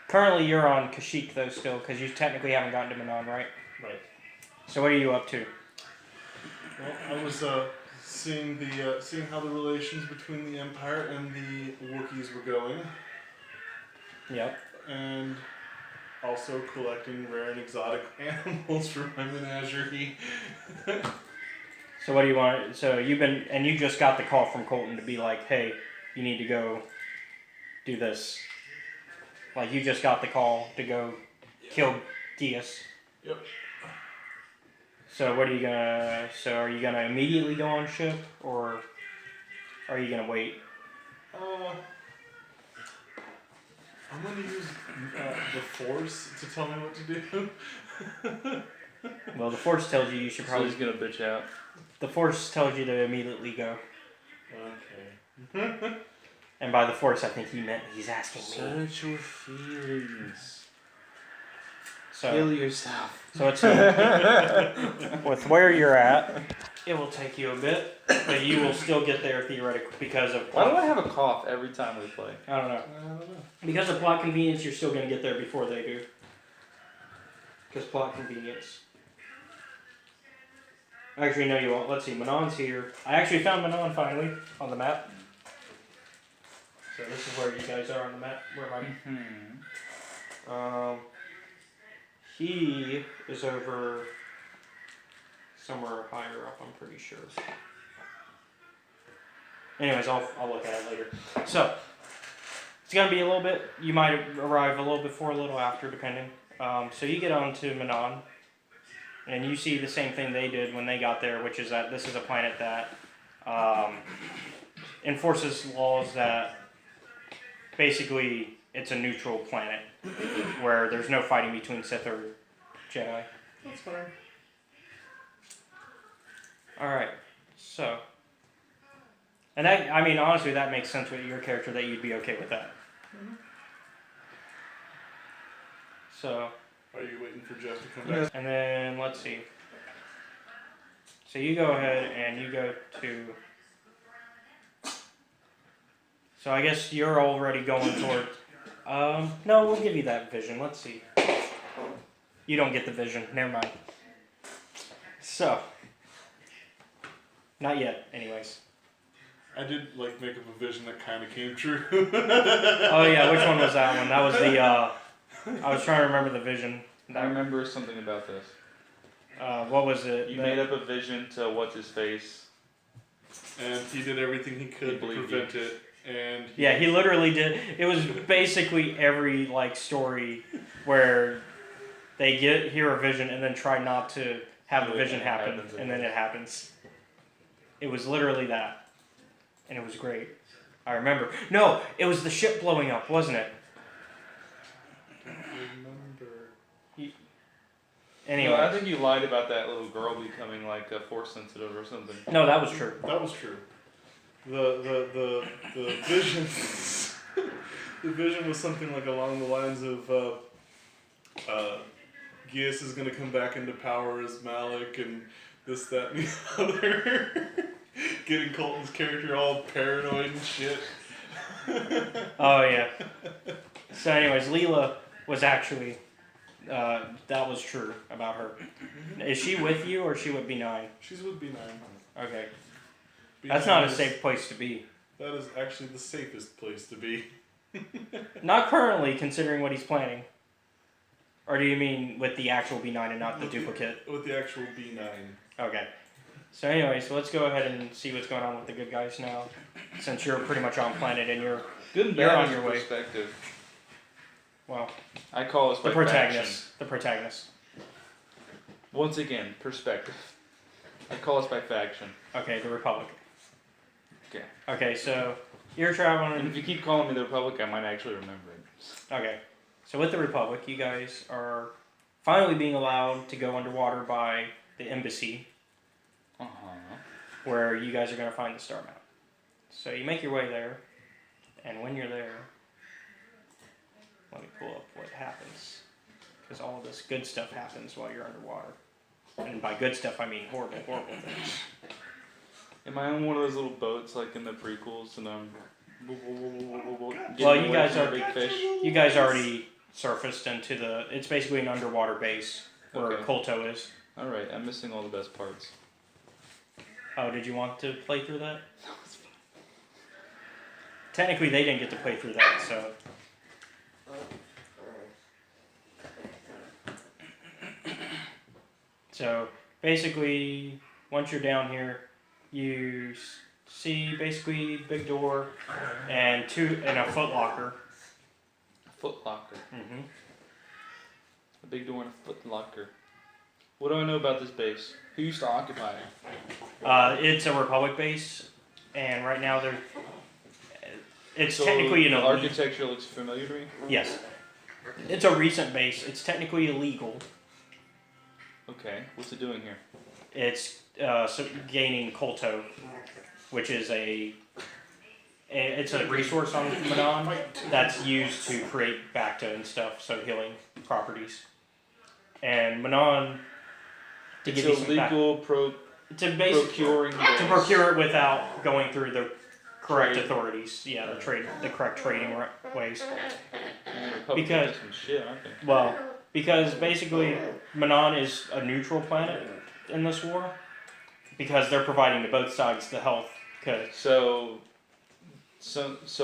Currently, you're on Kashyyyk, though, still, because you technically haven't gotten to Manaan, right? Right. So what are you up to? Well, I was seeing how the relations between the Empire and the Wookiees were going, Yep. and also collecting rare and exotic animals for my menagerie. So what do you want? So you just got the call from Colton to be like, hey, you need to go do this. Like you just got the call to go kill Diaz. Yep. So what are you gonna? So are you gonna immediately go on ship, or are you gonna wait? I'm gonna use the Force to tell me what to do. Well, the Force tells you should probably. So he's gonna bitch out. The Force tells you to immediately go. Okay. And by the Force, I think he's asking me. Search your feelings. So, Kill yourself. So it's with where you're at, it will take you a bit, but you will still get there theoretically because of Why plot. do I have a cough every time we play? I don't know. Because of plot convenience, you're still going to get there before they do. Because plot convenience. Actually, no, you won't. Let's see. Manaan's here. I actually found Manaan finally on the map. So this is where you guys are on the map. Where am I? He is over somewhere higher up, I'm pretty sure. Anyways, I'll look at it later. So, it's going to be a little bit, you might arrive a little before, a little after, depending. So you get on to Manaan, and you see the same thing they did when they got there, which is that this is a planet that enforces laws that basically it's a neutral planet where there's no fighting between Sith or Jedi. That's fine. Alright, so. And that, I mean, honestly, that makes sense with your character that you'd be okay with that. Mm-hmm. So. Are you waiting for Jeff to come back? And then, let's see. So you go ahead and you go to. So I guess you're already going toward. No, we'll give you that vision. Let's see. You don't get the vision. Never mind. So. Not yet, anyways. I did make up a vision that kind of came true. Oh yeah, which one was that one? That was the. I was trying to remember the vision. I remember something about this. What was it? You made up a vision to what's his face. And he did everything he could to prevent it. And he literally did. It was basically every story where they hear a vision and then try not to have the vision happen, and then it happens. It was literally that, and it was great. I remember. No, it was the ship blowing up, wasn't it? I remember. Anyway, No, I think you lied about that little girl becoming force sensitive or something. No, that was true. That was true. The vision. The vision was something along the lines of Gias is going to come back into power as Malak and this, that, and the other. Getting Colton's character all paranoid and shit. Oh yeah. So anyways, Leela was actually, that was true about her. Is she with you or is she with B9? She's with B9. Okay. B9 That's not a safe place to be. That is actually the safest place to be. Not currently, considering what he's planning. Or do you mean with the actual B9 and not the duplicate? With the actual B9. Okay. So anyway, so let's go ahead and see what's going on with the good guys now. Since you're pretty much on planet and you're Good and You're bad on is your way. perspective. Well, I call us the by protagonist. faction. The protagonist. Once again, perspective. I call us by faction. Okay, the Republic. Okay. Okay, so you're And traveling. if you keep calling me the Republic, I might actually remember it. Okay, so with the Republic, you guys are finally being allowed to go underwater by the embassy, where you guys are going to find the star map. So you make your way there, and when you're there, let me pull up what happens, because all of this good stuff happens while you're underwater. And by good stuff, I mean horrible, horrible things. Am I on one of those little boats like in the prequels and I'm Well, you guys are big fish? You guys already surfaced into the. It's basically an underwater base where Okay. Kolto is. Alright, I'm missing all the best parts. Oh, did you want to play through that? Technically, they didn't get to play through that, so. So basically, once you're down here, you see basically big door and a foot locker. Foot locker. Mm-hmm. A big door and a foot locker. What do I know about this base? Who used to occupy it? It's a Republic base, and right now it's So technically an the elite. architecture looks familiar to me. Yes, it's a recent base. It's technically illegal. Okay, what's it doing here? It's gaining Kolto, which is it's a resource on Manaan that's used to create Bacta and stuff, so healing properties. And Manaan, to give you It's some illegal procuring to base. procure it without going through the correct Trade. authorities. Yeah, the correct trading ways. Man, Republic Because- does some shit, aren't they? Well, because basically Manaan is a neutral planet in this war, because they're providing to both sides the health. Cause So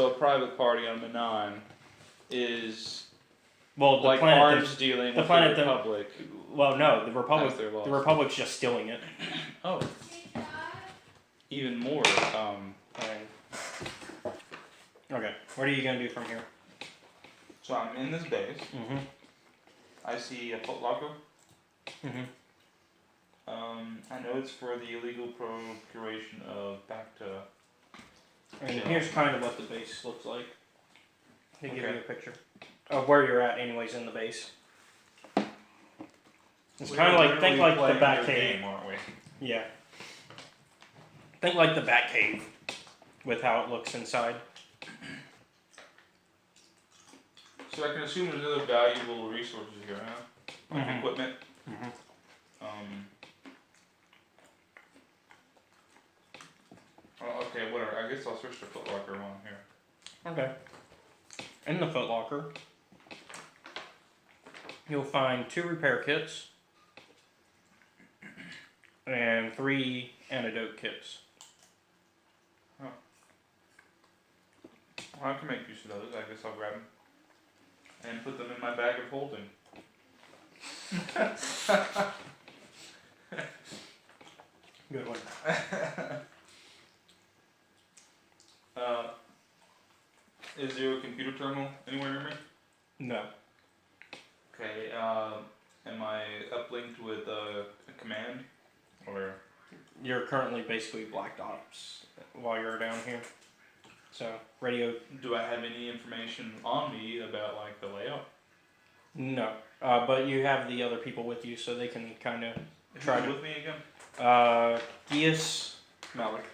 a private party on Manaan is well, the like planet. arms dealing the with planet the that- Republic. Well, no, the Republic. As their laws. The Republic's just stealing it. Oh. Even more. Okay, what are you gonna do from here? So I'm in this base. Mm-hmm. I see a Foot Locker. Mm-hmm. I know it's for the illegal procuration of Bacta. And Yeah. here's kind of what the base looks like. To give Okay. you a picture of where you're at, anyways, in the base. It's kind of like think like the Bat Cave. Aren't we? Yeah. Think like the Bat Cave, with how it looks inside. So I can assume there's other valuable resources here, huh? Like Mhm. equipment. Mhm. Oh, okay, whatever. I guess I'll switch to Foot Locker while I'm here. Okay. In the Foot Locker, you'll find 2 repair kits and 3 antidote kits. Well, I can make use of those. I guess I'll grab them and put them in my bag of holding. Good one. Is there a computer terminal anywhere near me? No. Okay, am I uplinked with a command? Or You're currently basically black ops while you're down here. So, radio, do I have any information on me about like the layout? no. But you have the other people with you, so they can kind of try Who's to... with me again? Gius, Malak,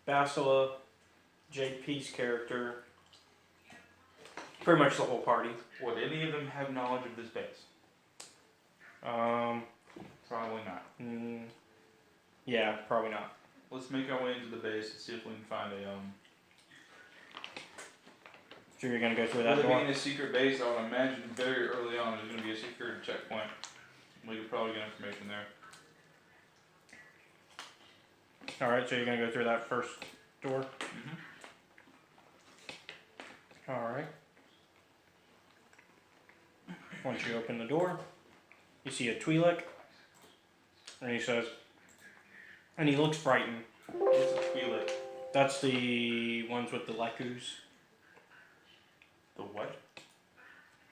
Basila, JP's character, pretty much the whole party. Would any of them have knowledge of this base? Probably not. Yeah, probably not. Let's make our way into the base and see if we can find a So you're gonna go through With that it door? being a secret base, I would imagine very early on there's going to be a secret checkpoint. We could probably get information there. Alright, so you're gonna go through that first door? Mm-hmm. Alright. Once you open the door, you see a Twi'lek, and he says, and he looks frightened. It's a Twi'lek. That's the ones with the Lekus, The what?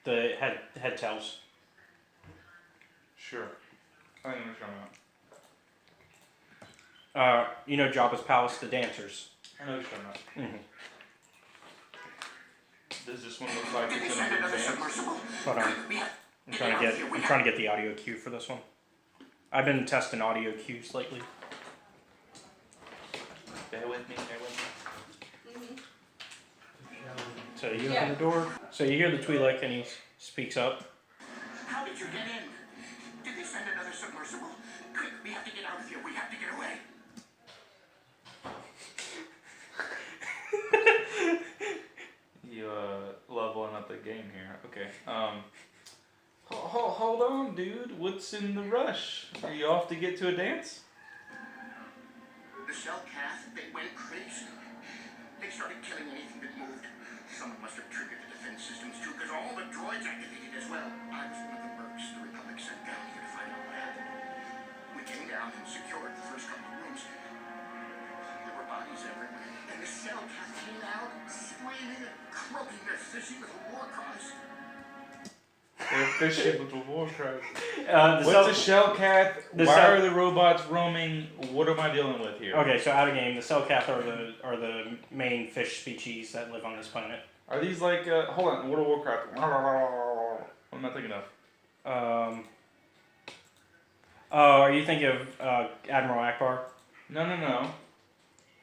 the head tails. Sure. I think I'm showing up. You know Jabba's palace, the dancers. I know you're showing up. Mm-hmm. Does this one look like it's going to be advanced? Hold on. I'm trying to get the audio cue for this one. I've been testing audio cues lately. Bear with me, bear with me. So you open the door. So you hear the Twi'lek and he speaks up. How did you get in? Did they send another submersible? Quick, we have to get out of here. We have to get away. You, level leveling up the game here. Okay. Hold on, dude. What's in the rush? Are you off to get to a dance? The cell cath, they went crazy. They started killing anything that moved. Someone must have triggered the defense systems too, because all the droids activated as well. I was one of the mercs the Republic sent down here to find out what happened. We came down and secured the first couple of rooms. There were bodies everywhere. And the cell cath came out, screaming and croaking their fishy little war cries. They're fishy little war cries. The What's a shell cat? the Why cell- are the robots roaming? What am I dealing with here? Okay, so out of game, the Cellcath are the main fish species that live on this planet. Are these like, hold on, World of Warcraft? What am I thinking of? Are you thinking of Admiral Akbar? No.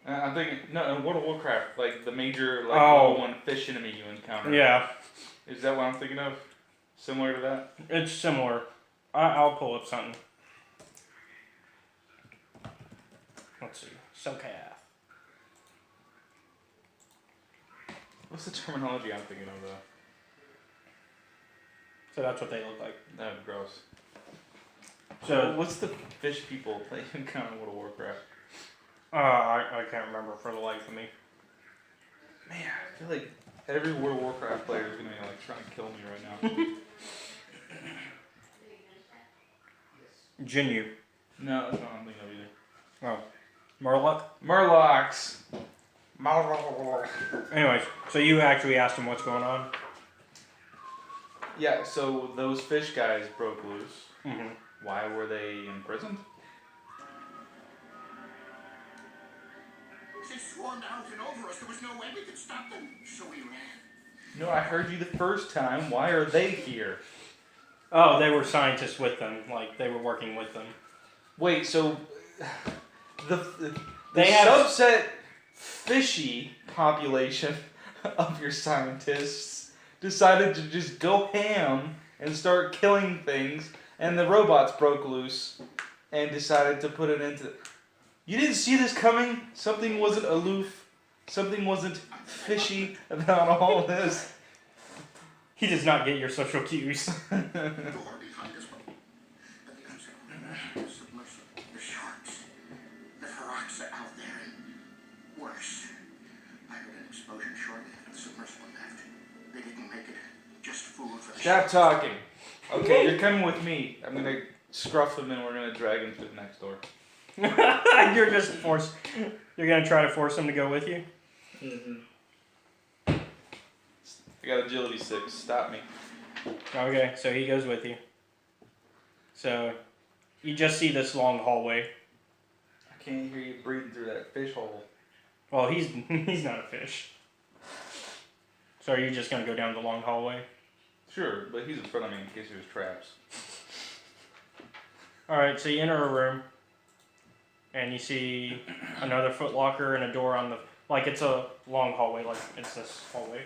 I'm thinking, no, in World of Warcraft, like the major, like, Oh. level 1 fish enemy you encounter. Yeah, Is that what I'm thinking of? Similar to that? it's similar. I'll pull up something. Let's see. Cellcath. What's the terminology I'm thinking of, though? So that's what they look like. No, gross. So What's the fish people that you encounter in World of Warcraft? I can't remember for the life of me. Man, I feel like every World of Warcraft player is gonna be like trying to kill me right now. Jinyu. No, that's not what I'm thinking of either. Oh. Murloc? Murlocs. Anyways, so you actually asked him what's going on? Yeah, so those fish guys broke loose. Mm-hmm. Why were they imprisoned? They swarmed out and over us. There was no way we could stop them. So we ran. No, I heard you the first time. Why are they here? Oh, they were scientists with them. Like, they were working with them. Wait, so the They have- subset fishy population of your scientists decided to just go ham and start killing things, and the robots broke loose and decided to put it into. You didn't see this coming? Something wasn't aloof. Something wasn't fishy about all this. He does not get your social cues. The door behind us, but the others are the submersible, the sharks, the Ferox are out there, and worse. I heard an explosion shortly after the submersible left. They didn't make it. Just food for the Stop sharks. talking. Okay, you're coming with me. I'm gonna scruff them and we're gonna drag them to the next door. You're gonna try to force him to go with you? Mm-hmm. I got agility 6. Stop me. Okay, so he goes with you. So, you just see this long hallway. I can't hear you breathing through that fish hole. Well, he's not a fish. So are you just gonna go down the long hallway? Sure, but he's in front of me in case there's traps. Alright, so you enter a room. And you see another footlocker and a door on the... Like, it's a long hallway, like, it's this hallway.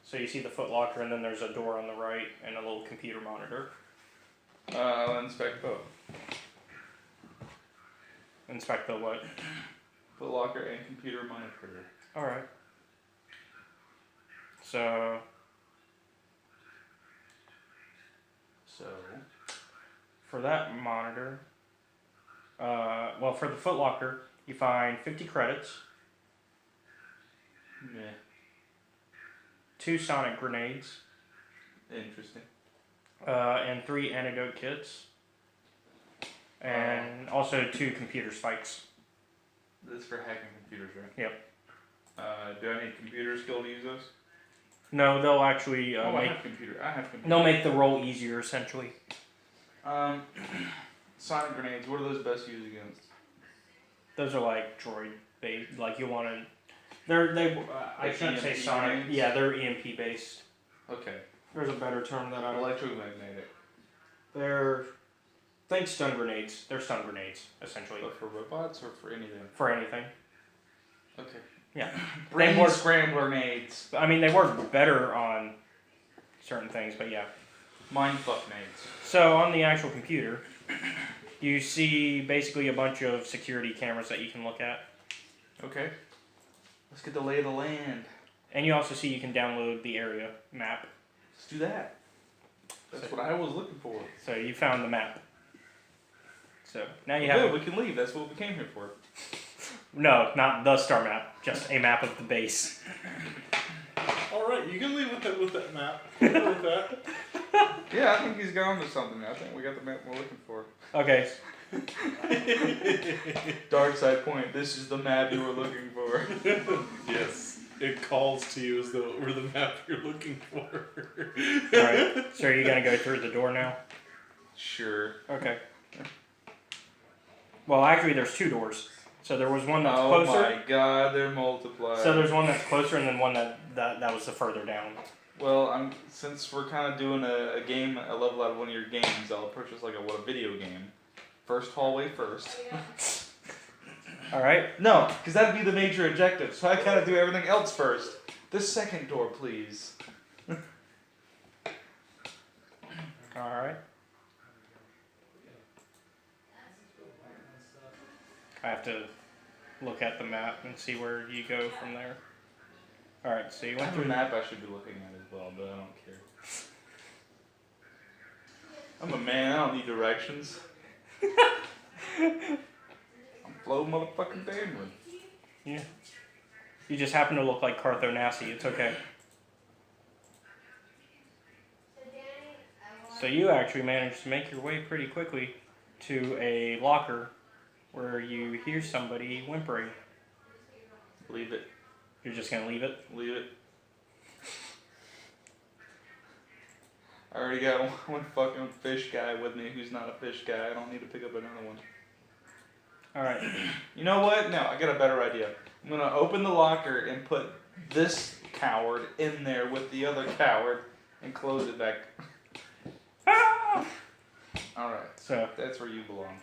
So you see the footlocker, and then there's a door on the right, and a little computer monitor. I'll inspect both. Inspect the what? Foot locker and computer monitor. Alright. So, for that monitor, well, for the footlocker, you find 50 credits, Meh. 2 sonic grenades, Interesting. and 3 antidote kits, and also 2 computer spikes. This is for hacking computers, right? Yep. Do I need computer skill to use those? No, they'll actually I have computer. they'll make the roll easier, essentially. Sonic grenades. What are those best used against? Those are like droid based. Like you want to, I Like shouldn't say EMP sonic. grenades? Yeah, they're EMP based. Okay. There's a better term that I. Electromagnetic. They're think stun grenades. They're stun grenades essentially But for robots or for anything? for anything. Okay. Yeah. Brain work- scrambler nades. I mean, they work better on certain things, but yeah. Mindfuck nades. So on the actual computer, you see basically a bunch of security cameras that you can look at. Okay. Let's get the lay of the land. And you also see you can download the area map. Let's do that. That's what I was looking for. So you found the map. So now you Good, have... we can leave. That's what we came here for. No, not the star map. Just a map of the base. Alright, you can leave with that map. With that. Yeah, I think he's gone to something. I think we got the map we're looking for. Okay. Dark side point. This is the map you were looking for. Yes. It calls to you as though it were the map you're looking for. Alright. So are you going to go through the door now? Sure. Okay. Well, actually, there's 2 doors. So there was one that's Oh closer. my god, they're multiplied. So there's one that's closer, and then one that was the further down. Well, since we're kind of doing a level out of one of your games, I'll approach this like a video game. First hallway first. All right. No, because that'd be the major objective. So I gotta do everything else first. The second door, please. All right. I have to look at the map and see where you go from there. All right. So you I went have a through. map I should be looking at as well, but I don't care. I'm a man. I don't need directions. I'm Flo motherfucking Damon. Yeah. You just happen to look like Cartho Nassi. It's okay. So you actually managed to make your way pretty quickly to a locker where you hear somebody whimpering. Leave it. You're just gonna leave it? Leave it. I already got one fucking fish guy with me who's not a fish guy. I don't need to pick up another one. Alright. You know what? No, I got a better idea. I'm gonna open the locker and put this coward in there with the other coward and close it back. Ah! Alright, So, that's where you belong.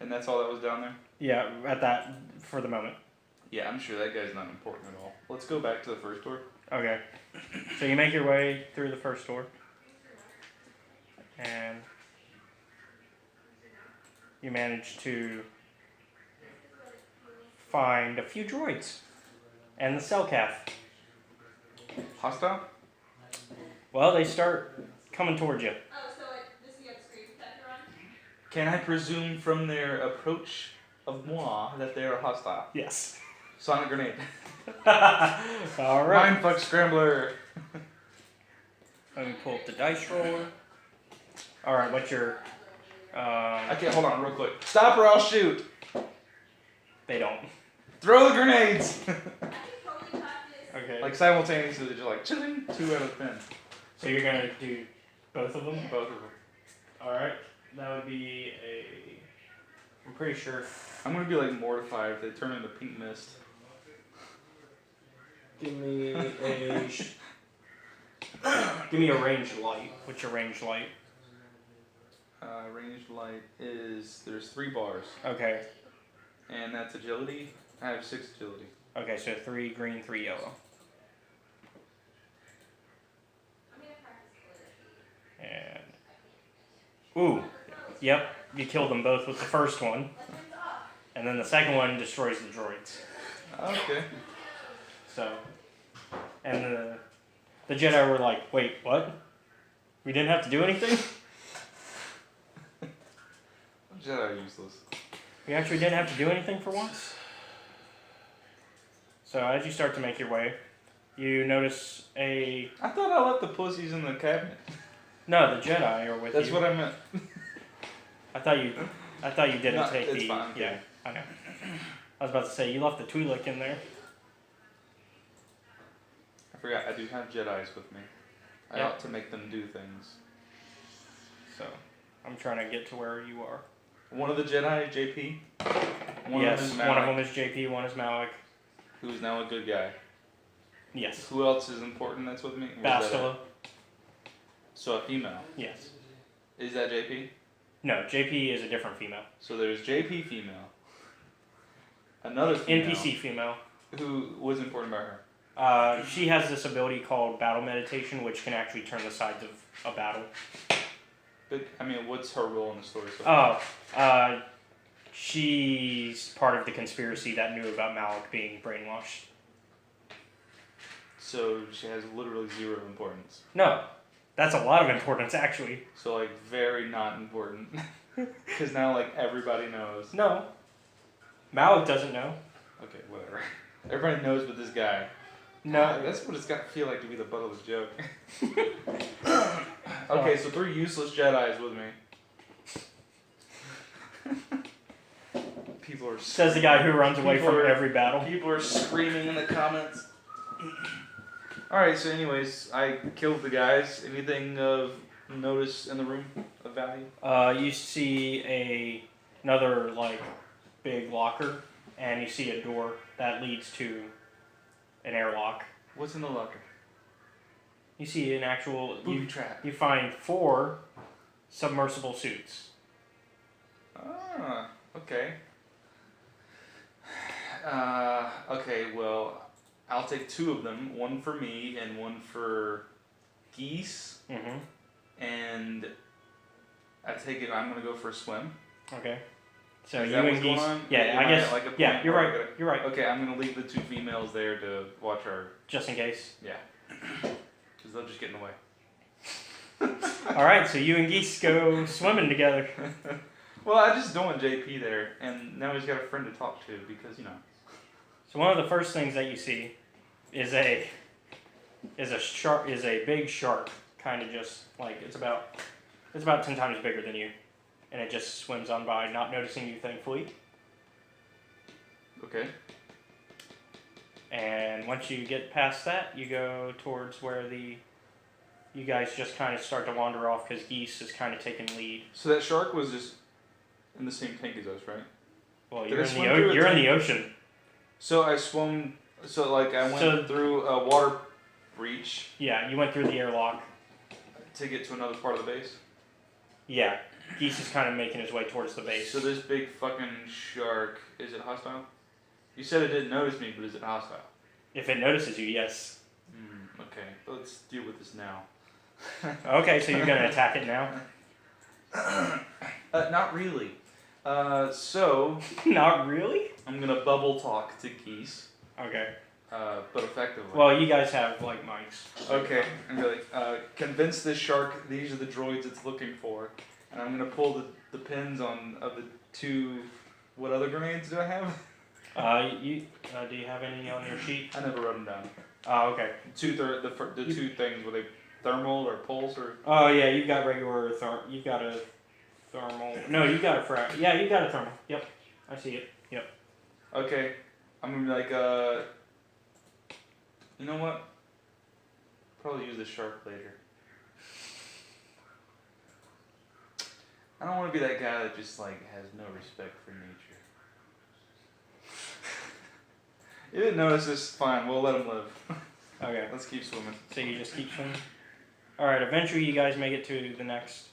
And that's all that was down there? yeah, at that, for the moment. Yeah, I'm sure that guy's not important at all. Let's go back to the first door. Okay. So you make your way through the first door. And you manage to find a few droids. And the cell calf. Hostile? Well, they start coming towards you. Oh, so this is the screen protector on? Can I presume from their approach of moi that they are hostile? Yes. Sonic grenade. Alright. Mindfuck scrambler. Let me pull up the dice roller. Alright, what's your... Okay, hold on real quick. Stop or I'll shoot. They don't. Throw the grenades. I can totally talk this. Okay. Like simultaneously, they're just like chilling. 2 out of 10. So you're gonna do both of them? Both of them. Alright. That would be a... I'm pretty sure... I'm gonna be like mortified if they turn into pink mist. Give me a... Give me a ranged light. What's your ranged light? Ranged light is there's 3 bars, Okay. and that's agility. I have 6 agility. Okay, so 3 green, 3 yellow. And... Ooh. Yep. You killed them both with the first one. And then the second one destroys the droids. Okay. So... And the Jedi were like, wait, what? We didn't have to do anything? Jedi are useless. We actually didn't have to do anything for once? So as you start to make your way, you notice a... I thought I left the pussies in the cabinet. No, the Jedi are with That's you. what I meant. I thought you didn't No, take it's the... fine. Yeah, I know. I was about to say, you left the Twi'lek in there. I forgot, I do have Jedis with me. I Yeah. ought to make them do things. So, I'm trying to get to where you are. One of the Jedi is JP. One yes, of them is one Malak, of them is JP, one is Malak. who's now a good guy. Yes. Who else is important that's with me? Or is that Bastila. it? So a female. Yes. Is that JP? No, JP is a different female. So there's JP female. Another female. NPC female. Who was important about her? She has this ability called battle meditation, which can actually turn the sides of a battle. But, I mean, what's her role in the story so far? Oh, she's part of the conspiracy that knew about Malak being brainwashed. So she has literally 0 importance. No, that's a lot of importance actually. So like very not important. Because now like everybody knows. No, Malak doesn't know. Okay, whatever. Everybody knows but this guy. No, That's what it's got to feel like to be the butt of the joke. Okay, so 3 useless Jedis with me. People are says the guy who runs away People from are- every battle. People are screaming in the comments. Alright, so anyways, I killed the guys. Anything of notice in the room of value? You see another like big locker, and you see a door that leads to an airlock. What's in the locker? You see an actual. Booby trap. You find 4 submersible suits. Ah, okay. Okay, well, I'll take 2 of them. One for me and one for Geese. Mm-hmm. And I take it I'm gonna go for a swim. Okay. So Is you that and what's going Geese. on? Yeah, Am I I guess. at, like, a Yeah, point you're where I right. gotta- You're right. Okay, I'm gonna leave the 2 females there to watch our. Just in case. Yeah. Because they'll just get in the way. All right. So you and Geese go swimming together. Well, I just don't want JP there, and now he's got a friend to talk to because So one of the first things that you see is a big shark, kind of just like it's about 10 times bigger than you, and it just swims on by, not noticing you, thankfully. Okay. And once you get past that, you go towards where you guys just kind of start to wander off because Geese is kind of taking lead. So that shark was just in the same tank as us, right? Well, Did you're I in swim through a you're in tank? the ocean. So I swum. So like I went through a water breach Yeah, you went through the airlock. to get to another part of the base. Yeah, Geese is kind of making his way towards the base. So this big fucking shark, is it hostile? You said it didn't notice me, but is it hostile? If it notices you, yes. Okay, let's deal with this now. Okay, so you're gonna attack it now? Not really. So Not really. I'm gonna bubble talk to Geese, Okay. but effectively. Well, you guys have like mics. Okay, I'm gonna convince this shark these are the droids it's looking for, and I'm gonna pull the pins of the 2. What other grenades do I have? Do you have any on your sheet? I never wrote them down. Oh, okay. The 2 things were they thermal or pulse or? Oh yeah, you've got regular you've got a thermal. No, you got a Yeah, you got a thermal. Yep, I see it. Yep. Okay, I'm gonna be like you know what? Probably use the shark later. I don't want to be that guy that just like has no respect for nature. You didn't notice this, fine, we'll let him live. Okay. Let's keep swimming. So you just keep swimming. All right. Eventually, you guys make it to the next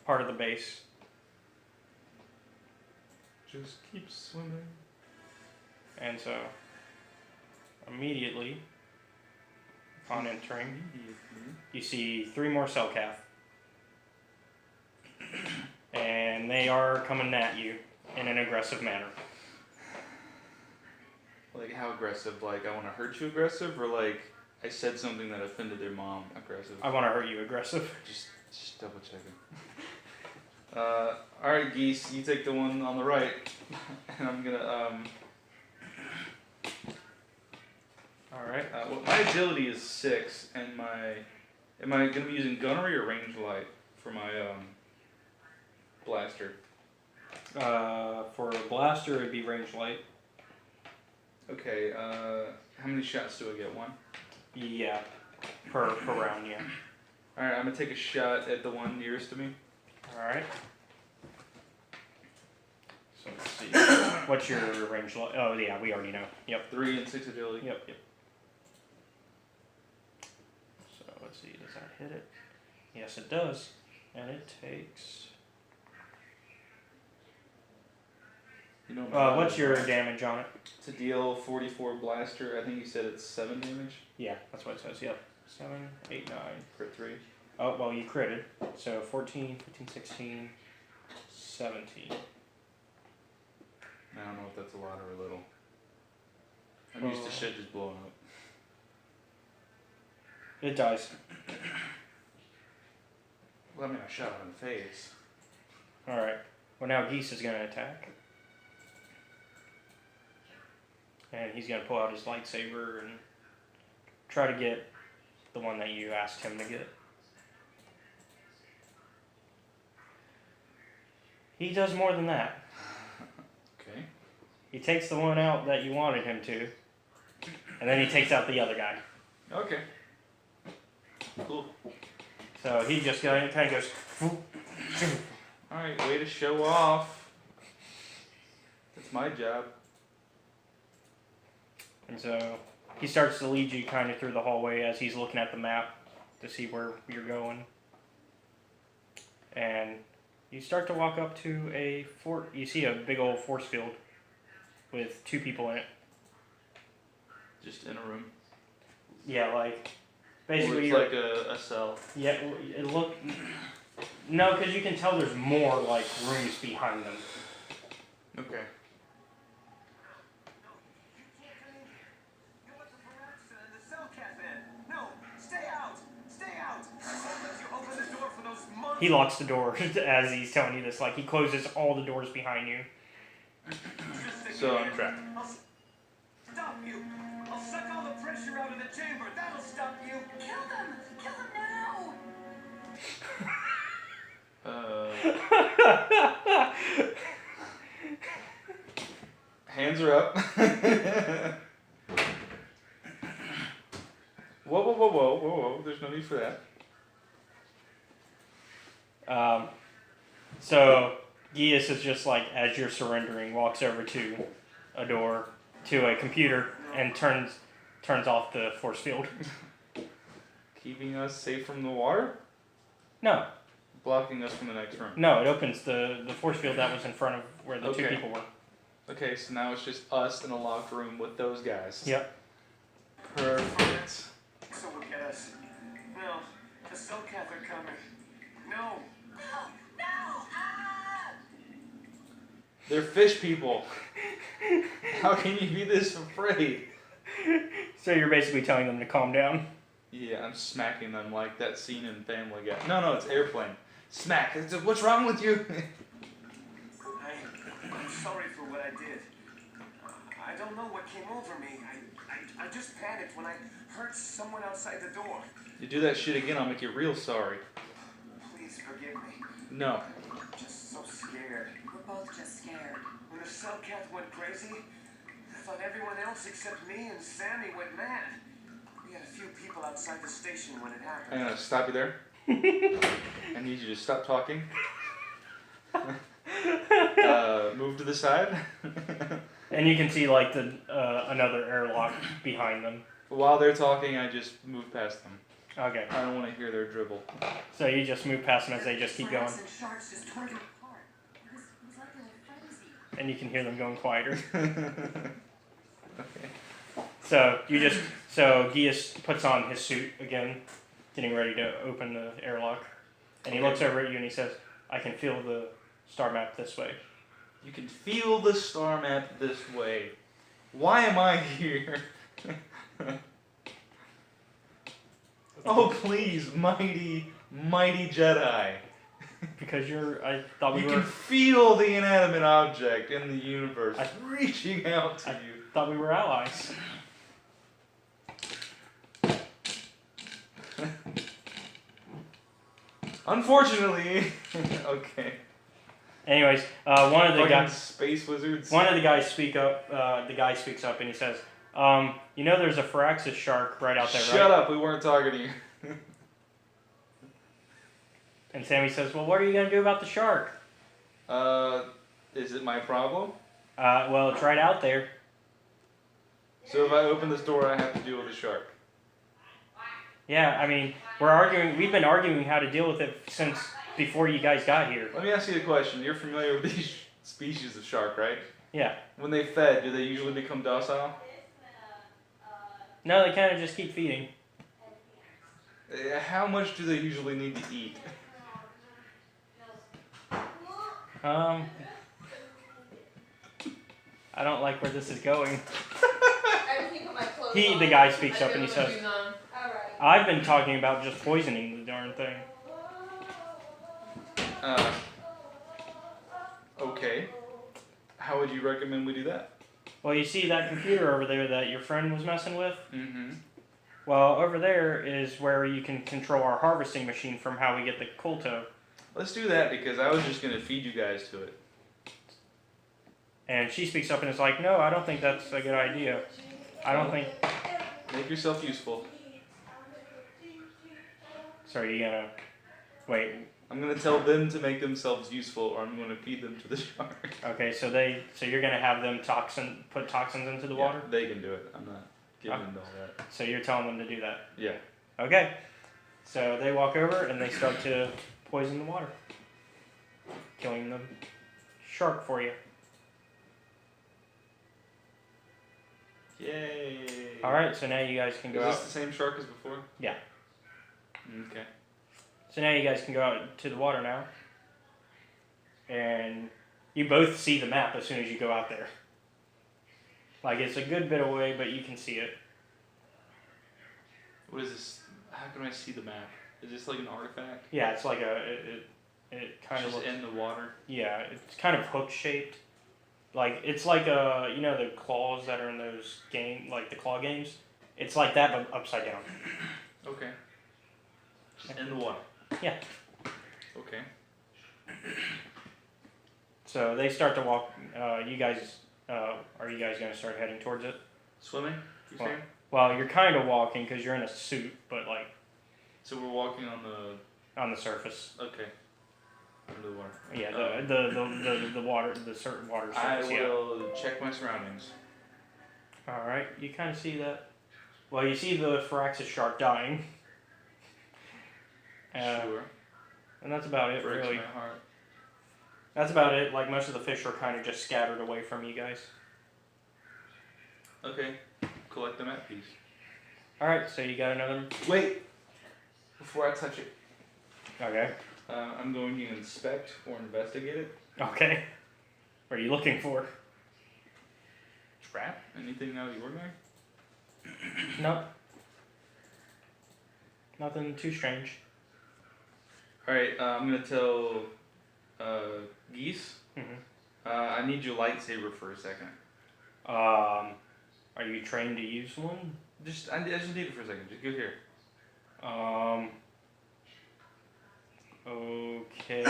part of the base. Just keep swimming. And so, immediately, upon entering, you see 3 more Cellcath. And they are coming at you in an aggressive manner. Like how aggressive? Like I want to hurt you aggressive, or like I said something that offended their mom aggressive? I want to hurt you aggressive. Just double checking. Alright, Geese, you take the one on the right, and I'm gonna Alright. well, my agility is 6, and am I gonna be using gunnery or range light for my blaster? For a blaster, it'd be range light. Okay, how many shots do I get? 1? Yeah. Per round, yeah. Alright, I'm gonna take a shot at the one nearest to me. Alright. So let's see. What's your range light? Oh, yeah, we already know. Yep. 3 and 6 agility. Yep. So let's see, does that hit it? Yes, it does. And it takes. You know What's your damage on it? To deal 44 blaster, I think you said it's 7 damage. Yeah, that's what it says. Yep. 7, 8, 9. Crit 3. Oh, well, you critted. So 14, 15, 16, 17. I don't know if that's a lot or a little. I'm used to shit just blowing up. It dies. Well, I mean, I shot him in the face. Alright. Well, now Geese is going to attack. And he's going to pull out his lightsaber and try to get the one that you asked him to get. He does more than that. Okay. He takes the one out that you wanted him to, and then he takes out the other guy. Okay. Cool. So he just kind of goes. Alright, way to show off. That's my job. And so he starts to lead you kind of through the hallway as he's looking at the map to see where you're going. And you start to walk up to a fort. You see a big old force field with 2 people in it. Just in a room. Yeah, like basically Looks like a cell. Yeah, it look. No, because you can tell there's more like rooms behind them. Okay. He locks the door as he's telling you this. Like he closes all the doors behind you. So I'm trapped. Stop you! I'll suck all the pressure out of the chamber. That'll stop you. Kill them! Kill them now! Hands are up. Whoa. There's no need for that. So Gius is just like, as you're surrendering, walks over to a door, to a computer, and turns off the force field. Keeping us safe from the water? No, Blocking us from the next room. no, it opens the force field that was in front of where the 2 Okay. people were. Okay, so now it's just us in a locked room with those guys. Yep. Perfect. So look at us. No, the Soulcath are coming. No. They're fish people. How can you be this afraid? So you're basically telling them to calm down. Yeah, I'm smacking them like that scene in Family Guy. No, it's Airplane. Smack. What's wrong with you? I'm sorry for what I did. I don't know what came over me. I just panicked when I heard someone outside the door. You do that shit again, I'll make you real sorry. Please forgive me. No. I'm just so scared. We're both just scared. When the Soulcath went crazy, I thought everyone else except me and Sammy went mad. We had a few people outside the station when it happened. I'm gonna stop you there. I need you to stop talking. Move to the side. And you can see like the another airlock behind them. While they're talking, I just move past them. Okay. I don't want to hear their dribble. So you just move past them as they just keep going. Frogs and sharks just tore them apart. It was like a frenzy. And you can hear them going quieter. Okay. So Gius puts on his suit again, getting ready to open the airlock. And he looks over at you and he says, I can feel the star map this way. You can feel the star map this way. Why am I here? Oh please, mighty Jedi. Because I thought we You were can feel the inanimate object in the universe reaching out to you. thought we were allies. Unfortunately, okay. Anyways, one of the Fucking guys space wizards. speaks up and he says, you know there's a Firaxis shark right out there, right? Shut up, we weren't talking to you. And Sammy says, well, what are you going to do about the shark? Is it my problem? Well, it's right out there. So if I open this door, I have to deal with a shark. Yeah, I mean, we've been arguing how to deal with it since before you guys got here. Let me ask you a question. You're familiar with these species of shark, right? Yeah. When they fed, do they usually become docile? No, they kind of just keep feeding. How much do they usually need to eat? I don't like where this is going. Everything put my clothes The on. guy speaks up and he I says, put my shoes on. All right. I've been talking about just poisoning the darn thing. Okay. How would you recommend we do that? Well, you see that computer over there that your friend was messing with? Mm-hmm. Well, over there is where you can control our harvesting machine from how we get the colto. Let's do that because I was just going to feed you guys to it. And she speaks up and is like, no, I don't think that's a good idea. I don't think... Make yourself useful. Sorry, you gotta... Wait. I'm going to tell them to make themselves useful or I'm going to feed them to the shark. Okay, so you're gonna have them put toxins into the water? They can do it. I'm not giving them all that. So you're telling them to do that? Yeah. Okay. So they walk over and they start to poison the water. Killing the shark for you. Yay. Alright, so now you guys can go Is out. this the same shark as before? Yeah. Okay. So now you guys can go out to the water now. And you both see the map as soon as you go out there. Like, it's a good bit away, but you can see it. What is this? How can I see the map? Is this like an artifact? Yeah, it's like it kind of Just looks... in the water? Yeah, it's kind of hook-shaped. Like, it's like, you know the claws that are in those like the claw games? It's like that, but upside down. Okay. Just in the water? Yeah. Okay. So they start to walk, you guys, are you guys going to start heading towards it? Swimming? You Well, saying? Well, you're kind of walking because you're in a suit, but like So we're walking on the surface. Okay. Under the water. Yeah, the water, the certain water I surface. Yeah. will check my surroundings. All right, you kind of see that. Well, you see the Firaxis shark dying. Sure. And that's about it, Breaks really. my heart. That's about it. Like, most of the fish are kind of just scattered away from you guys. Okay. Collect the map piece. All right, so you got another. Wait! Before I touch it, Okay. I'm going to inspect or investigate it. Okay. What are you looking for? Trap? Anything out of the ordinary? No. Nothing too strange. Alright, I'm going to tell Geese. Mm-hmm. I need your lightsaber for a second. Are you trained to use one? I just need it for a second. Just go here. Okay.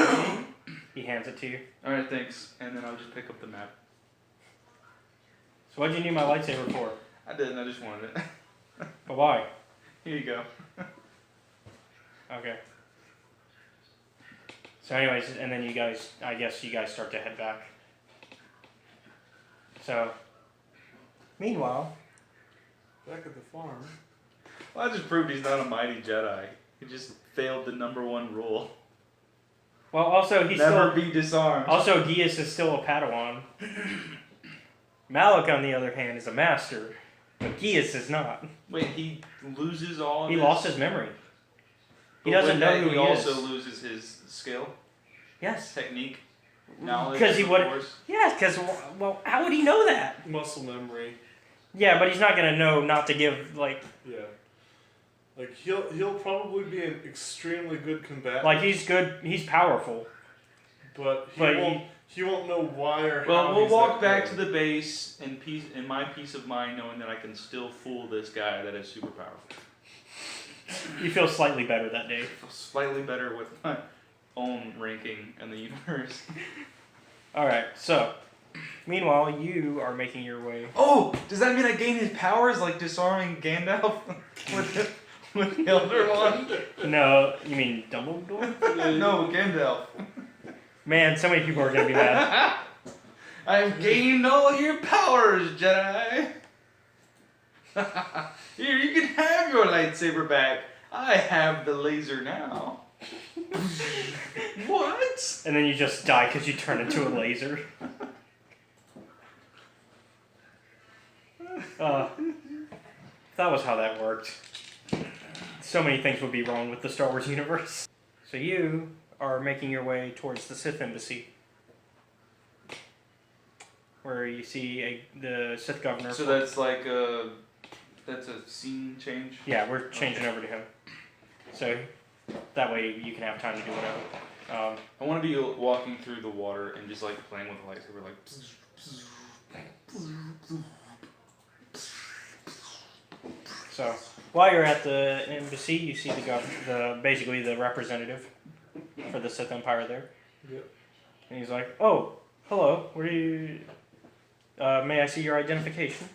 He hands it to you. Alright, thanks. And then I'll just pick up the map. So what'd you need my lightsaber for? I didn't, I just wanted it. But why? Here you go. Okay. So anyways, and then I guess you guys start to head back. So, meanwhile, Back at the farm. Well, I just proved he's not a mighty Jedi. He just failed the #1 rule. well, also he's Never still, be disarmed. also Gius is still a Padawan. Malak, on the other hand, is a master, but Gius is not. Wait, he loses all of He his... lost his memory. He But doesn't with know that, who he he also is. loses his skill, Yes. technique, knowledge. Because he of would. course. Yes, because well, how would he know that? Muscle memory. Yeah, but he's not gonna know not to give like Yeah. Like he'll probably be an extremely good combatant. like he's good. He's powerful. but he won't know why or Well, how we'll he's walk that back good. to the base in my peace of mind, knowing that I can still fool this guy that is super powerful. You feel slightly better that day. I feel slightly better with my own ranking in the universe. All right. So, meanwhile, you are making your way. Oh, does that mean I gain his powers like disarming Gandalf with the Elder One? No, you mean Dumbledore? No, Gandalf. Man, so many people are gonna be mad. I've gained all your powers, Jedi. Here, you can have your lightsaber back. I have the laser now. What? And then you just die because you turn into a laser. That was how that worked. So many things would be wrong with the Star Wars universe. So you are making your way towards the Sith Embassy, where you see the Sith governor. So that's like That's a scene change. Yeah, we're changing over to him. So that way you can have time to do whatever. I want to be walking through the water and just like playing with the lightsaber, like. So while you're at the embassy, you see the basically the representative for the Sith Empire there. Yep. And he's like, "Oh, hello. Where do you? May I see your identification?"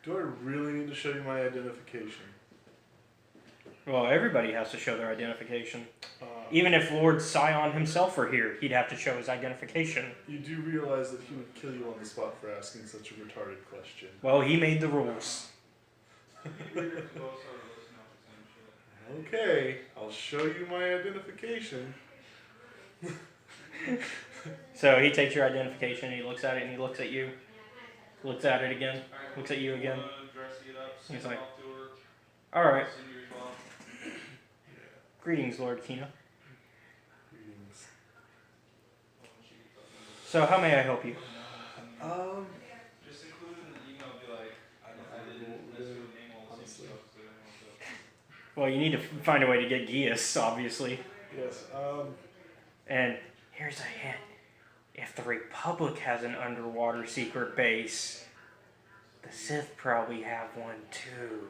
Do I really need to show you my identification? Well, everybody has to show their identification. Even if Lord Sion himself were here, he'd have to show his identification. You do realize that he would kill you on the spot for asking such a retarded question. Well, he made the rules. Okay, I'll show you my identification. So he takes your identification, he looks at it, and he looks at you. Looks at it again. Looks at you again. He's like, "Alright. Greetings, Lord Kaana. Greetings. So how may I help you?" Just include in the email, be like, I didn't necessarily name all the same stuff. Well, you need to find a way to get Gius, obviously. Yes, And here's a hint. If the Republic has an underwater secret base, the Sith probably have one too.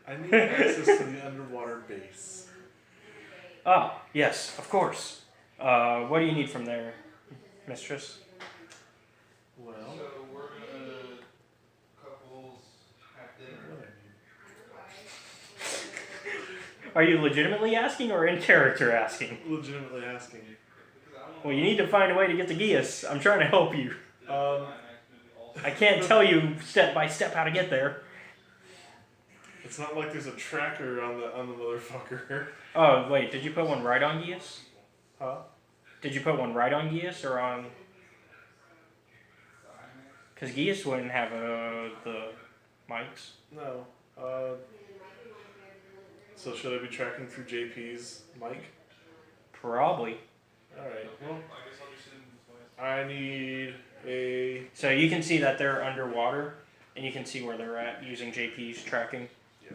I need access to the underwater base. Ah, yes, of course. What do you need from there, mistress? Well, So we're gonna couples have dinner. what I need. Are you legitimately asking or in character asking? Legitimately asking. Well, you need to find a way to get to Gius. I'm trying to help you. I can't tell you step by step how to get there. It's not like there's a tracker on the motherfucker. Oh, wait, did you put one right on Gius? Huh? Did you put one right on Gius or on... Because Gius wouldn't have the mics. No. So should I be tracking through JP's mic? Probably. Alright, well, I need a... So you can see that they're underwater, and you can see where they're at using JP's tracking. Yeah.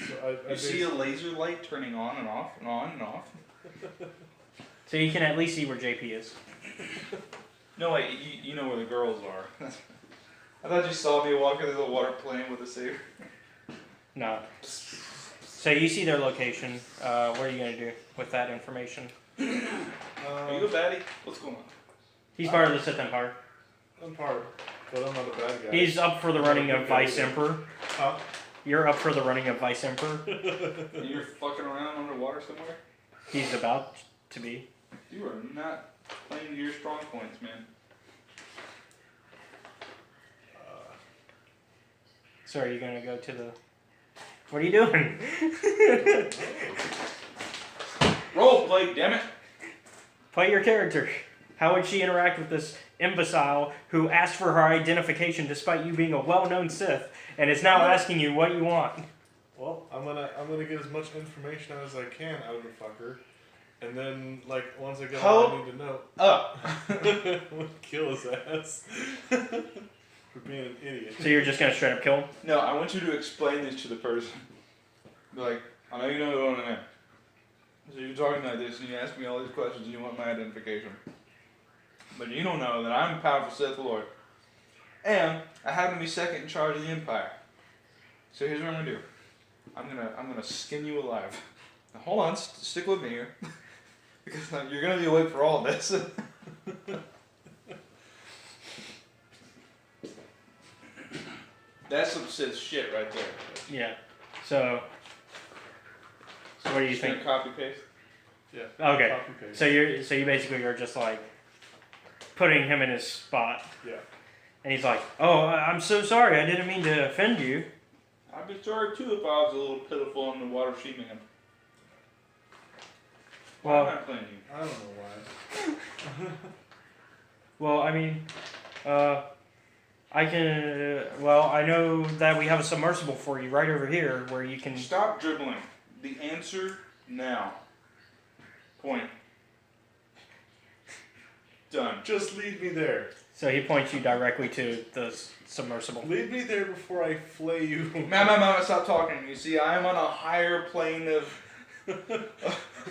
So I You see a laser light turning on and off and on and off. So you can at least see where JP is. No, wait, you know where the girls are. I thought you saw me walking through the water playing with a saber. No. So you see their location. What are you going to do with that information? Are you a baddie? What's going on? He's part of the Sith Empire. I'm part, but I'm not a bad guy. He's up for the running of Vice Emperor. Huh? You're up for the running of Vice Emperor. You're fucking around underwater somewhere? He's about to be. You are not playing to your strong points, man. So are you going to go to the... What are you doing? Role play, damn it! Play your character. How would she interact with this imbecile who asked for her identification despite you being a well-known Sith and is now asking you what you want? Well, I'm gonna get as much information out as I can out of the fucker, and then like once I get all I need to know, I'm gonna kill his ass for being an idiot. So you're just going to straight up kill him? No, I want you to explain this to the person. Be like, I know you know what I am. So you're talking like this and you ask me all these questions and you want my identification. But you don't know that I'm a powerful Sith Lord. And I happen to be second in charge of the Empire. So here's what I'm gonna do. I'm gonna skin you alive. Now hold on, stick with me here. Because you're gonna be awake for all this. That's some Sith shit right there. Yeah. So what do you Just think? gonna copy paste. Yeah. Okay. Copy paste. So you basically are just like putting him in his spot. Yeah. And he's like, "Oh, I'm so sorry. I didn't mean to offend you." I'd be sorry too if I was a little pitiful in the water she man. Why Well, am I playing you? I don't know why. well, I mean, I can. Well, I know that we have a submersible for you right over here where you can. Stop dribbling. The answer now. Point. Done. Just lead me there. So he points you directly to the submersible. Lead me there before I flay you. Mama, stop talking. You see, I am on a higher plane of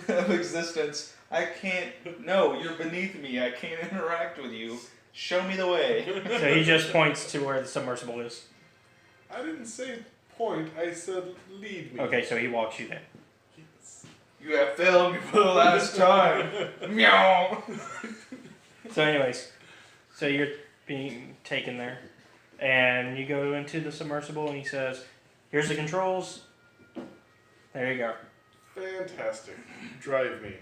existence. I can't. No, you're beneath me. I can't interact with you. Show me the way. So he just points to where the submersible is. I didn't say point. I said lead me. Okay, so he walks you there. Yes. You have failed me for the last time. Meow. So anyways, so you're being taken there. And you go into the submersible and he says, here's the controls. There you go. Fantastic. Drive me.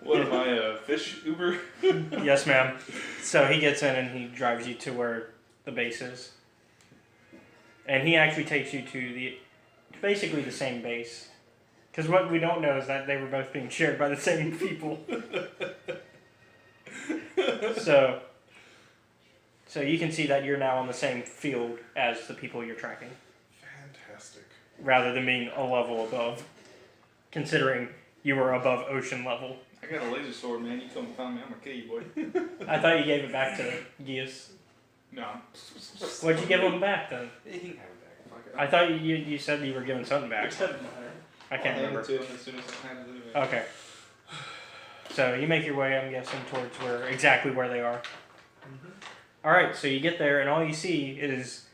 What am I, a fish Uber? Yes, ma'am. So he gets in and he drives you to where the base is. And he actually takes you to basically the same base. Because what we don't know is that they were both being shared by the same people. So you can see that you're now on the same field as the people you're tracking. Fantastic. Rather than being a level above. Considering you were above ocean level. I got a laser sword, man. You come find me, I'm gonna kill you, boy. I thought you gave it back to Gius. No. What'd you give him back then? He can have it back. Fuck it. I thought you said you were giving something back. It doesn't matter. I can't I'll hand remember. it to him as soon as I have it. Okay. So you make your way, I'm guessing, towards exactly where they are. All right. So you get there, and all you see is,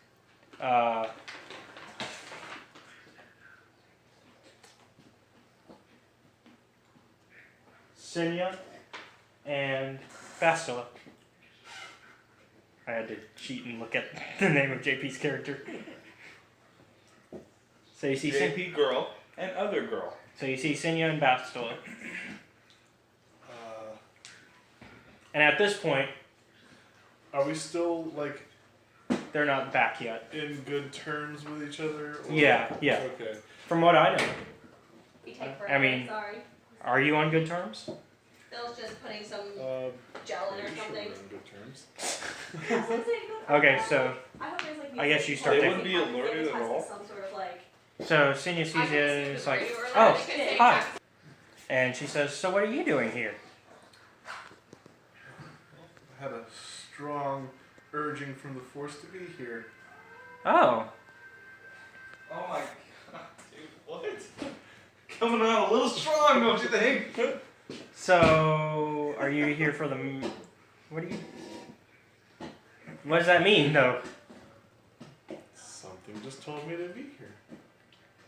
Sinya and Bastila. I had to cheat and look at the name of JP's character. So you see JP girl and other girl. So you see Sinya and Bastila. And at this point, Are we still, like, they're not back yet. in good terms with each other? Or? Yeah. Okay. From what I know. We take I forever, mean- sorry. Are you on good terms? Phil's just putting some Pretty gel in or sure something. we're in good terms. Okay, so I hope there's like I guess you start They taking- wouldn't be alerted at all? Some sort of like. Sinya sees you and is like, oh, hi. And she says, so what are you doing here? I had a strong urging from the Force to be here. Oh. Oh my god, dude, what? Coming out a little strong, don't you think? So, are you here for the... What does that mean, though? Something just told me to be here.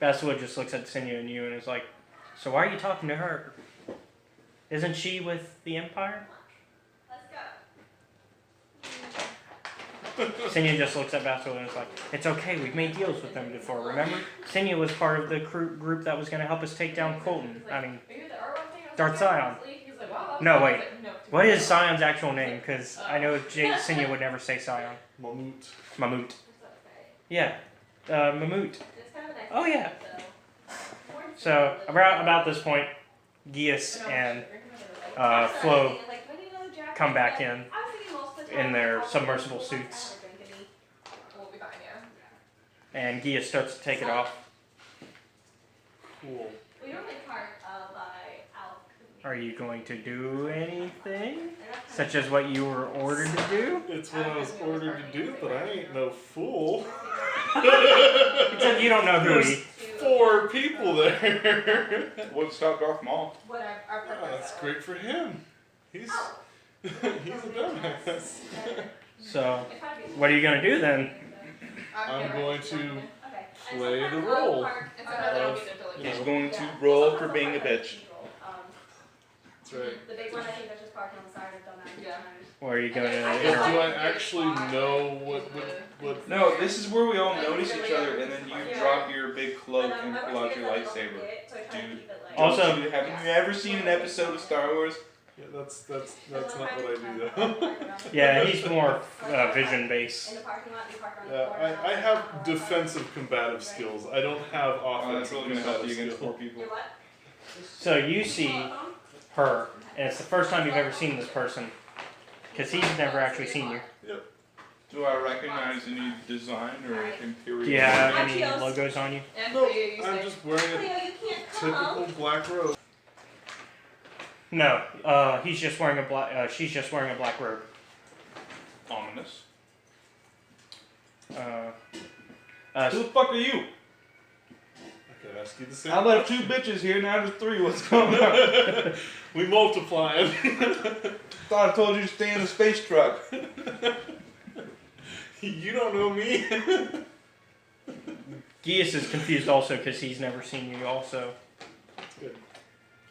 Bastila just looks at Sinya and you and is like, so why are you talking to her? Isn't she with the Empire? Let's go. Sinya just looks at Bastila and is like, it's okay, we've made deals with them before, remember? Sinya was part of the group that was going to help us take down Colton. I mean, Darth Sion. No, wait. What is Sion's actual name? Because I know Sinya would never say Sion. Mammoot. Yeah. Mammoot. Oh, yeah. So, about this point, Gius and Flo come back in their submersible suits. And Gius starts to take it off. Cool. Are you going to do anything? Such as what you were ordered to do? It's what I was ordered to do, but I ain't no fool. Except you don't know who There's he... 4 people there. Would stop Darth Maul. Oh, that's great for him. He's a dumbass. So, what are you going to do then? I'm going to play the role. He's going to roll for being a bitch. That's right. The big one, I think that's just parked on the side. I've done that. Yeah. Or are you going But to... do I actually know what No, this is where we all notice each other, and then you drop your big cloak and pull out your lightsaber. Dude. Also- Haven't you ever seen an episode of Star Wars? Yeah, that's not what I do though. Yeah, he's more vision-based. In the parking lot, we park on the Yeah, corner. I have defensive combative skills. I don't have Oh, that's offensive really going to help combative you against 4 skills. people. Your what? So you see her, and it's the first time you've ever seen this person. Because he's never actually seen you. Do I recognize any design or imperial? Do you have Hi, any Chios. logos on you? No, I'm just wearing Cleo, a you can't come. typical black robe. No, he's just wearing a black. She's just wearing a black robe. Ominous. Who Who the fuck are you? I could ask you the same. I left 2 bitches here, now there's 3. What's going on? We multiplying. Thought I told you to stay in the space truck. You don't know me. Geas is confused also because he's never seen you. Also. That's good.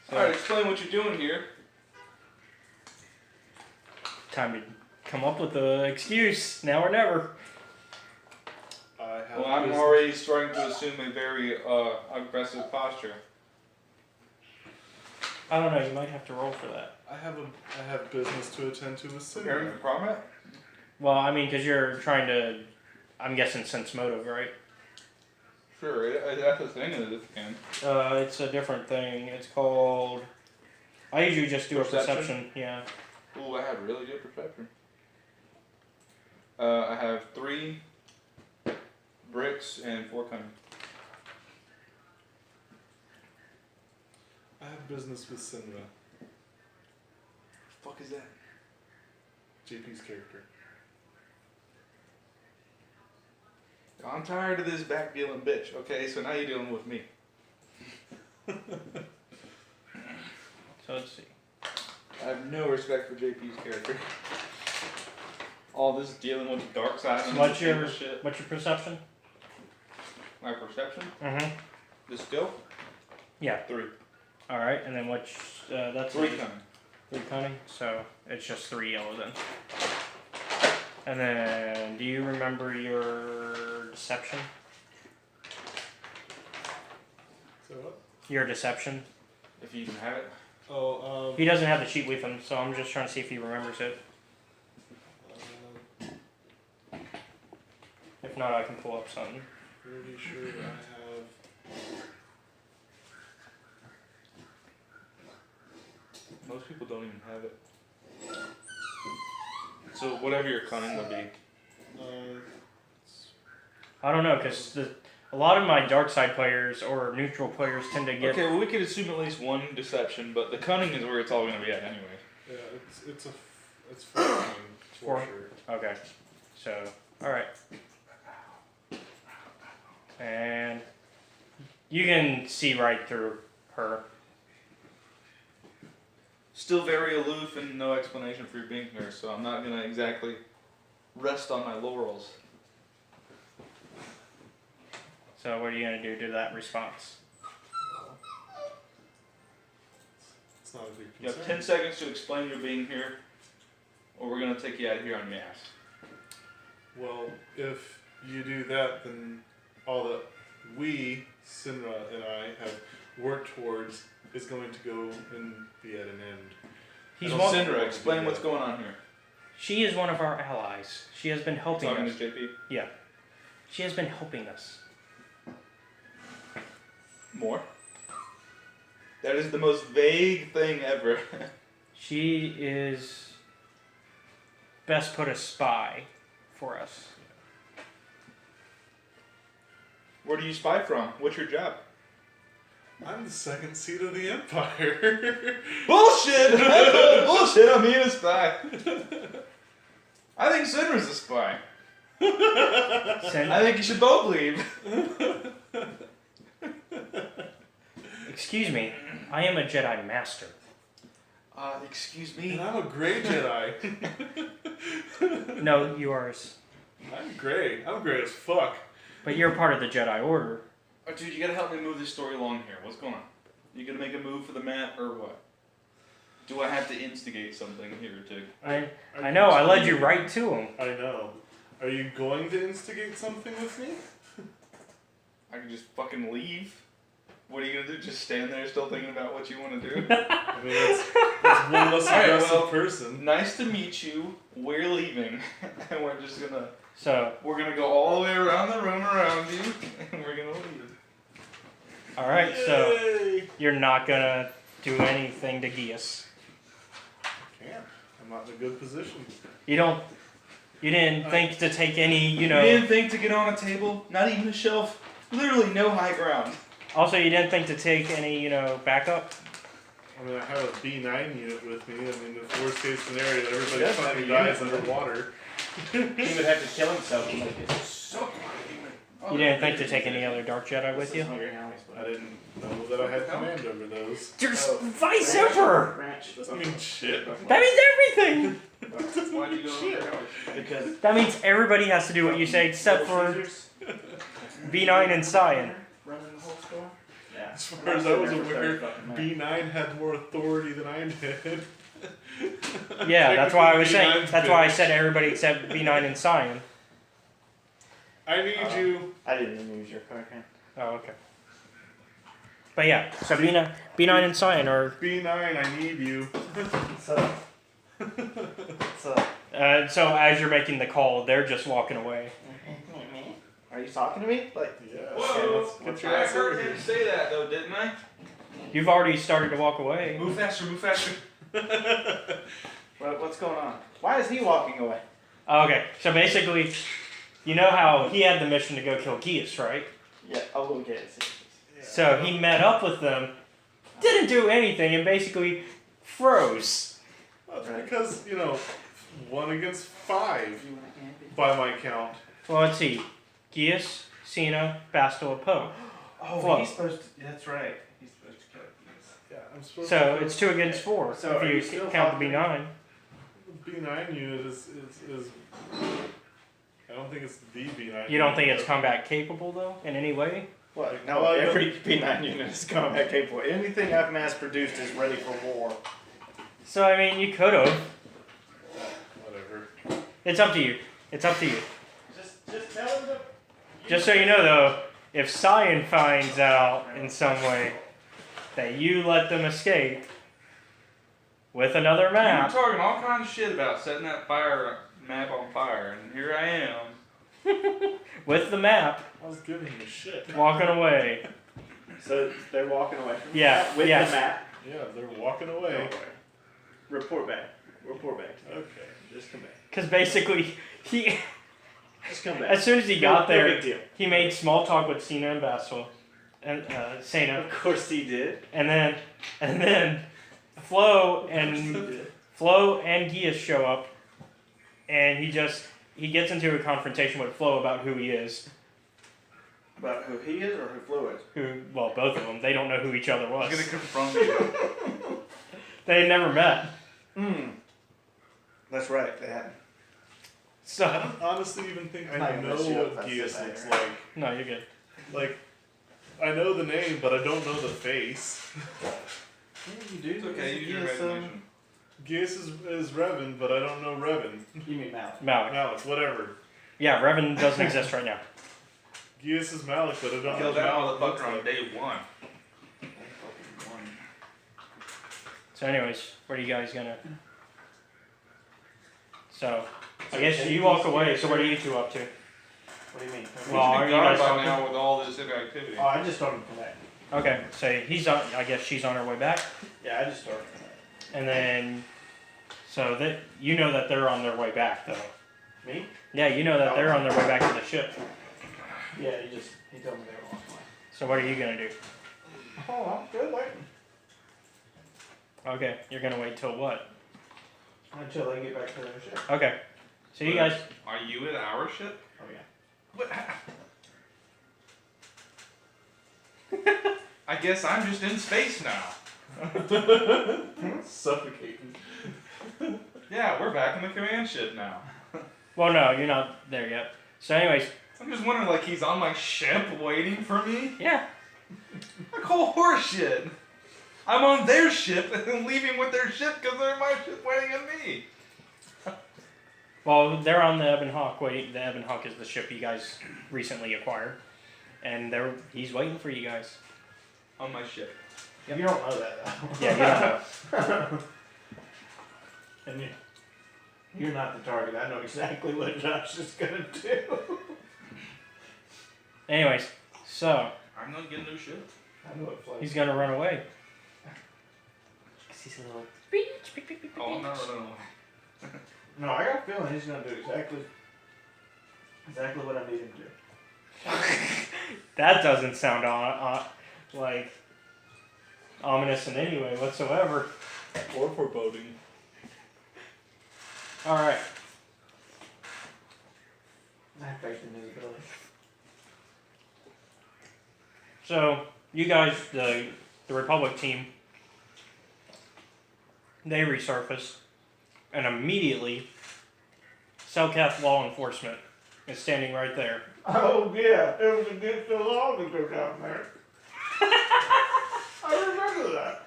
So, Alright, explain what you're doing here. time to come up with an excuse. Now or never. Well, I'm already starting to assume a very aggressive posture. I don't know. You might have to roll for that. I have business to attend to with Preparing Cinema. for combat? Well, I mean, because you're trying to. I'm guessing sense motive, right? Sure, that's the thing in this game. It's a different thing. It's called. I usually just do Perception? a perception. Yeah. Ooh, I have really good perception. I have 3 bricks and 4 cunning. I have business with Cinema. Fuck is that? JP's character. I'm tired of this back dealing bitch. Okay, so now you're dealing with me. So let's see. I have no respect for JP's character. All this dealing with the dark side and What's this your shit. perception? My perception? Mm-hmm. The skill? Yeah. 3. All right, and then what's that's 3 cunning. 3 cunning. So it's just 3 yellow then. And then, do you remember your deception? So what? Your deception. If you even have it. Oh, He doesn't have the sheet with him, so I'm just trying to see if he remembers it. If not, I can pull up something. Pretty sure I have. Most people don't even have it. So whatever your cunning would be. I don't know, because a lot of my dark side players or neutral players tend to get. Okay, well we could assume at least 1 deception, but the cunning is where it's all going to be at anyway. Yeah, it's 14 for 4? sure. Okay. So, alright. And you can see right through her. Still very aloof and no explanation for your being here, so I'm not going to exactly rest on my laurels. So what are you going to do to that response? It's not a big You have concern. 10 seconds to explain your being here, or we're going to take you out of here on your ass. Well, if you do that, then all that we, Sinra and I, have worked towards is going to go and be at an end. He's I don't one, think Syndra, we'll explain do what's that. going on here. She is one of our allies. She has been helping Talking us. to JP. Yeah. She has been helping us. More. That is the most vague thing ever. She is best put a spy for us. Where do you spy from? What's your job? I'm the second seat of the Empire. Bullshit! Bullshit, I'm here to spy. I think Syndra's a spy. I think you should both leave. Excuse me, I am a Jedi Master. Excuse me. And I'm a gray Jedi. No, you are, I'm gray. I'm gray as fuck. but you're part of the Jedi Order. Oh, dude, you gotta help me move this story along here. What's going on? You gonna make a move for the map or what? Do I have to instigate something here too? I know, I led you right to him. I know. Are you going to instigate something with me? I can just fucking leave? What are you gonna do? Just stand there still thinking about what you wanna do? I mean, that's one less Alright, aggressive well, person. Nice to meet you. We're leaving. And we're just gonna... So, We're gonna go all the way around the room around you. And we're gonna leave. alright, so Yay! you're not gonna do anything to Geas. I can't. I'm not in a good position. You didn't think to take any, You didn't think to get on a table? Not even a shelf? Literally no high ground. Also, you didn't think to take any, backup? I mean, I have a B9 unit with me. I mean, the worst case scenario, everybody Yes, fucking have a dies unit. underwater. He would have to kill himself to make it. You didn't think to take any other Dark Jedi with you? I didn't know that I had command over those. You're Vice Emperor! Ranch. Doesn't mean shit. That means everything! Why'd you go over there? Because That means everybody has to do what you say except for B9 and Sion. running the whole store. Yeah. As far as I was aware, B9 had more authority than I did. Yeah, that's why I was saying. Technically, That's why I said everybody except B9 and Sion. I need you. I didn't even use your card, man. Oh, okay. But yeah, so B9 and Sion are. B9, I need you. What's up? What's up? So as you're making the call, they're just walking away. Are you talking to me? Like, Yeah. Whoa! Get your I ass over heard here. him say that though, didn't I? You've already started to walk away. Move faster, move faster. what's going on? Why is he walking away? Okay, so basically, you know how he had the mission to go kill Geas, right? Yeah. Oh, okay. So he met up with them, didn't do anything, and basically froze. Well, it's because, 1 against 5 by my count. Well, let's see. Geas, Cena, Bastel, Poe. Oh, Flo. he's supposed to. That's right. He's supposed to kill Geese. Yeah, I'm supposed So to it's 2 against 4 So are you if you still count the talking? B9. B9 unit is I don't think it's the B9. You don't think unit, it's combat capable though, in any way? What? No, Well, every P9 unit is combat capable. Anything I've mass produced is ready for war. So I mean, you could have. Whatever. It's up to you. It's up to you. Just tell him to. Just so you know though, if Sion finds out in some way that you let them escape with another You were map, talking all kinds of shit about setting that map on fire, and here I am. with the map, I was giving you shit. walking away. So they're walking away from Yeah, the map with yeah. the map. Yeah, they're walking away. Report back. Report back. Okay. Just come back. Because basically, he Just come back. as soon as he got No there, big deal. he made small talk with Cena and Basel, and Cena, Of course he did. and then Flo and Gias show up, and he gets into a confrontation with Flo about who he is. About who he is or who Flo is? Well, both of them. They don't know who each other He's was. gonna confront you. They had never met. That's right. They hadn't. I So don't honestly even think I'm not I gonna know mess you up, what that's Geas it, looks I- like. no, you're good. Like, I know the name, but I don't know the face. Yeah, you do. It's okay, use your imagination. Geas is Revan, but I don't know Revan. You mean Malak. Malak. Malik, whatever. Yeah, Revan doesn't exist right now. Geas is Malik, but I don't know Kill what that Malik looks motherfucker on like. day 1. So, anyways, what are you guys gonna? So, I guess you walk away. So, what are you two up to? What do you mean? Well, are you guys by talking? now with all this activity? Oh, I just told him to come back. Okay, so he's on. I guess she's on her way back, Yeah, I just told him to come back. and then, so that you know that they're on their way back, though. Me? Yeah, you know that they're on their way back to the ship. Yeah, he told me they were walking away. So, what are you gonna do? Oh, I'm good waiting. Okay, you're gonna wait till what? Until they get back to their ship. Okay, so you guys. Are you at our ship? Oh, yeah. What? I guess I'm just in space now. Suffocating. Yeah, we're back in the command ship now. Well, no, you're not there yet. So, anyways, I'm just wondering, like, he's on my ship waiting for me? yeah. I call horseshit. I'm on their ship and then leaving with their ship because they're my ship waiting on me. Well, they're on the Ebon Hawk waiting. The Ebon Hawk is the ship you guys recently acquired, and he's waiting for you guys. On my ship. You don't know that, though. Yeah, you don't know. And you're not the target. I know exactly what Josh is going to do. Anyways, so I'm gonna get a new ship. I know what flight. he's gonna run away. 'Cause he's a little. Oh, no. No, I got a feeling he's going to do exactly what I need him to do. That doesn't sound like. ominous in any way whatsoever. Or foreboding. Alright. I have faith in his ability. So, you guys, the Republic team, they resurface, and immediately, Selkath law enforcement is standing right there. Oh yeah, it was against the law to go down there. I remember that.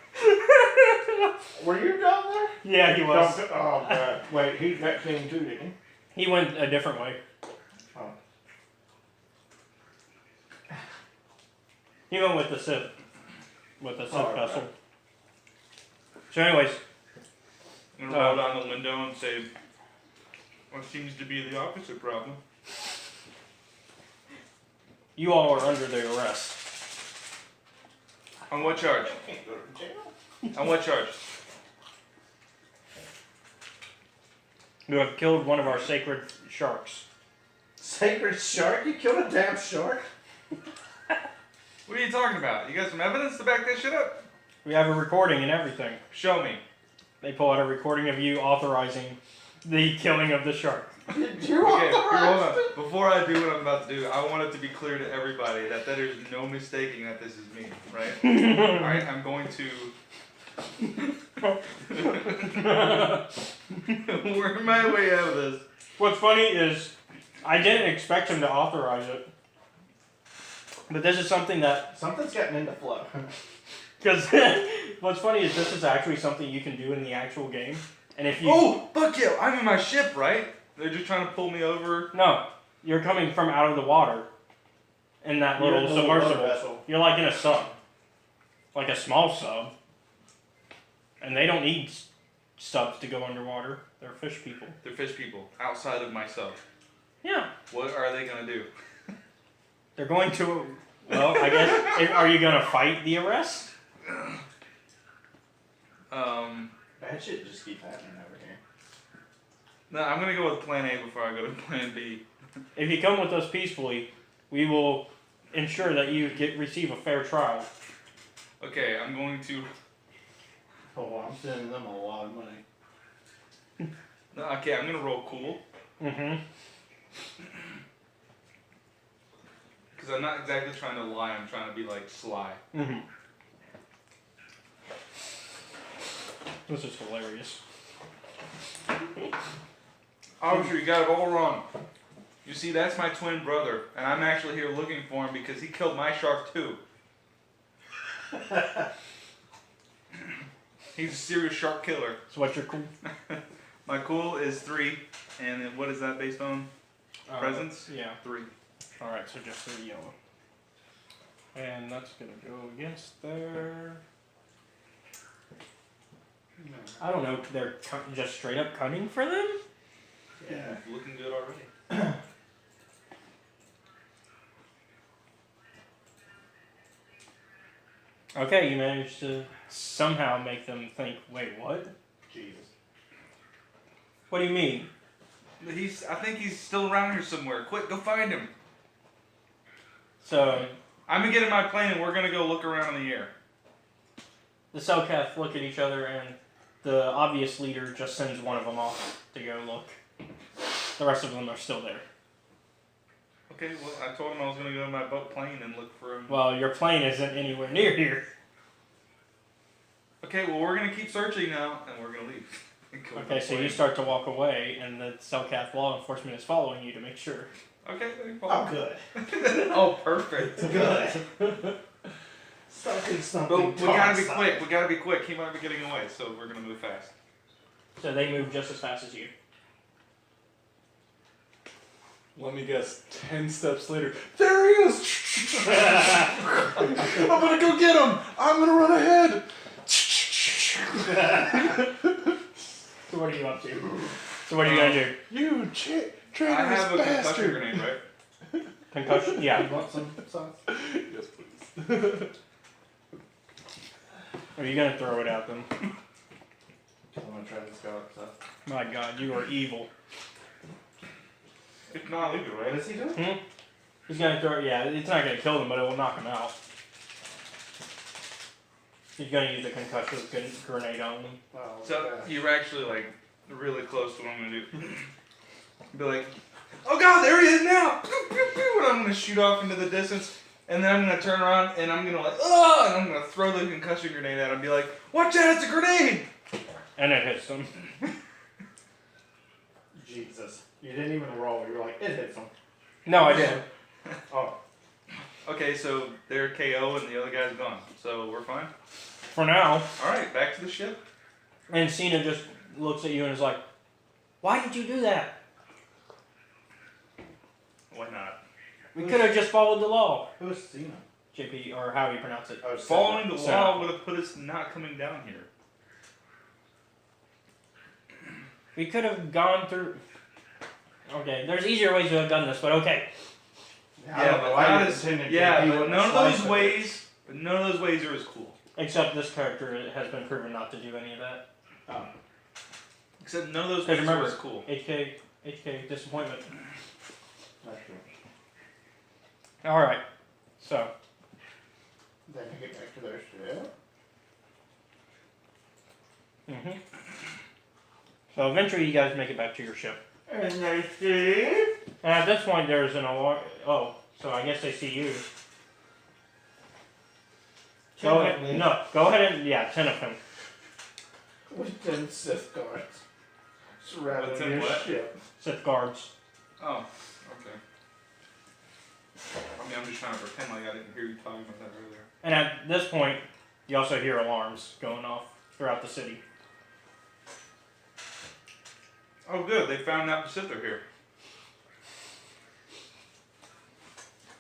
Were you down there? Yeah, he was. Oh god. Wait, he's that team too, didn't he? He went a different way. Oh. He went with the Sith. With the Sith Oh, vessel. okay. So anyways, I'm gonna roll down the window and say, what seems to be the opposite problem? you all are under the arrest. On what charge? I can't go to jail. On what charge? You have killed one of our sacred sharks. Sacred shark? You killed a damn shark? What are you talking about? You got some evidence to back that shit up? We have a recording and everything. Show me. They pull out a recording of you authorizing the killing of the shark. Did you Okay, hold authorize on. it? Before I do what I'm about to do, I want it to be clear to everybody that there's no mistaking that this is me, right? Alright, I'm going to work my way out of this. What's funny is, I didn't expect him to authorize it. But this is something that, Something's getting into flow. because what's funny is this is actually something you can do in the actual game. And if you... Oh, fuck yeah, I'm in my ship, right? They're just trying to pull me over. No, you're coming from out of the water. In that You're little in the little submersible. vessel. You're like in a sub. Like a small sub. And they don't need subs to go underwater. They're fish people. They're fish people outside of myself. Yeah. What are they gonna do? They're going to... Well, I guess... Are you going to fight the arrest? Bad shit just keep happening over here. No, I'm gonna go with plan A before I go to plan B. If you come with us peacefully, we will ensure that you receive a fair trial. Okay, I'm going to. Oh, I'm sending them a lot of money. No, okay, I'm gonna roll cool Mm-hmm. because I'm not exactly trying to lie. I'm trying to be like sly. Mm-hmm. This is hilarious. Obviously, you got it all wrong. You see, that's my twin brother, and I'm actually here looking for him because he killed my shark too. He's a serious shark killer. So what's your cool? My cool is 3, and then what is that based on? Presence? Yeah. 3. Alright, so just 3 yellow. And that's gonna go against their... I don't know, they're just straight up cunning for them? Yeah. Looking good already. Okay, you managed to somehow make them think, wait, what? Jesus. What do you mean? I think he's still around here somewhere. Quick, go find him. So, I'm gonna get in my plane and we're gonna go look around in the air. the Selkath look at each other and the obvious leader just sends one of them off to go look. The rest of them are still there. Okay, well, I told him I was gonna go in my boat plane and look for him. Well, your plane isn't anywhere near here. Okay, well, we're gonna keep searching now and we're gonna leave. Go with Okay, the so you plane. start to walk away and the Selkath law enforcement is following you to make sure. Okay, then Oh, follow. good. Oh, perfect. Good. Something. But we gotta be toxic. quick. We gotta be quick. He might be getting away, so we're gonna move fast. So they move just as fast as you. Let me guess, 10 steps later, there he is! I'm gonna go get him! I'm gonna run ahead! So what are you up to? So what are you gonna do? You I traitorous have a concussion bastard! grenade, right? Concussion? Yeah. You want some sauce? Yes, please. Are you gonna throw it at them? I'm gonna try this guy up stuff. My God, you are evil. It's not legal, right? What is he doing? He's gonna throw it. Yeah, it's not gonna kill them, but it will knock them out. He's gonna use a concussive grenade on them. Oh, So okay. you're actually like really close to what I'm gonna do. Be like, oh god, there he is now! Pew, pew, pew, and I'm gonna shoot off into the distance, and then I'm gonna turn around and I'm gonna like, oh, and I'm gonna throw the concussion grenade at him and be like, watch out, it's a grenade! And it hits them. Jesus. You didn't even roll. You were like, it hits him. No, I didn't. Oh. Okay, so they're KO and the other guy's gone. So we're fine. For now. Alright, back to the ship. And Cena just looks at you and is like, why did you do that? Why not? We could have just followed the law. Who's Cena? JP, or how you pronounce it. Oh, Following the So- law would have put us not coming down here. We could have gone through... Okay, there's easier ways to have done this, but okay. I don't know why not you as- intended yeah, JP but wouldn't none of slice those it. ways, are as cool. Except this character has been proven not to do any of that. Oh. Except none of those Because ways remember, are as cool. HK, disappointment. That's true. Alright, so. Then they get back to their ship. Mm-hmm. So eventually you guys make it back to your ship. And they see. And at this point there's an alarm. Oh, so I guess they see you. Go ahead. No, go ahead and, 10 of them. With 10 Sith guards. Surrounding With 10 your what? ship. Sith guards. Oh, okay. I mean, I'm just trying to pretend like I didn't hear you talking about that earlier. And at this point, you also hear alarms going off throughout the city. Oh, good. They found out to sit there here.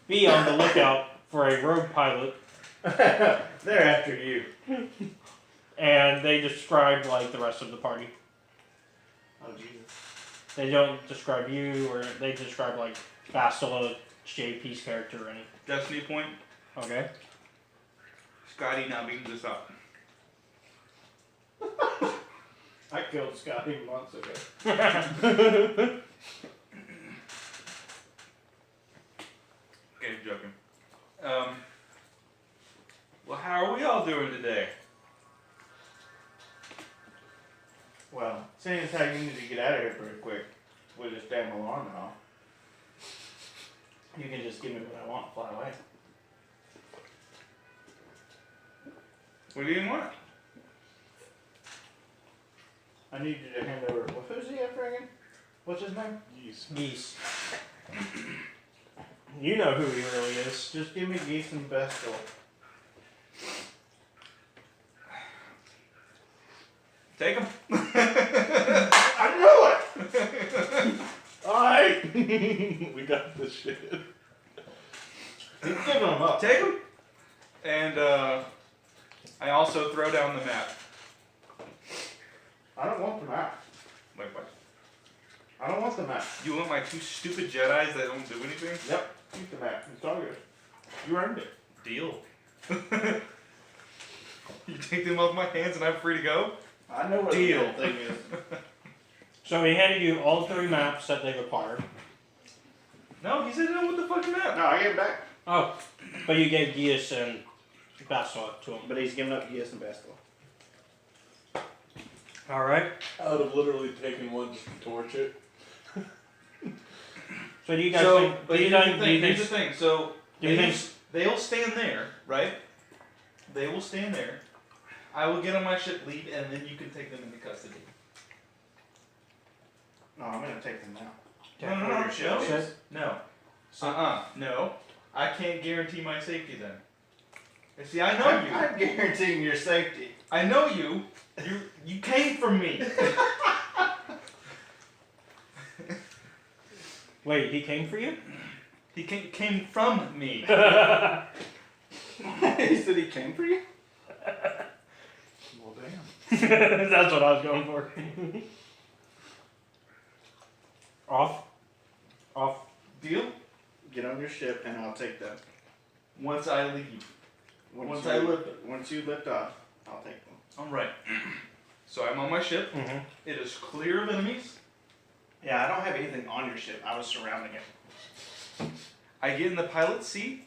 Be on the lookout for a rogue pilot. They're after you. And they describe like the rest of the party. Oh, Jesus. They don't describe you, or they describe like Bastila, JP's character, and Destiny point. okay. Scotty now beams us up. I killed Scotty months ago. Okay, joking. Well, how are we all doing today? Well, seeing as how you need to get out of here pretty quick with this damn alarm and all, you can just give me what I want and fly away. What do you want? I need you to hand over. Well, who's he after again? What's his name? Geese. You know who he really is. Just give me Geese and Vestal. Take him. I knew it! Alright! We got this shit. He's giving them up. Take him. And I also throw down the map. I don't want the map. Wait, what? I don't want the map. You want my two stupid Jedis that don't do anything? Yep, keep the map. It's all good. You earned it. Deal. You take them off my hands and I'm free to go? I know what Deal. the thing is. So he handed you all 3 maps that they required. No, he said no with the fucking map. No, I gave it back. Oh, but you gave Geese and Bastila to him. But he's giving up Geese and Vestal. All right. I would have literally taken one just to torch it. So do you guys So, think? but Do you here's think? the thing. Here's the thing. So Do you think? they'll stand there, right? They will stand there. I will get on my ship lead, and then you can take them into custody. No, I'm gonna take them now. No, Your ship no. is. No. No. I can't guarantee my safety then. And see, I know you. I'm guaranteeing your safety. I know you. You came from me. Wait, he came for you? He came from me. He said he came for you? Well, damn. That's what I was going for. Off. Deal? Get on your ship and I'll take them. Once I leave. Once I lift. Once you lift off, I'll take them. Alright. So I'm on my ship. Mm-hmm. It is clear of enemies. Yeah, I don't have anything on your ship. I was surrounding it. I get in the pilot's seat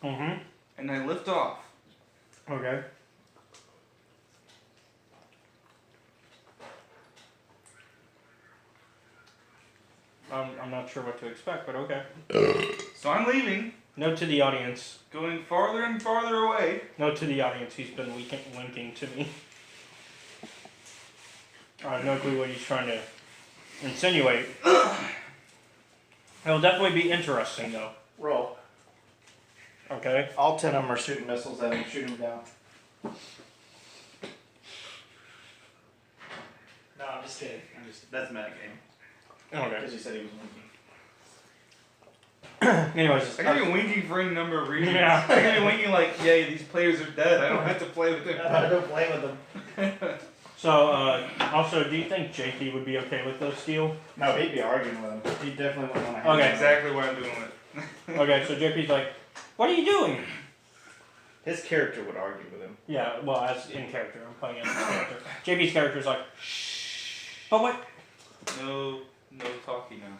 Mm-hmm. and I lift off. Okay. I'm not sure what to expect, but okay. So I'm leaving, Note to the audience. going farther and farther away. Note to the audience. He's been winking to me. I have no clue what he's trying to insinuate. It'll definitely be interesting, though. Roll. Okay. All 10 of them are shooting missiles at him, shooting him down. No, I'm just kidding. That's metagame. Okay. Because you said he was winking. Anyways, I could be winking for any number of reasons. Yeah. I could be winking like, yay, these players are dead. I don't have to play with them. I don't play with them. so also, do you think JP would be okay with this deal? No, he'd be arguing with him. He definitely wouldn't want to have Okay. him. Exactly what I'm doing with it. Okay, so JP's like, what are you doing? His character would argue with him. Yeah, well, as in character, I'm playing as his character. JP's character's like, shh. But what? No talking now.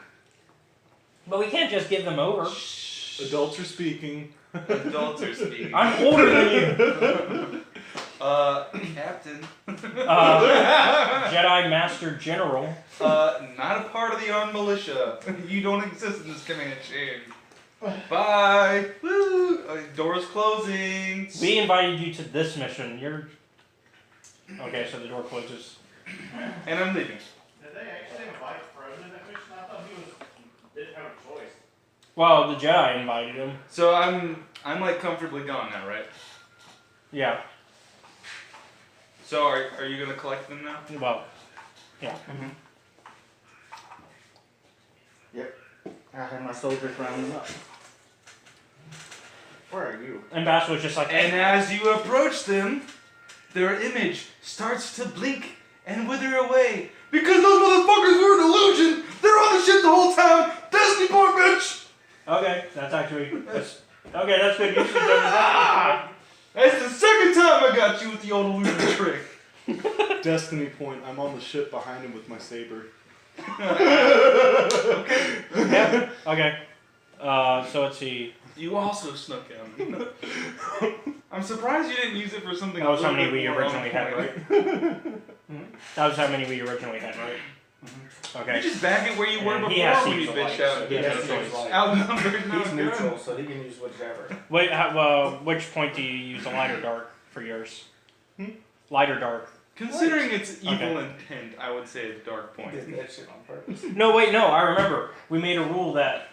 But we can't just give them over. Adults are speaking. Adults are speaking. I'm older than you. Captain. Jedi Master General. Not a part of the armed militia. You don't exist in this command chain. Bye. Woo. Door's closing. We invited you to this mission. You're. Okay, so the door closes. And I'm leaving. Did they actually invite Frozen in that mission? I thought he didn't have a choice. Well, the Jedi invited him. So I'm like comfortably gone now, right? Yeah. So are you gonna collect them now? Well, yeah. Yep. I had my soldiers rounding up. Where are you? And Bass was just like, And as you approach them, their image starts to blink and wither away. Because those motherfuckers were an illusion! They're on the shit the whole time! Destiny Boy, bitch! okay, that's good usage of that. That's the second time I got you with the old illusion trick. Destiny point. I'm on the ship behind him with my saber. Yeah. Okay. So let's see. You also snuck out. I'm surprised you didn't use it for something That was a how little many bit we more originally on had, point. right? That was how many we originally had, right? Okay. You just back it where you were And before he has to when you use the bitched light, out. so and he bitched has out. to use the light. Outnumbered, not He's good. neutral, so he can use whichever. Wait, which point do you use, the light or dark, for yours? Light or dark? Considering its evil Okay. intent, I would say a dark point. Did that shit on purpose. No, wait, no, I remember. We made a rule that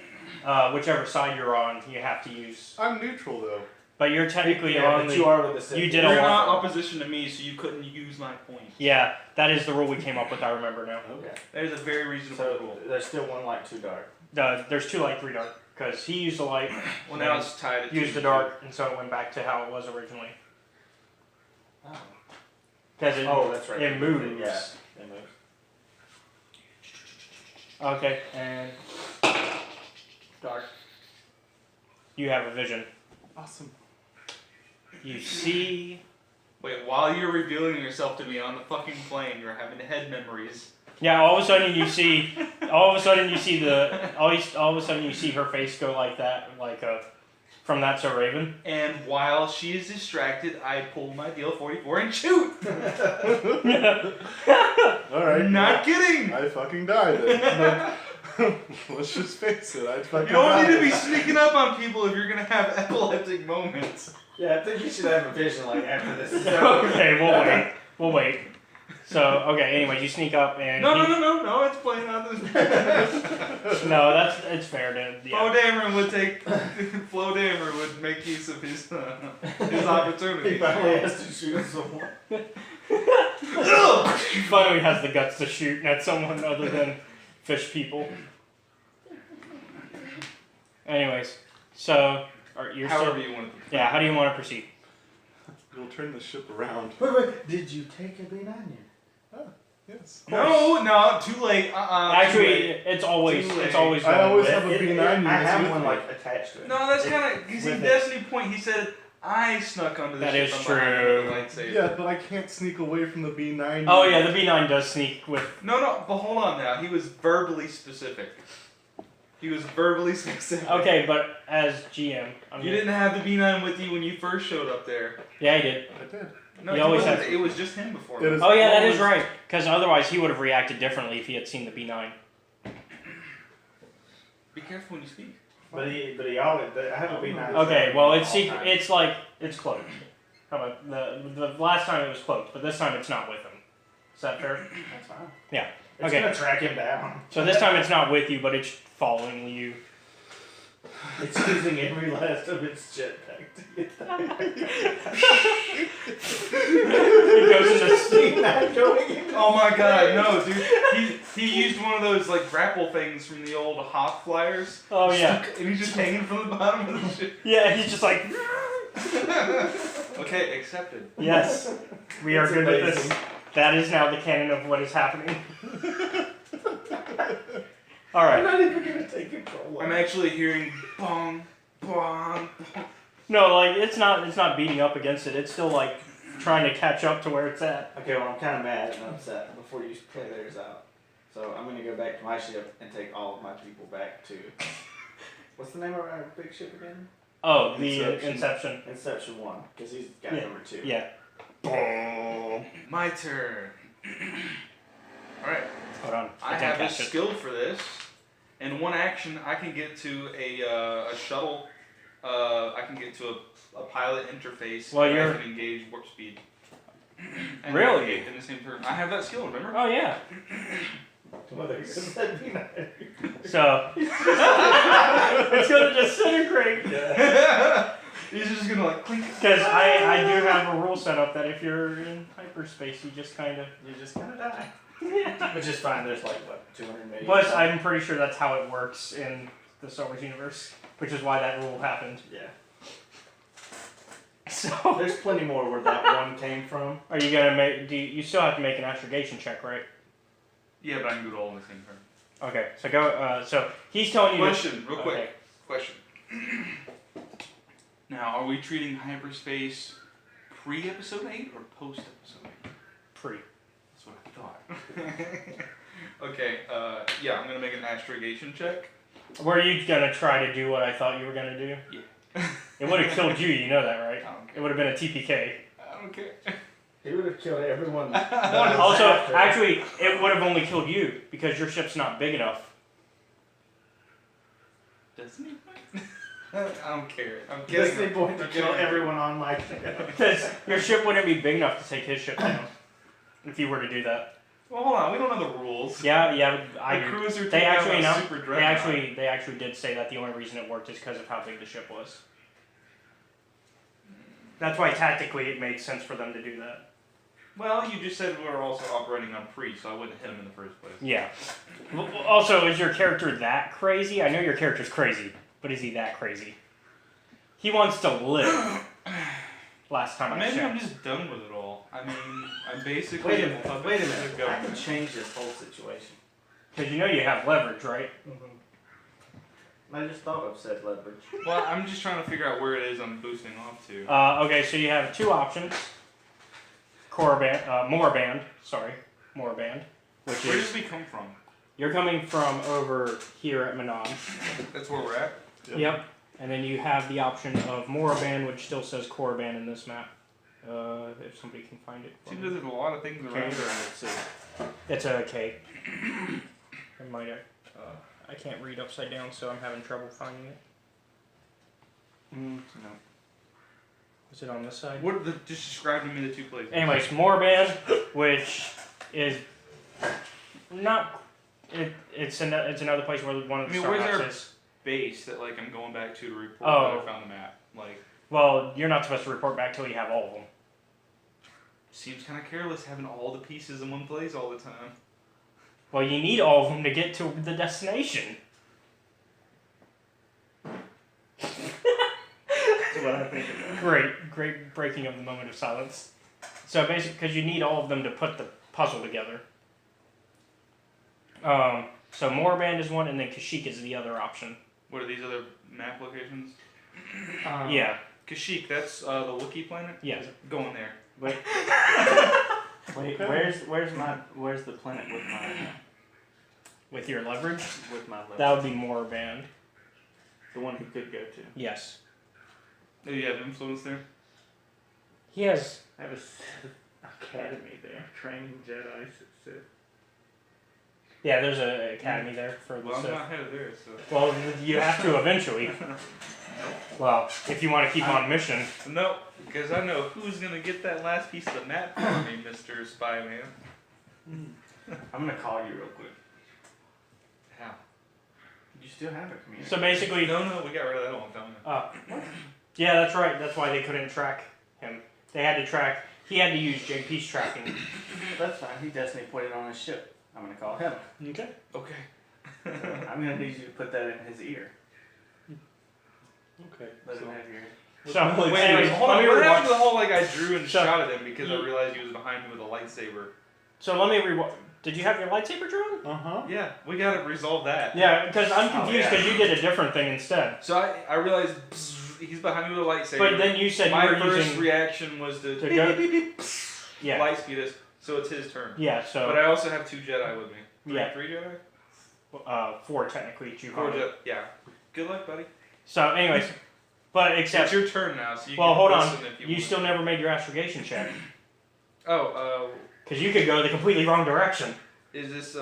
whichever side you're on, you have to use. I'm neutral though. But you're technically Yeah, on but the. you are with the Sith. you did You're a in lot. opposition to me, so you couldn't use my point. Yeah, that is the rule we came up with, I remember now. Okay. That is a very reasonable So rule. there's still one light, two dark. There's 2 light, 3 dark. Because he used the light, Well, now it's tied. at used the 2-2. dark, and so it went back to how it was originally. Oh. Because it, That's right. it moves. Yeah, it moves. Okay, and dark. You have a vision. Awesome. You see. Wait, while you're revealing yourself to me on the fucking plane, you're having head memories. Yeah, all of a sudden you see. All of a sudden you see all of a sudden you see her face go like that, like from That's So Raven. And while she is distracted, I pull my deal 44 and shoot! Alright. Not kidding! I fucking died then. Let's just face it. I fucking You don't died. need to be sneaking up on people if you're gonna have epileptic moments. Yeah, I think you should have a vision like after this is over. Okay, we'll wait. So okay, anyway, you sneak up and No, it's playing on this. No, it's fair to Flo Dameron would Flo Dameron would make use of his opportunity. He finally has to shoot someone. He finally has the guts to shoot at someone other than fish people. Anyways, so you're However still, you want to. yeah. How do you want to proceed? We'll turn the ship around. Wait, did you take a B9 yet? Yes. No, too late. Actually, it's always Too late. I going. always have a B9 I unit have with one me. like attached to it. No, that's kind of. You see, With it. Destiny Point, he said, I snuck onto the That ship is from behind true. with a lightsaber. Yeah, but I can't sneak away from the B9. Oh yeah, the B9 does sneak with. No, but hold on now. He was verbally specific. Okay, but as GM, You didn't have the B9 with you when you first showed up there. Yeah, he did. I did. No, He he always wasn't. has- It was just him before. It is Oh yeah, that always- is right. Because otherwise he would have reacted differently if he had seen the B9. Be careful when you speak. But he always. I have to be nice. Okay, well it's all secret. time. It's like it's cloaked. How about the last time it was cloaked, but this time it's not with him. Is that fair? That's fine. Yeah. It's Okay. gonna track him down. So this time it's not with you, but it's following you. It's using every last of its jetpack to get there. It goes into He's not going in. Oh my god, no, dude. He used one of those like grapple things from the old Hawk flyers. Oh yeah. And he's just hanging from the bottom of the ship. Yeah, he's just like. Okay, accepted. Yes, we are It's good with amazing. this. That is now the canon of what is happening. All I'm right. not even gonna take control. I'm actually hearing bong, bong, bong. No, like it's not beating up against it. It's still like trying to catch up to where it's at. Okay, well I'm kind of mad and upset before you play theirs out. So I'm gonna go back to my ship and take all of my people back to. What's the name of our big ship again? Oh, the Inception. Inception. Inception 1, because he's got Yeah. number 2. Yeah. My turn. Alright, Hold on. I can't have a catch it. skill for this. In one action, I can get to a shuttle. I can get to a pilot interface. Well, and you're- I can engage warp speed. And Really? navigate in the same turn. I have that skill, remember? Oh yeah. Well, that'd be nice. So it's gonna disintegrate. He's just gonna like clink. Because I do have a rule set up that if you're in hyperspace, you just kind of. You just kind of die. Which is fine, there's like, what, 200 million? Plus, I'm pretty sure that's how it works in the Star Wars universe, which is why that rule happened. Yeah. So, There's plenty more where that one came from. are you gonna make? You still have to make an astrogation check, right? Yeah, but I can do it all in the same turn. Okay, so go. So he's telling you. Question, real quick. Okay. Question. Now, are we treating hyperspace pre-episode 8 or post-episode 8? Pre. That's what I thought. Okay, yeah, I'm gonna make an astrogation check. Were you gonna try to do what I thought you were gonna do? Yeah. It would have killed you. You know that, right? I don't It care. would have been a TPK. I don't care. He would have killed everyone. Also, actually, it would have only killed you because your ship's not big enough. Doesn't he? I don't care. I'm Guess kidding. they going to I'm kill kidding. everyone on my ship. Because your ship wouldn't be big enough to take his ship down if you were to do that. Well, hold on. We don't know the rules. Yeah, The cruiser They took out actually a know. super They dreadnought. actually did say that the only reason it worked is because of how big the ship was. That's why tactically it made sense for them to do that. Well, you just said we were also operating on pre, so I wouldn't hit him in the first place. Yeah. Also, is your character that crazy? I know your character's crazy, but is he that crazy? He wants to live. Last time I Maybe checked. I'm just done with it all. I mean, I'm basically Wait a a minute, puppet wait a to the minute. I government. can change this whole situation. Because you know you have leverage, right? I just thought of said leverage. Well, I'm just trying to figure out where it is I'm boosting off to. Okay, so you have two options. Moraband, which Where is did we come from? you're coming from over here at Manaan. That's where we're at. Yep. And then you have the option of Moraband, which still says Korriban in this map. If somebody can find it. for Seems me. as if a lot of things around are. It's a K. It might. I can't read upside down, so I'm having trouble finding it. No. Is it on this side? What? Just describe to me the two places. Anyways, Moraband, which is not. It's another place where one of the star where's maps our is. base that like I'm going back to report Oh. that I found the map? Like, Well, you're not supposed to report back till you have all of them. seems kind of careless having all the pieces in one place all the time. Well, you need all of them to get to the destination. That's what I think of. Great breaking of the moment of silence. So basically, because you need all of them to put the puzzle together. So Moraband is one, and then Kashyyyk is the other option. What are these other map locations? Yeah. Kashyyyk, that's the Wookiee planet? Yeah. Going there. Wait, where's the planet With your leverage, with my leverage? that would be Moraband. The one he could go to. Yes. Do you have influence there? He has. I have a Sith academy there, training Jedi. Sith. Yeah, there's an academy there for the Well, I'm Sith. not headed there, so. Well, you have to eventually. Well, if you want to keep on mission. No, because I know who's gonna get that last piece of the map for me, Mr. Spyman. I'm gonna call you real quick. How? You still have a community. So basically, No, we got rid of that a long time ago. yeah, that's right. That's why they couldn't track him. They had to track. He had to use JP's tracking. That's fine. He definitely put it on his ship. I'm gonna call him. Okay. Okay. So I'm gonna need you to put that in his ear. Okay. Let So, him have your. So, Wait, anyways, hold let on. me What rewind. happened to the whole like I drew and So- shot at him because I realized he was behind me with a lightsaber? So let me rewind. Did you have your lightsaber drawn? uh-huh. Yeah, we gotta resolve that. Yeah, because I'm confused yeah. because you did a different thing instead. So I realized he's behind me with a lightsaber. But then you said my you were first using reaction was to to beep, go- beep, beep, beep, yeah, light speed us. So it's his turn. yeah. So But I also have 2 Jedi with me. Yeah. 3 Jedi? 4 technically. 4 Jedi. Yeah. Good luck, buddy. So, anyways, but It's except your turn now, so you well, can hold on. listen if you You want. still never made your astrogation check Oh, because you could go the completely wrong direction. is this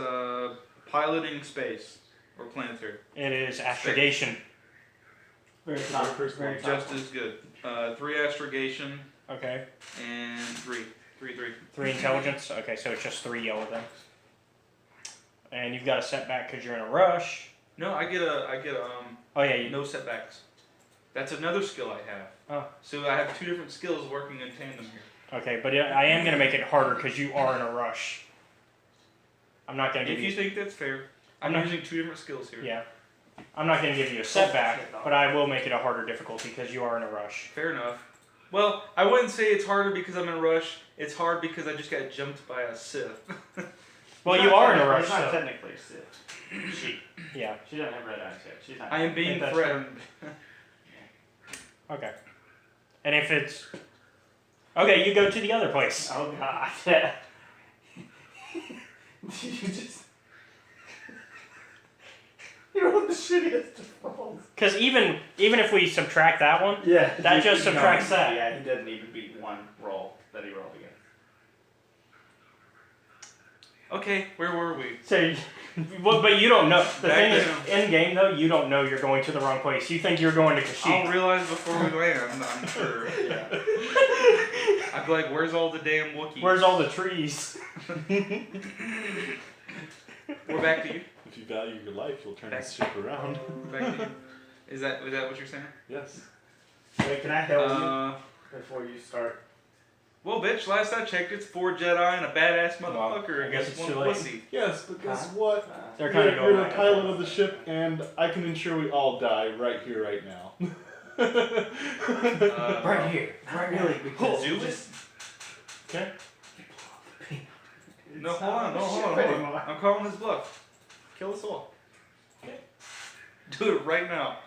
piloting space or planetary? It is astrogation. Very top, very top. Just as good. 3 astrogation Okay. and 3. 3. 3 intelligence. Okay, so it's just 3 yellow then. And you've got a setback because you're in a rush. No, I get a Oh yeah, you no setbacks. That's another skill I have. Oh. So I have 2 different skills working in tandem here. Okay, but I am gonna make it harder because you are in a rush. I'm not gonna give If you think that's fair, I'm not- using 2 different skills here. Yeah. I'm not gonna give you a setback, but I will make it a harder difficulty because you are in a rush. Fair enough. Well, I wouldn't say it's harder because I'm in a rush. It's hard because I just got jumped by a Sith. Well, you are in a rush. It's not So. technically a Sith. She. Yeah. She doesn't have red eyes yet. She's not. I am being that's threatened. Okay. And if it's okay, you go to the other place. Oh God. you just. You rolled the shittiest rolls. Because even if we subtract that one, Yeah. That just subtracts that. Yeah, he doesn't even beat one roll that he rolled again. Okay, where were we? so well, but you don't know. The Back thing is, down. in game though, you don't know you're going to the wrong place. You think you're going to I'll Kashyyyk. realize before we land, I'm sure. Yeah. I'd be like, where's all the damn Wookiees? Where's all the trees? We're back to you. If you value your life, you'll turn this ship around. Back to you. Is that what you're saying? Yes. Wait, can I help you before you start? Well, bitch, last I checked, it's 4 Jedi and a badass Well, motherfucker I guess against it's one too late. pussy. Yes, but guess Huh? what? They're kind of You're going the pilot of the ship, and I can ensure we all die right here, right now. Right here. Right really, because Do you it? just. Okay. No, hold on, hold on. I'm calling this bluff. Kill us all. Do it right now.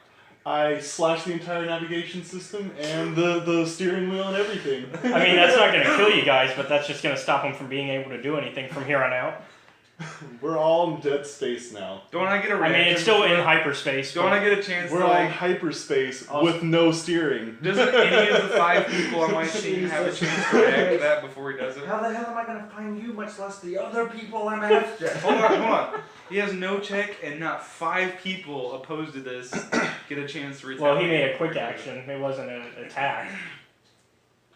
I slashed the entire navigation system and the steering wheel and everything. I mean, that's not going to kill you guys, but that's just going to stop them from being able to do anything from here on out. We're all in dead space now. Don't I get a I reaction? mean, it's still in before- hyperspace. Don't but- I get a chance We're to all in like? hyperspace Also- with no steering. Doesn't any of the 5 people on my team have a chance to react to that before he does it? How the hell am I gonna find you, much less the other people I'm after? Hold on. He has no check, and not 5 people opposed to this get a chance to retaliate. Well, he made a quick action. It wasn't an attack.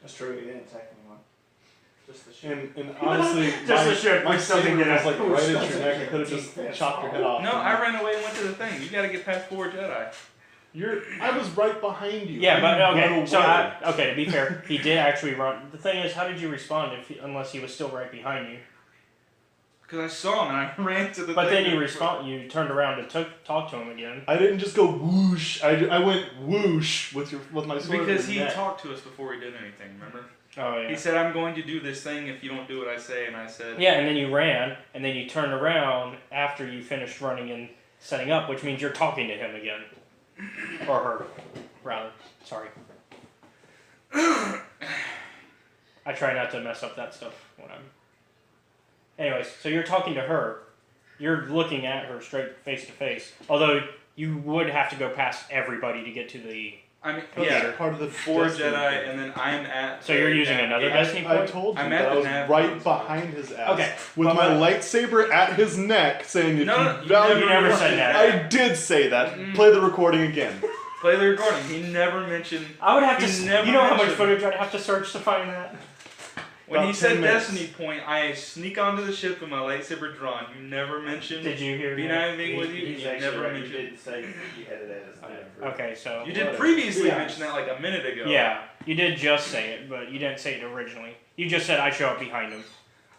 That's true. He didn't attack anyone. Just the shit. And honestly, Just the ship, my which doesn't saber get was us. like right at your neck. I could have just chopped your head off. No, I ran away and went to the thing. You gotta get past 4 Jedi. I was right behind you. Yeah, but I didn't okay. run So away. to be fair, he did actually run. The thing is, how did you respond unless he was still right behind you? Because I saw him and I ran to the But thing. then you turned around and talk to him again. I didn't just go whoosh. I went whoosh with my sword. Because in he your neck. talked to us before he did anything, remember? Oh yeah. He said, I'm going to do this thing if you don't do what I say, and I said, Yeah, and then you ran, and then you turned around after you finished running and setting up, which means you're talking to him again. Or her, rather. Sorry. I try not to mess up that stuff when I'm... Anyways, so you're talking to her. You're looking at her straight face to face. Although, you would have to go past everybody to get to the... I mean, That's yeah, part of the 4 Destiny Jedi, thing. and then I'm at. So you're using another Destiny point? I told you I'm that at I the was nav right points. behind his ass. Okay, With well, my but- lightsaber at his neck, saying if No, you value you never your- said that. I did say that. Play the recording again. Play the recording. He never mentioned. I would have He to. never You know how much mentioned- footage I'd have to search to find that? When About he said 10 minutes. Destiny point, I sneak onto the ship with my lightsaber drawn. You never mentioned. Did you hear Be that? not being with you. He's You actually never right. You mentioned. did say you had it as never. Okay, so You did Whatever. previously Yeah. mention that like a minute ago. yeah, you did just say it, but you didn't say it originally. You just said I show up behind him.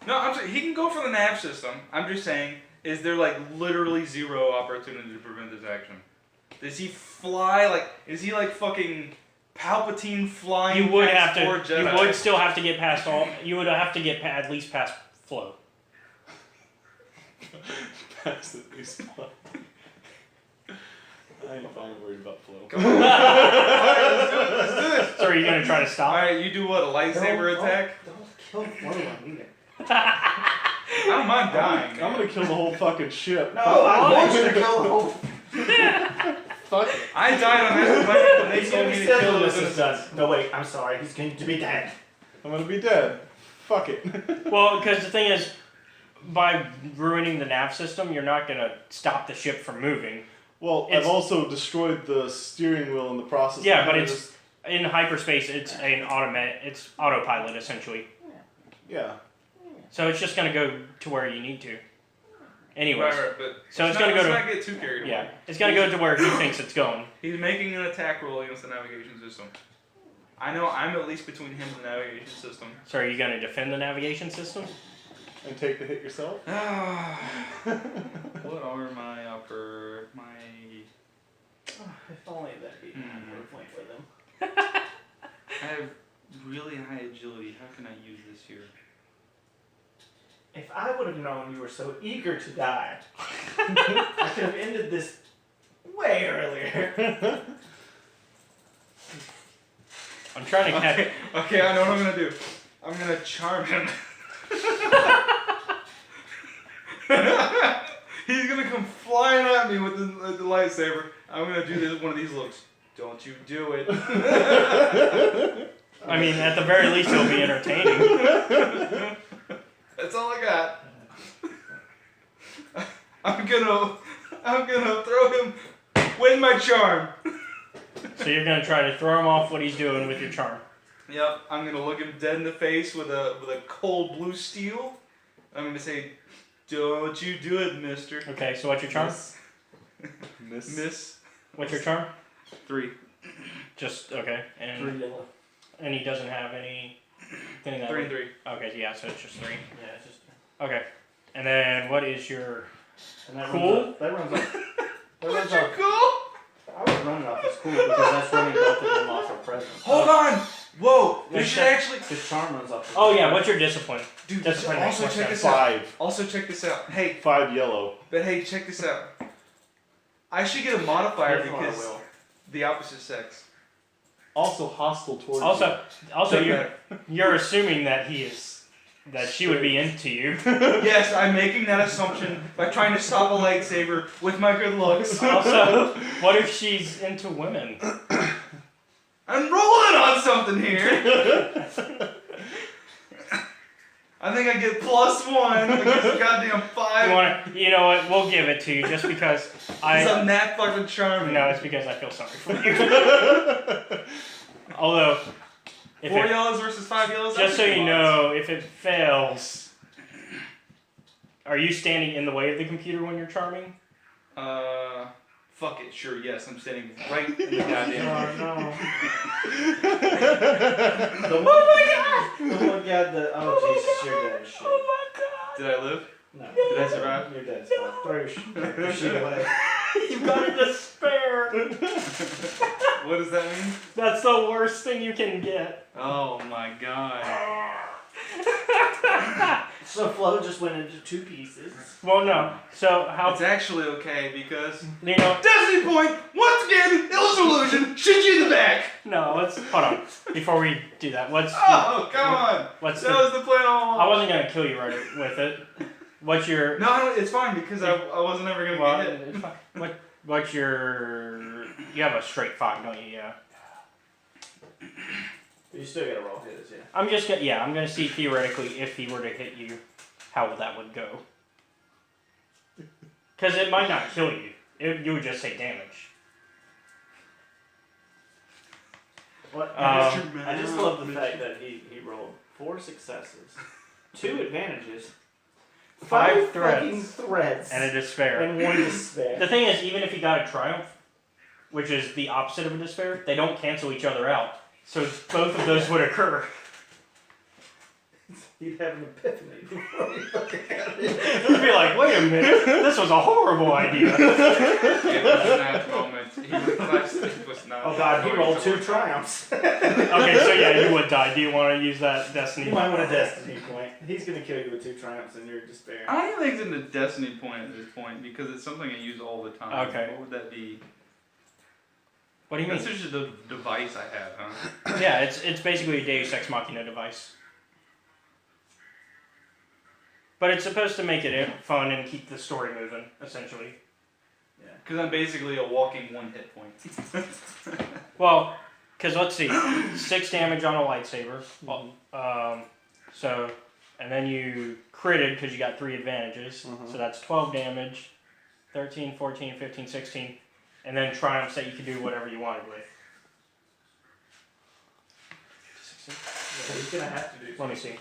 No, I'm saying he can go for the nav system. I'm just saying, is there like literally zero opportunity to prevent this action? Does he fly like? Is he like fucking Palpatine flying? You would past have 4 to. Jedi? You would still have to get past all. You would have to get at least past Flo. Pass at least one. I ain't fucking worried about flow. Come on. Alright, let's do this. So are you gonna try to stop? Alright, you do what? A lightsaber attack? Don't kill Flo either. I don't mind dying. I'm gonna kill the whole fucking ship. No, I want you to kill the whole. Fuck it. I died on that planet when they He's told gonna me be to kill simple, those Mrs. innocents. Dunn. No, wait, I'm sorry. He's going to be dead. I'm gonna be dead. Fuck it. Well, because the thing is, by ruining the nav system, you're not gonna stop the ship from moving. Well, It's- I've also destroyed the steering wheel in the process. Yeah, of but it. it's in hyperspace. It's an it's autopilot essentially. Yeah. So it's just gonna go to where you need to. Anyways, Right, but so it's let's gonna go not to get too carried away. yeah, it's gonna go to where he thinks it's going. He's making an attack roll against the navigation system. I know I'm at least between him and the navigation system. So are you gonna defend the navigation system? And take the hit yourself. What are my upper If only that'd be point for them. I have really high agility. How can I use this here? If I would have known you were so eager to die, I could have ended this way earlier. I'm trying to catch. Okay, I know what I'm gonna do. I'm gonna charm him. He's gonna come flying at me with the lightsaber. I'm gonna do this one of these looks. Don't you do it. I mean, at the very least, it'll be entertaining. That's all I got. I'm gonna throw him with my charm. So you're gonna try to throw him off what he's doing with your charm. Yep, I'm gonna look him dead in the face with a cold blue steel. I'm gonna say, "Don't you do it, mister." Okay, so what's your charm? Miss. What's your charm? 3. Just okay, and he doesn't have any thing that 3 would- and 3. Okay, yeah, so it's just 3. Yeah, it's just. Okay, and then what is your And that Cool? Runs off, that runs off. That runs What's your off. cool? I was running off as cool because that's running both of them off our present. Hold on! Whoa! Yeah, This should check- actually. His charm runs off. Oh yeah, what's your discipline? Dude, Discipline makes also more check sense. this out. 5. Also check this out. Hey, 5 yellow. but hey, check this out. I should get a modifier If I because will. the opposite sex. Also hostile towards Also, Check you're assuming that she would be into you. Yes, I'm making that assumption by trying to stop a lightsaber with my good looks. Also, what if she's into women? I'm rolling on something here. I think I get +1 against a goddamn 5. You know what? We'll give it to you just because Because I'm that fucking charming. No, it's because I feel sorry for you. Although, if 4 it, yellows versus 5 yellows. just so that's you a know, if it fails, are you standing in the way of the computer when you're charming? Fuck it, sure, yes, I'm standing right in the goddamn. no. Oh my god! Oh my god, oh Jesus, you're dead as shit. Oh my god! Did I live? No. Did I survive? You're dead as fuck. Throw your shit away. You got a despair! What does that mean? That's the worst thing you can get. Oh my god. So Flo just went into 2 pieces. Well, no. So, how. It's actually okay because. You know. Destiny point! Once again, illusion! Shoot you in the back! No, let's. Hold on. Before we do that, let's. Oh, come on! What's That the. was the plan all along. I wasn't gonna kill you right with it. What's your. No, it's fine because I wasn't ever gonna Well, get hit. it's fine. What's your? You have a straight 5, don't you? Yeah. You still gotta roll his, yeah. I'm gonna see theoretically if he were to hit you, how that would go. Because it might not kill you. You would just take damage. What? I just love the fact that he rolled 4 successes, 2 advantages, 5 fucking threats, and a despair. And 1 despair. The thing is, even if he got a triumph, which is the opposite of a despair, they don't cancel each other out. So both of those would occur. He'd have an epiphany before he fucking got it. He'd be like, wait a minute, this was a horrible idea. It was in that moment. He realized it was not. Oh god, he rolled 2 triumphs. Okay, so yeah, you would die. Do you want to use that destiny? You might want a destiny point. He's gonna kill you with 2 triumphs and you're despair. I don't even think it's in the destiny point at this point because it's something I use all the time. Okay. What would that be? What do you mean? That's just the device I have, huh? Yeah, it's basically a Deus Ex Machina device. But it's supposed to make it fun and keep the story moving, essentially. Yeah. Because I'm basically a walking 1 hit point. Well, because let's see, 6 damage on a lightsaber. So, and then you critted because you got 3 advantages. So that's 12 damage, 13, 14, 15, 16. And then triumphs that you can do whatever you wanted with. Yeah, he's gonna have to do Let me see.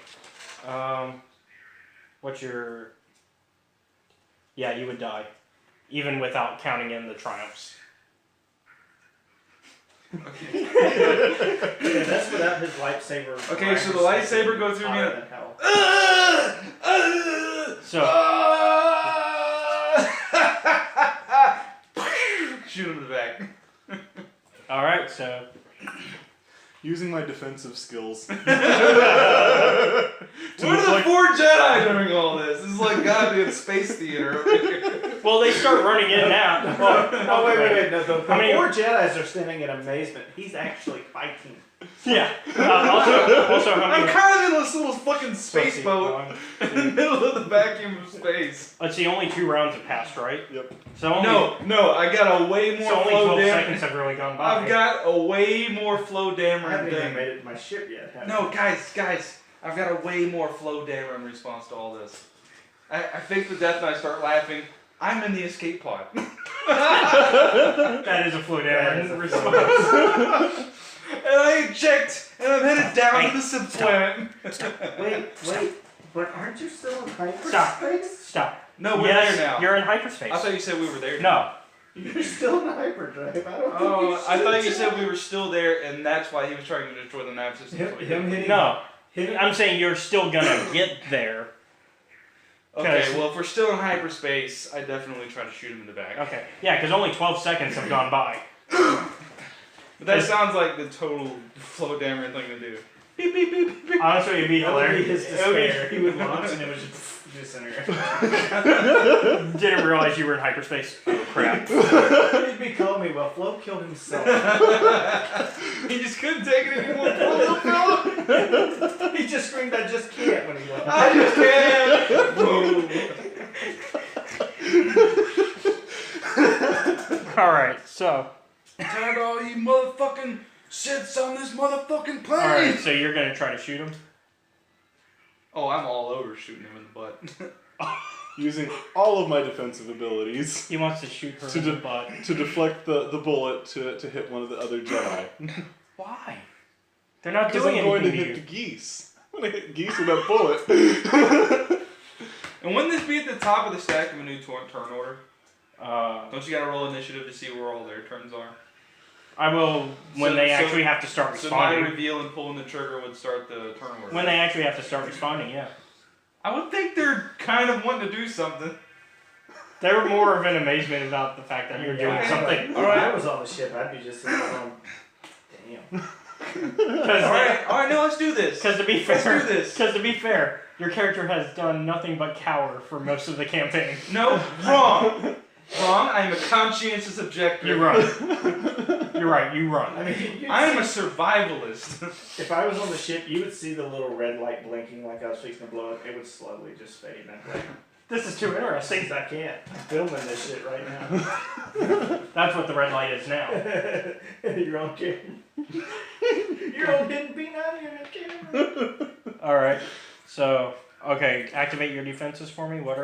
What's your... Yeah, you would die. Even without counting in the triumphs. Yeah, that's without his lightsaber. Okay, so the lightsaber goes through me. So... Shoot him in the back. Alright, so... Using my defensive skills. Where are the 4 Jedi during all this? This is like goddamn space theater over here. Well, they start running in now. Well, No, wait. No, the I mean- 4 Jedis are standing in amazement. He's actually fighting. Yeah. Also, how I'm many... kind of in this little fucking space boat in the middle of the vacuum of space. Let's see, only 2 rounds have passed, right? Yep. So only, No, I got a way more so only flow 12 damage. seconds have really gone by. I've got a way more flow I damage haven't even than... made it to my ship yet. have No, I? guys, I've got a way more flow damage in response to all this. I think the death and I start laughing. I'm in the escape pod. That is a flow damage response. And I eject, and I'm headed down to the subplanet. Wait. But aren't you still in Stop. hyperspace? Stop. No, we're Yes, there now. You're in hyperspace. I thought you said we were there. No. You're still in hyperdrive. I don't Oh, think I thought you said we were still there, and that's why he was trying to destroy the nav system. Him hitting. No. Hitting. I'm saying you're still gonna get there. Okay, well, if we're still in hyperspace, I definitely try to shoot him in the back. Okay. Yeah, because only 12 seconds have gone by. But that sounds like the total flow damage thing to do. Beep, beep, beep, beep, beep. Honestly, it'd be That would be hilarious. his despair. He would launch and it would just disintegrate. Didn't realize you were in hyperspace. Oh, crap. He'd be calling me, well, Flo killed himself. He just couldn't take it anymore. He just screamed, I just can't when he left. I just can't. Alright, so. Tired of all you motherfucking shits on this motherfucking plane. Alright, so you're gonna try to shoot him? Oh, I'm all over shooting him in the butt. Using all of my defensive abilities He wants to shoot her in the butt. to deflect the bullet to hit one of the other Jedi. Why? They're not Because doing I'm going to anything hit to the you. geese. I'm going to hit geese with that bullet. And wouldn't this be at the top of the stack of a new turn order? Don't you gotta roll initiative to see where all their turns are? I will when they actually have to start So my responding. reveal and pulling the trigger would start the turn order. When they actually have to start responding, yeah. I would think they're kind of wanting to do something. They're more of an amazement about the fact that you're doing something. If I was on the ship, I'd be just sitting there going, damn. Alright, no, let's do this. Because to be Let's fair, do this. your character has done nothing but cower for most of the campaign. No, wrong. Wrong, I am a conscientious objector. You run. You're right, you run. I mean, I am a survivalist. if I was on the ship, you would see the little red light blinking like I was fixing to blow up. It would slowly just fade and I'd be like, This is too interesting. I can't. I'm filming this shit right now. That's what the red light is now. You're on camera. You're on hidden being out of here on camera. Alright. So, okay, activate your defenses for me. What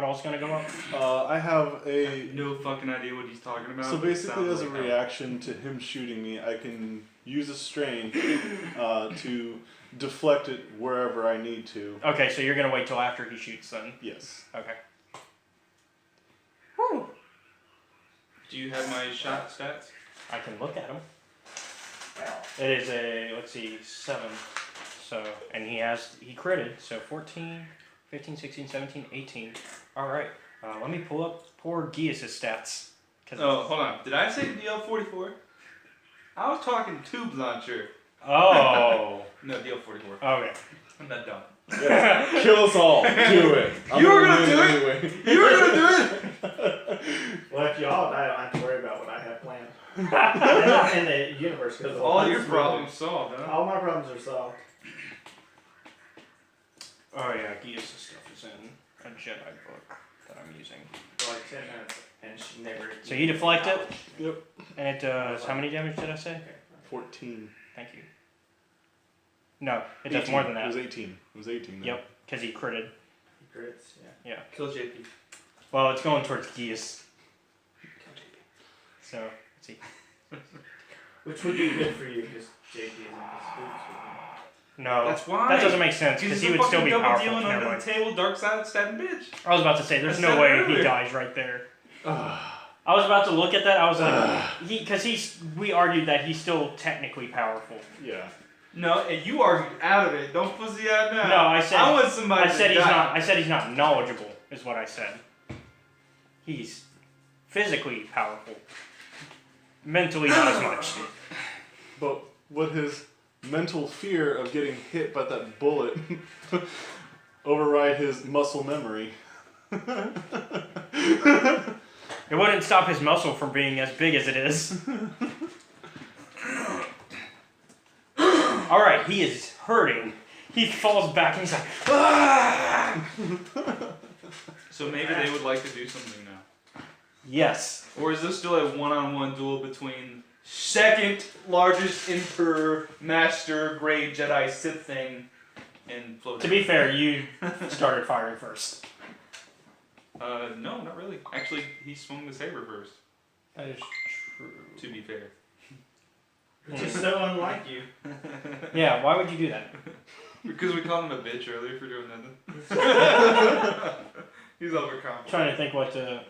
else gonna go up? I have a. No fucking idea what he's talking about. So but it basically, sounds as a like reaction to him shooting me, I can use a strain to deflect it wherever I need to. Okay, so you're gonna wait till after he shoots then. Yes. Okay. that. Do you have my shot stats? I can look at him. It is a, let's see, 7. So, and he critted, so 14, 15, 16, 17, 18. Alright, let me pull up poor Gius' stats. Oh, hold on. Did I say DL44? I was talking tube launcher. Oh. No, DL44. Okay. I'm not dumb. Yeah. Kill us all. Do it. You were gonna do it. anyway. You were gonna do it! Well, if y'all die, I don't have to worry about what I have planned. I'm not in the universe because All your problems solved, huh? All my problems are solved. Oh yeah, Gius' stuff is in a Jedi book that I'm using. For like 10 minutes, and she never. So you deflect it, Yep. and it does, how many damage did I say? 14. Thank you. No, it does more than It was that. 18. It was 18. Then. Yep, because he critted. Crits, Yeah. Kill JP. Well, it's going towards Gius. So, let's see. Which would be good for you because JP is in the scoops No, That's why. that doesn't make sense, because he would still be powerful. dealing Never under mind. the table, dark side stabbing bitch. I was about to say, there's I no said way earlier. he dies right there. I was about to look at that, I was like, we argued that he's still technically powerful. Yeah. No, and you argued out of it. Don't pussy out now. No, I said, I want somebody I said to he's die. not, I said he's not knowledgeable, is what I said. He's physically powerful. Mentally not as much. But would his mental fear of getting hit by that bullet override his muscle memory? It wouldn't stop his muscle from being as big as it is. Alright, he is hurting. He falls back and he's like, ah! So maybe they would like to do something now. Yes. Or is this still a one-on-one duel between second largest Emperor Master Grey Jedi Sith thing and Floating? To be fair, you started firing first. No, not really. Actually, he swung the saber first. That is true. To be fair. Which is so unlike you. Yeah, why would you do that? Because we called him a bitch earlier for doing nothing. He's overconfident. Trying to think what to...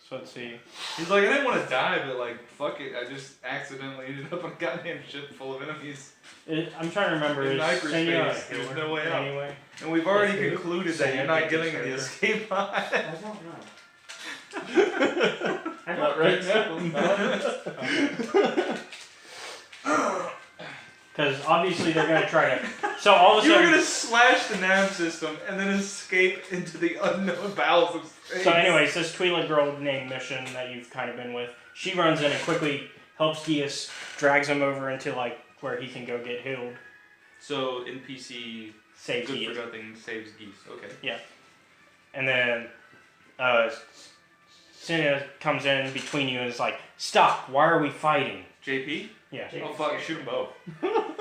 So let's see. He's like, I didn't want to die, but like, fuck it. I just accidentally ended up on a goddamn ship full of enemies. I'm trying to remember. In Is hyperspace, Senya there's no way out. anyway? And we've already Yes, concluded that you're not getting the escape pod. I don't know. I Not don't right think so. Because obviously they're going to try to... So all of a You were sudden... gonna slash the nav system and then escape into the unknown bowels of space. So anyways, this Twi'lek girl named Mission that you've kind of been with, she runs in and quickly helps Gius, drags him over into like where he can go get healed. So NPC Saves good Gius. for nothing saves geese. Okay. And then Senya comes in between you and is like, stop, why are we fighting? JP? Yeah. Oh fuck, shoot them both. Out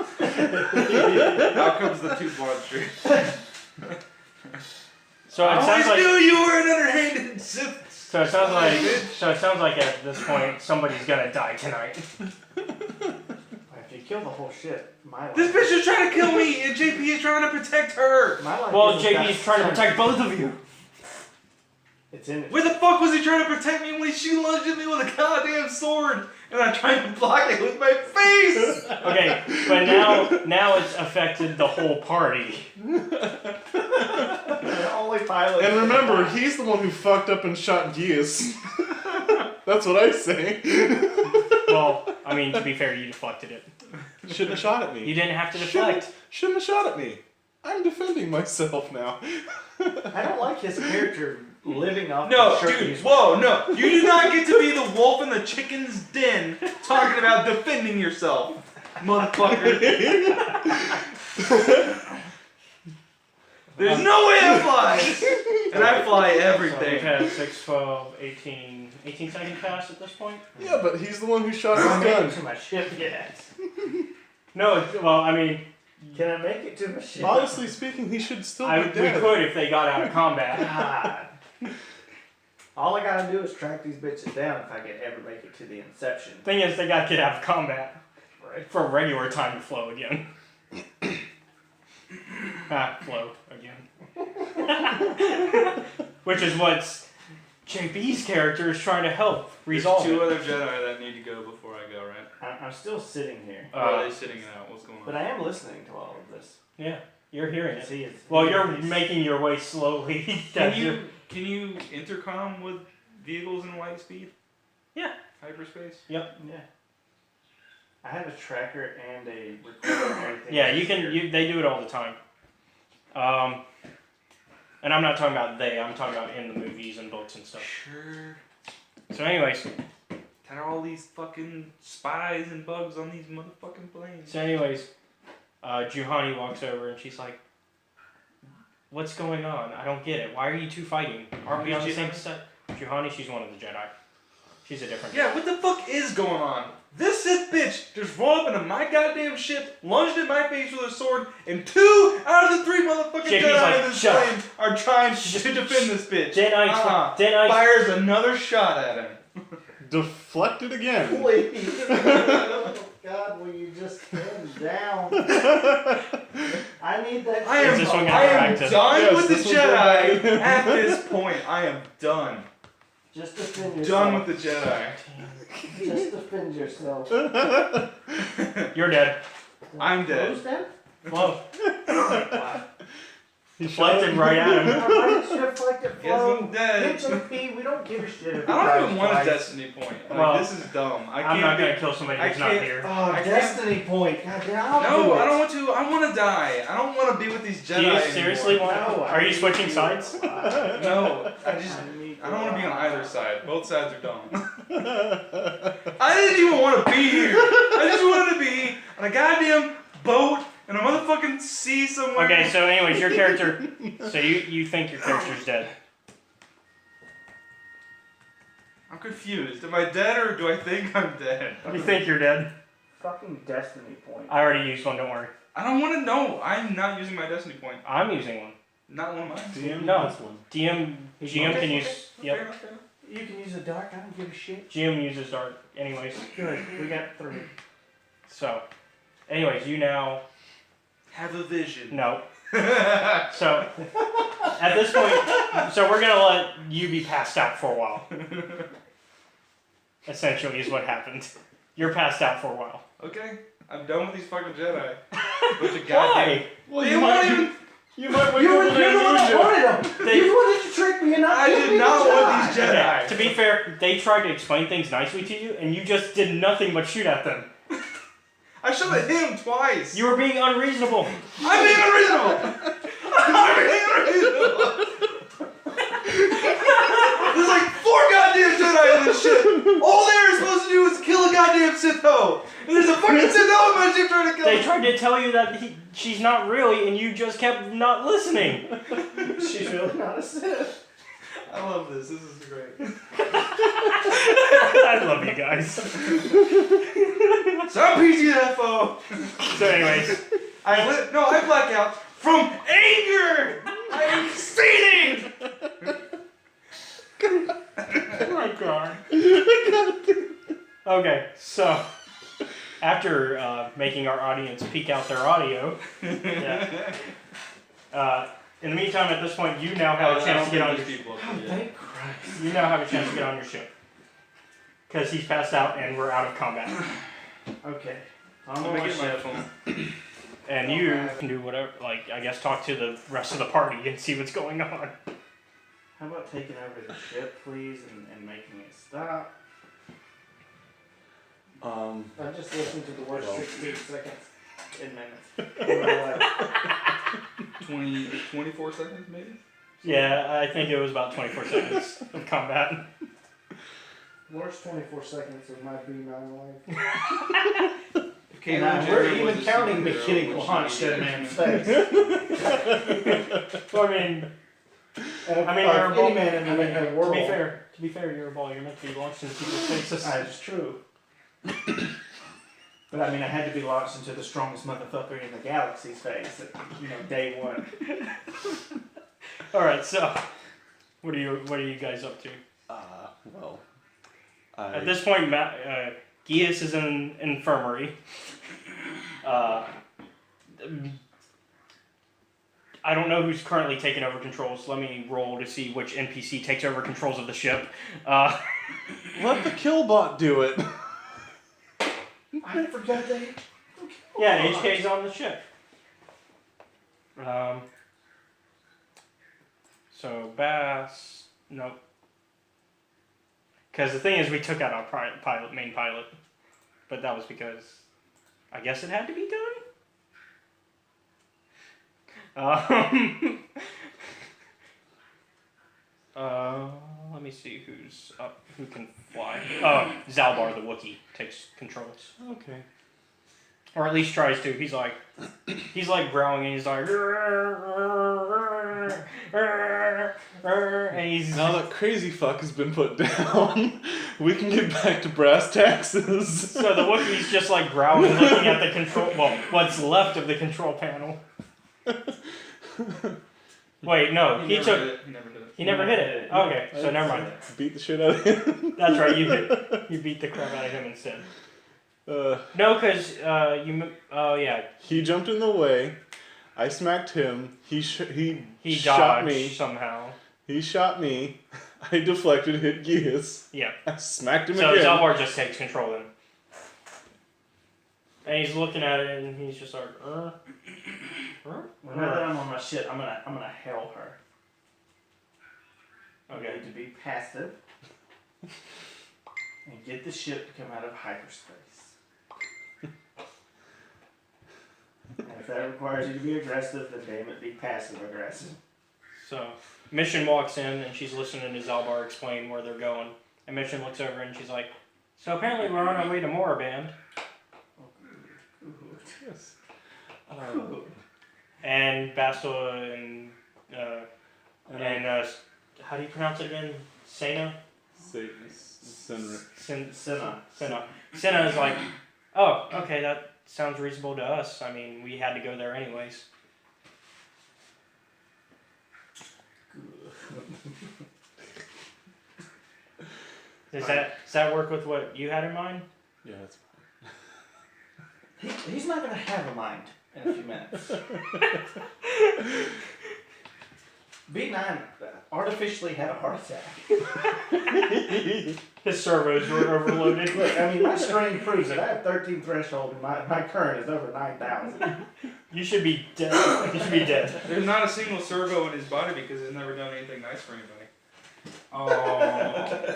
comes the two monsters. So it sounds like... knew you were an underhanded Sith. So it sounds like at this point somebody's gonna die tonight. If you kill the whole shit, my life. This bitch is trying to kill me and JP is trying to protect her. My life Well, isn't JP that is trying to protect both of you. It's in it. Where the fuck was he trying to protect me when she lunged at me with a goddamn sword and I tried to block it with my face? Okay, but now it's affected the whole party. The only pilot. And remember, he's the one who fucked up and shot Gius. That's what I say. Well, I mean, to be fair, you deflected it. Shouldn't have shot at You me. didn't have to deflect. Shouldn't have shot at me. I'm defending myself now. I don't like his character living up. No, to shirt dude, he's whoa, no. You do not get to be the wolf in the chicken's den talking about defending yourself, motherfucker. There's no way I fly! And I fly So we've everything. had 6, 12, 18 seconds pass at this point? Yeah, but he's the one who shot Can I his make gun. it to my ship yet? No, well, I mean, Can I make it to my ship? Honestly speaking, he should still be we dead. could if they got out of combat. God. All I gotta do is track these bitches down if I can ever make it to the Inception. Thing is, they gotta get out of combat for regular time to flow again. Flow again. Which is what JB's character is trying to help There's resolve. 2 it. other Jedi that need to go before I go, right? I'm still sitting here, Or are they sitting it out? What's going on? but I am listening to all of this. Yeah, you're hearing it. See, Well, you're making your way slowly. Can you intercom with vehicles in light speed? Yeah. Hyperspace? Yeah. I have a tracker and a recorder and everything. Yeah, you can. They do it all the time. And I'm not talking about they. I'm talking about in the movies and books and stuff. Sure. So, anyways, There are all these fucking spies and bugs on these motherfucking planes. Juhani walks over and she's like, "What's going on? I don't get it. Why are you two fighting? Aren't we on the same side?" Juhani, she's one of the Jedi. She's a different. Yeah, what the fuck is going on? This Sith bitch just rolled up into my goddamn ship, lunged in my face with a sword, and 2 out of the 3 motherfucking JP's Jedi like, in this "Shut plane are trying to defend this bitch. Jedi. Fires another shot at him. Deflected again. Please. Oh, God, will you just calm down? I need that. I am, Is this one gonna I go am back to- done Yes, with the this one's going Jedi back. at this point. I am done. Just defend yourself. Done with the Jedi. Just defend yourself. You're dead. I'm dead. Who's dead? Well, Wow. deflected right at him. Why did you deflect it Guess from? I'm dead. HMP, we don't give a shit if I don't even want a twice. destiny point. Like, Well, this is dumb. I can't I'm not be- gonna kill somebody I who's not can't- here. Oh, I can't- destiny point. God damn, I'll do No, it. I don't want to. I want to die. I don't want to be with these Jedi Do you anymore. seriously want? No, Are you need switching to- sides? No, I don't want to be on either side. Both sides are dumb. I didn't even want to be here. I just wanted to be on a goddamn boat in a motherfucking sea somewhere. Okay, so anyways, your character. So you think your character's dead? I'm confused. Am I dead or do I think I'm dead? You think you're dead? Fucking destiny point. I already used one. Don't worry. I don't want to know. I'm not using my destiny point. I'm using one. Not one of mine. DM No. this one. GM can use. Fair Yep. enough, fair enough. You can use a dark. I don't give a shit. GM uses dark. Anyways, Good. We got 3. so, anyways, you now Have a vision. no. So at this point, so we're gonna let you be passed out for a while. Essentially, is what happened. You're passed out for a while. Okay, I'm done with these fucking Jedi. Bunch of goddamn. Why? Well, They you won't might, even. you might wake You're up the with one that amnesia. wanted them. They- You wanted to trick me and not I give did me not the want shot. these Jedi. Okay, to be fair, they tried to explain things nicely to you, and you just did nothing but shoot at them. I shot at him twice. You were being unreasonable. I'm being unreasonable. I'm being unreasonable. There's like 4 goddamn Jedi in this shit. All they were supposed to do was kill a goddamn Sith-Ho. And there's a fucking Sith-Ho in my ship trying to kill They him. tried to tell you that she's not really, and you just kept not listening. She's really not a Sith. I love this. This is great. I love you guys. So I'm PGFO. So anyways, I black out from anger. I am seething. oh my god. Okay, so after making our audience peek out their audio, yeah. In the meantime, at this point, you now have a chance to get on your people. Thank Christ. You now have a chance to get on your ship. Because he's passed out and we're out of combat. Okay. I'm I'm on gonna my get my ship. phone. And you can do whatever, like, I guess talk to the rest of the party and see what's going on. How about taking over the ship, please, and making it stop? I just listened to the worst 16 seconds in minutes. In my life. 24 seconds, maybe? Yeah, I think it was about 24 seconds of combat. Worst 24 seconds of my B9 life. We're even counting me getting launched at a man's face. Well, I mean, you're a any ball. man in the world. To be fair, you're a ball. You're meant to be launched into people's faces. That's true. But I mean, I had to be launched into the strongest motherfucker in the galaxy's face at, day one. All right, so what are you guys up to? Well, At this point, Gius is in an infirmary. I don't know who's currently taking over controls. Let me roll to see which NPC takes over controls of the ship. let the killbot do it. I forgot that. Yeah, HK's on the ship. So Bass, nope. Because the thing is, we took out our main pilot, but that was because I guess it had to be done. Let me see who's up, who can fly. Oh, Zalbar the Wookiee takes controls. Okay. Or at least tries to. He's like growling and he's like, and he's Now that crazy fuck has been put down, we can get back to brass taxes. So the Wookiee's just like growling, looking at the control. Well, what's left of the control panel. Wait, no, he took. He never did it. He never hit it. Okay, so never mind. Beat the shit out of him. That's right. You beat the crap out of him instead. No, because oh yeah. He jumped in the way. I smacked him. He shot dodged me somehow. He shot me. I deflected, hit Gius. Yeah. I smacked him So again. Zalbar just takes control then. And he's looking at it and he's just like, Well, now that I'm on my shit, I'm gonna hail her. Okay, to be passive and get the ship to come out of hyperspace. And if that requires you to be aggressive, then damn it, be passive aggressive. So Mission walks in and she's listening to Zalbar explain where they're going. And Mission looks over and she's like, so apparently we're on our way to Moraband. Yes. And Bastila and how do you pronounce it again? Sena? Senna is like, oh, okay, that sounds reasonable to us. I mean, we had to go there anyways. Does that work with what you had in mind? Yeah, that's He's not gonna have a mind in a few minutes. B9 artificially had a heart attack. His servos were overloaded. Look, I mean, my screen proves it. I have 13 threshold and my current is over 9,000. You should be dead. You should be dead. There's not a single servo in his body because he's never done anything nice for anybody. Oh.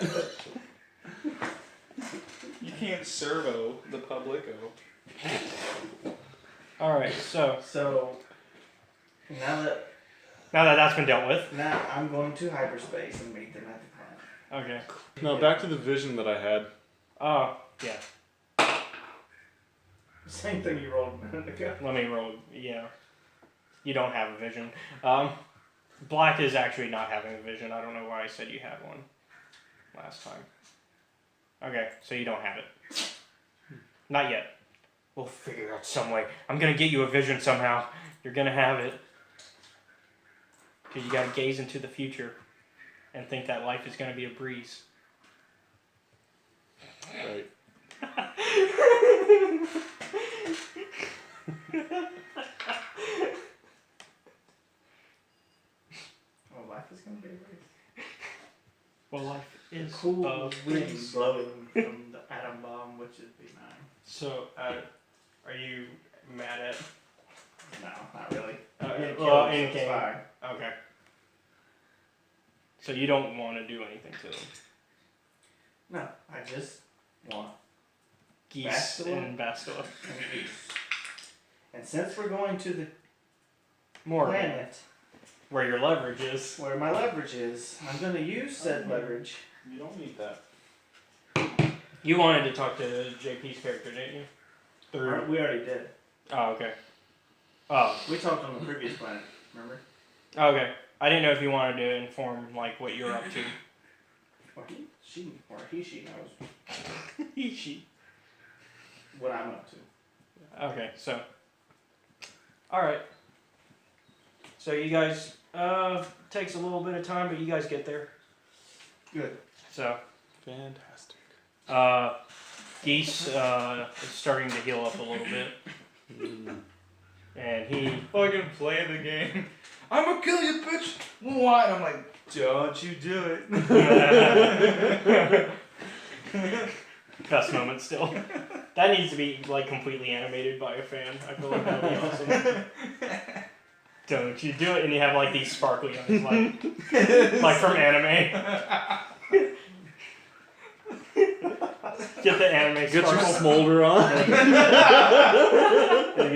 You can't servo the public. Alright, so now that that's been dealt with. now I'm going to hyperspace and meet them at the planet. Okay. No, back to the vision that I had. Oh, yeah. Same thing you rolled a minute ago. Let me roll. Yeah. You don't have a vision. Black is actually not having a vision. I don't know why I said you had one last time. Okay, so you don't have it. Not yet. We'll figure out some way. I'm gonna get you a vision somehow. You're gonna have it. Because you gotta gaze into the future and think that life is gonna be a breeze. Right. Oh, life is going to be a breeze. Well, life is Cool a wind breeze. blowing from the atom bomb, which is B9. So, are you mad at? No, not really. In It's game. fine. Okay. So you don't want to do anything to them. No, I just want Geese Bastila? and Bastila. and geese. And since we're going to the More planet where your leverage is. where my leverage is, I'm going to use said leverage. You don't need that. You wanted to talk to JP's character, didn't you? Third. We already did. Oh, okay. Oh, We talked on the previous planet. Remember? okay. I didn't know if you wanted to inform like what you're up to. Or she knows She. what I'm up to. Okay, so. Alright. So you guys, takes a little bit of time, but you guys get there. Good. So, Fantastic. Geese, is starting to heal up a little bit. And he, Fucking play the game. I'm gonna kill you, bitch. What? I'm like, don't you do it. best moment still. That needs to be like completely animated by a fan. I feel like that would be awesome. Don't you do it, and you have like these sparkly eyes, like from anime. Get the anime Get your sparkle. smolder on. Get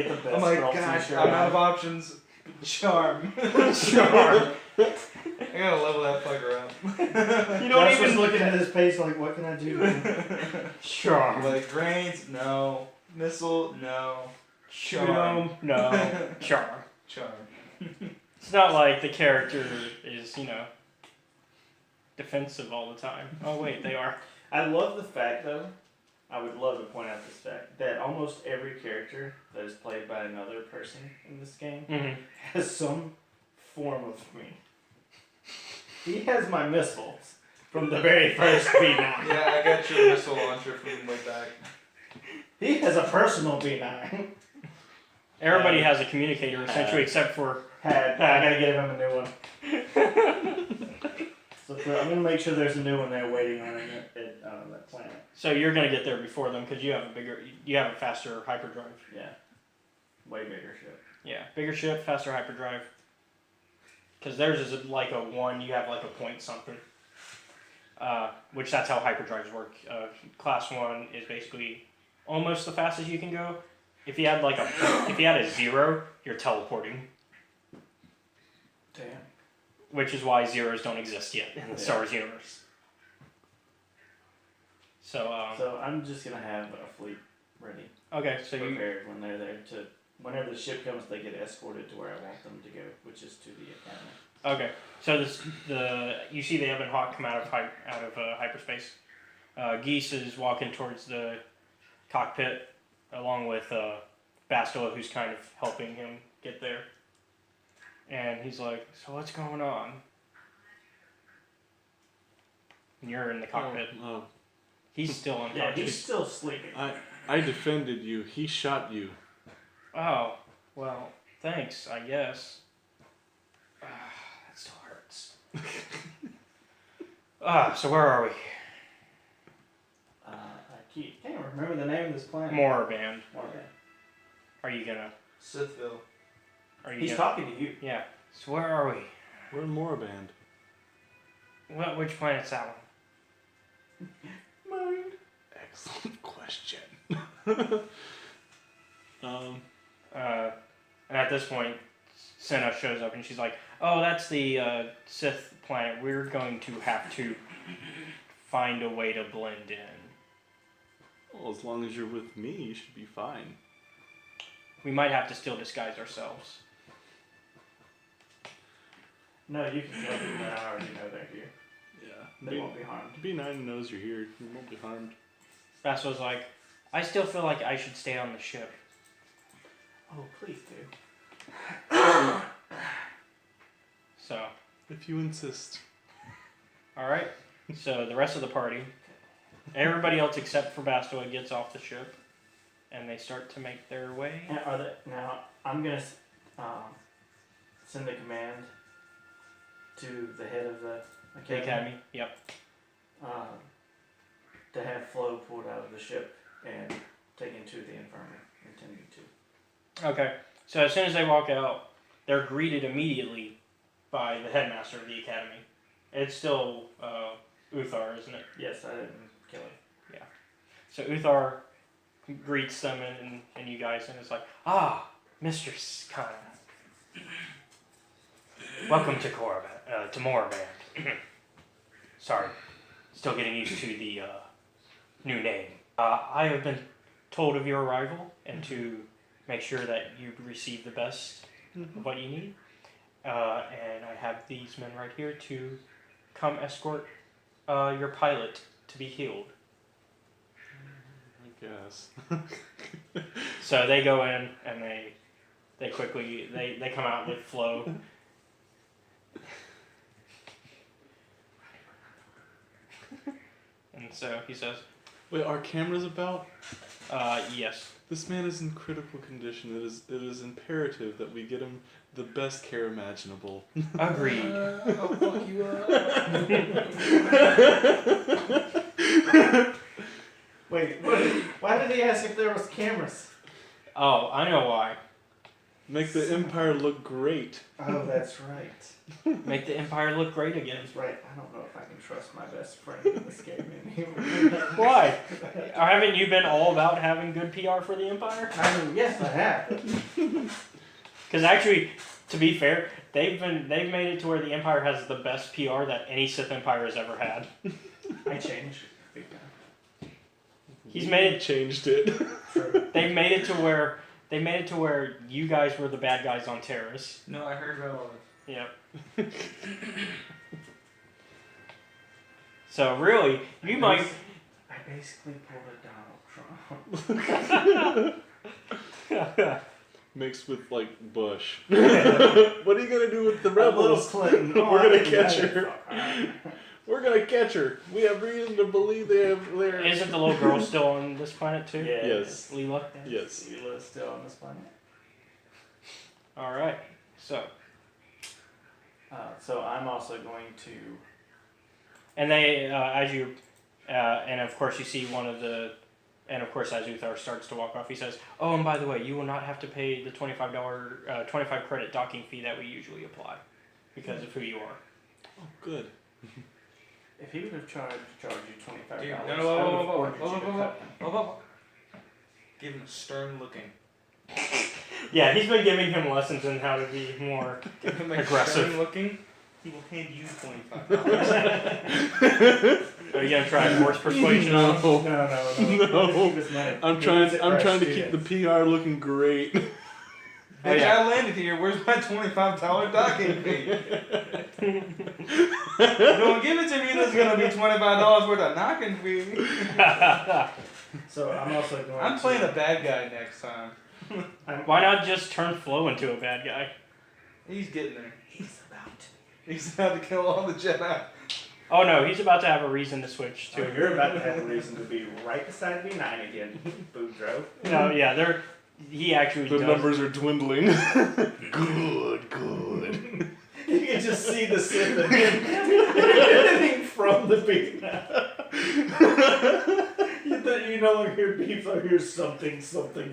the best I'm like, girl gosh, t-shirt I'm on. out of options. Charm. Charm. I gotta level that fucker up. You don't Josh was even looking at his face like, what can I do? charm. Like, grains, no. Missile, no. Charm. No. Charm. Charm. It's not like the character is, defensive all the time. Oh wait, they are. I love the fact, though, I would love to point out this fact, that almost every character that is played by another person in this game Mm-hmm. has some form of me. He has my missiles from the very first B9. Yeah, I got your missile launcher from way back. He has a personal B9. Everybody has a communicator essentially, except for. I gotta get him a new one. So I'm gonna make sure there's a new one there waiting on him at that planet. So you're gonna get there before them because you have a faster hyperdrive. Yeah. Way bigger ship. Yeah, bigger ship, faster hyperdrive. Because theirs is like a 1, you have like a point something. Which that's how hyperdrives work. Class 1 is basically almost the fastest you can go. If you had a 0, you're teleporting. Damn. Which is why zeros don't exist yet in the Star Wars universe. So I'm just gonna have a fleet ready, okay, so you prepared when they're there to. Whenever the ship comes, they get escorted to where I want them to go, which is to the academy. okay. So you see the Ebon Hawk come out of hyperspace. Geese is walking towards the cockpit along with Bastila, who's kind of helping him get there. And he's like, "So what's going on?" And you're in the cockpit. Oh, He's still Yeah, unconscious. he's still sleeping. I defended you. He shot you. Oh, well, thanks, I guess. That still hurts. So where are we? I can't remember the name of this planet. Moraband. Okay. Are you gonna? Sithville. Are you? He's gonna, talking to you. Yeah. So where are we? We're in Moraband. Which planet's that one? Mine. Excellent question. And at this point, Senna shows up and she's like, "Oh, that's the Sith planet. We're going to have to find a way to blend in. Well, as long as you're with me, you should be fine. We might have to still disguise ourselves." No, you can kill them, but I already know they're here. Yeah. They won't be harmed. B9 knows you're here. You won't be harmed. Bastila's like, "I still feel like I should stay on the ship." Oh, please do. So, If you insist. alright. So the rest of the party, everybody else except for Bastila gets off the ship, and they start to make their way. Now, I'm going to send a command to the head of the The academy. Yep. To have Flo pulled out of the ship and taken to the infirmary, intending to. Okay. So as soon as they walk out, they're greeted immediately by the headmaster of the academy. It's still Uthar, isn't it? Yes, I didn't kill him. So Uthar greets them and you guys, and it's like, "Ah, Mistress Kaana. Welcome to Moraband. Sorry, still getting used to the new name. I have been told of your arrival and to make sure that you receive the best of what you need. And I have these men right here to come escort your pilot to be healed. I guess. So they go in and they quickly they come out with Flo. And so he says, Wait, are cameras about? yes. This man is in critical condition. It is imperative that we get him the best care imaginable. Agreed. I'll fuck you up. Wait, why did he ask if there was cameras? Oh, I know why. Make the Empire look great. Oh, that's right. Make the Empire look great again. That's right. I don't know if I can trust my best friend in this game anymore. Why? Haven't you been all about having good PR for the Empire? I mean, yes, I have. Because actually, to be fair, they've made it to where the Empire has the best PR that any Sith Empire has ever had. I changed. Big time. He's made it. Changed it. True. They made it to where you guys were the bad guys on Terrace. No, I heard about all this. Yep. So really, you might. I basically pulled a Donald Trump. Mixed with like Bush. What are you gonna do with the rebels? Clinton. We're gonna catch her. We're gonna catch her. We have reason to believe they're. Isn't the little girl still on this planet too? Yeah. Yes. Leela. Yes. Leela's still on this planet. All right. So. So I'm also going to. And they, as you, and of course you see one of the, and of course as Uthar starts to walk off, he says, "Oh, and by the way, you will not have to pay the $25, 25 credit docking fee that we usually apply, because of who you are." Oh, good. If he would have charged you $25, Dude, I no, would have whoa. ordered you to cut him. Give him a stern looking. Yeah, he's been giving him lessons in how to be more Give him a aggressive. stern looking. He will hand you $25. Are you gonna try force persuasion? No. No. No. He was mad. I'm He trying. was it I'm for trying to keep students. the PR looking great. Bitch, Oh, yeah. I landed here. Where's my $25 docking fee? Don't give it to me. There's gonna be $25 worth of knocking fee. So I'm also going. I'm playing a bad guy next time. Why not just turn Flo into a bad guy? He's getting there. He's about to. He's about to kill all the Jedi. Oh no, he's about to have a reason to switch to. You're about to have a reason to be right beside B9 again, Boudreaux. No, yeah, he actually The does. numbers are dwindling. Good. You can just see the Sith emanating from the beat. You no longer hear beeps, I hear something